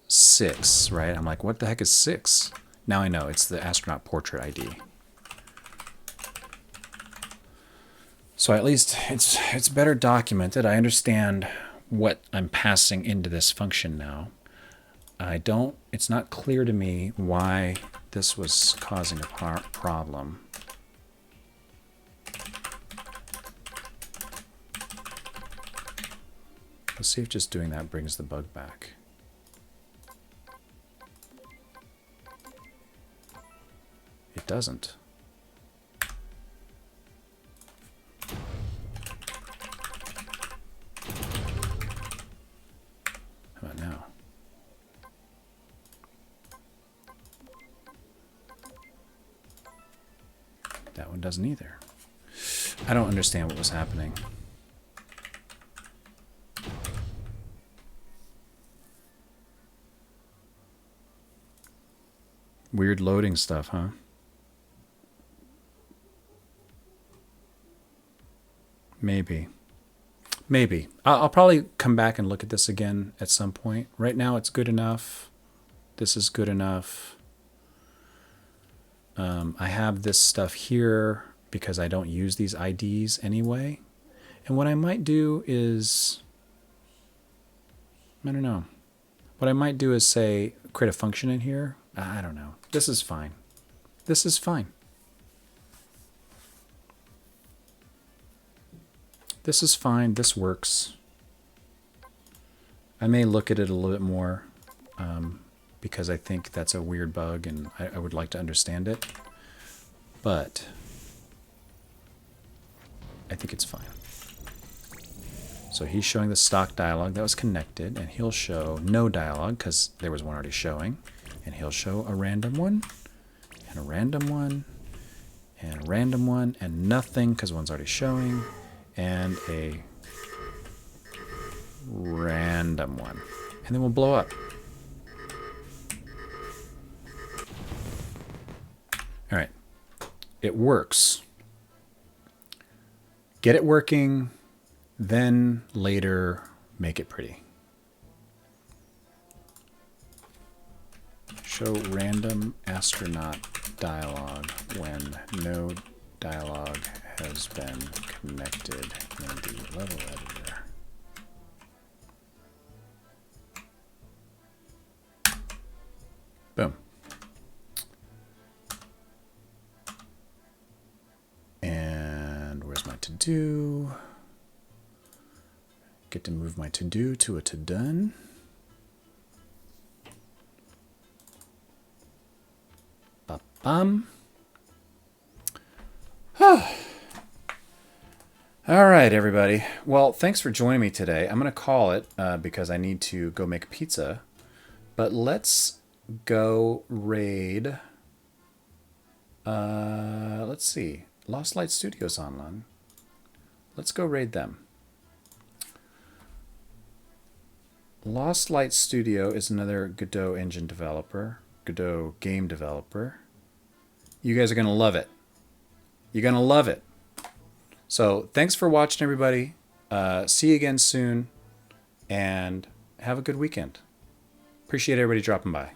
6, right? I'm like, what the heck is 6? Now I know, it's the astronaut portrait ID. So at least it's better documented. I understand what I'm passing into this function now. It's not clear to me why this was causing a problem. Let's see if just doing that brings the bug back. It doesn't. How about now? That one doesn't either. I don't understand what was happening. Weird loading stuff, huh? Maybe. Maybe. I'll probably come back and look at this again at some point. Right now it's good enough. This is good enough. I have this stuff here because I don't use these IDs anyway. And what I might do is, I don't know. What I might do is say, create a function in here. I don't know. This is fine. This is fine. This is fine. This works. I may look at it a little bit more because I think that's a weird bug and I would like to understand it. But I think it's fine. So he's showing the stock dialog that was connected, and he'll show no dialog because there was one already showing. And he'll show a random one, and a random one, and a random one, and nothing because one's already showing, and a random one. And then we'll blow up. All right. It works. Get it working, then later make it pretty. Show random astronaut dialog when no dialog has been connected in the level editor. Boom. And where's my to-do? Get to move my to-do to a to-done. Ba-bum. All right, everybody. Well, thanks for joining me today. I'm going to call it because I need to go make pizza. But let's go raid. Let's see. Lost Light Studios online. Let's go raid them. Lost Light Studio is another Godot engine developer, Godot game developer. You guys are going to love it. You're going to love it. So thanks for watching, everybody. See you again soon, and have a good weekend. Appreciate everybody dropping by.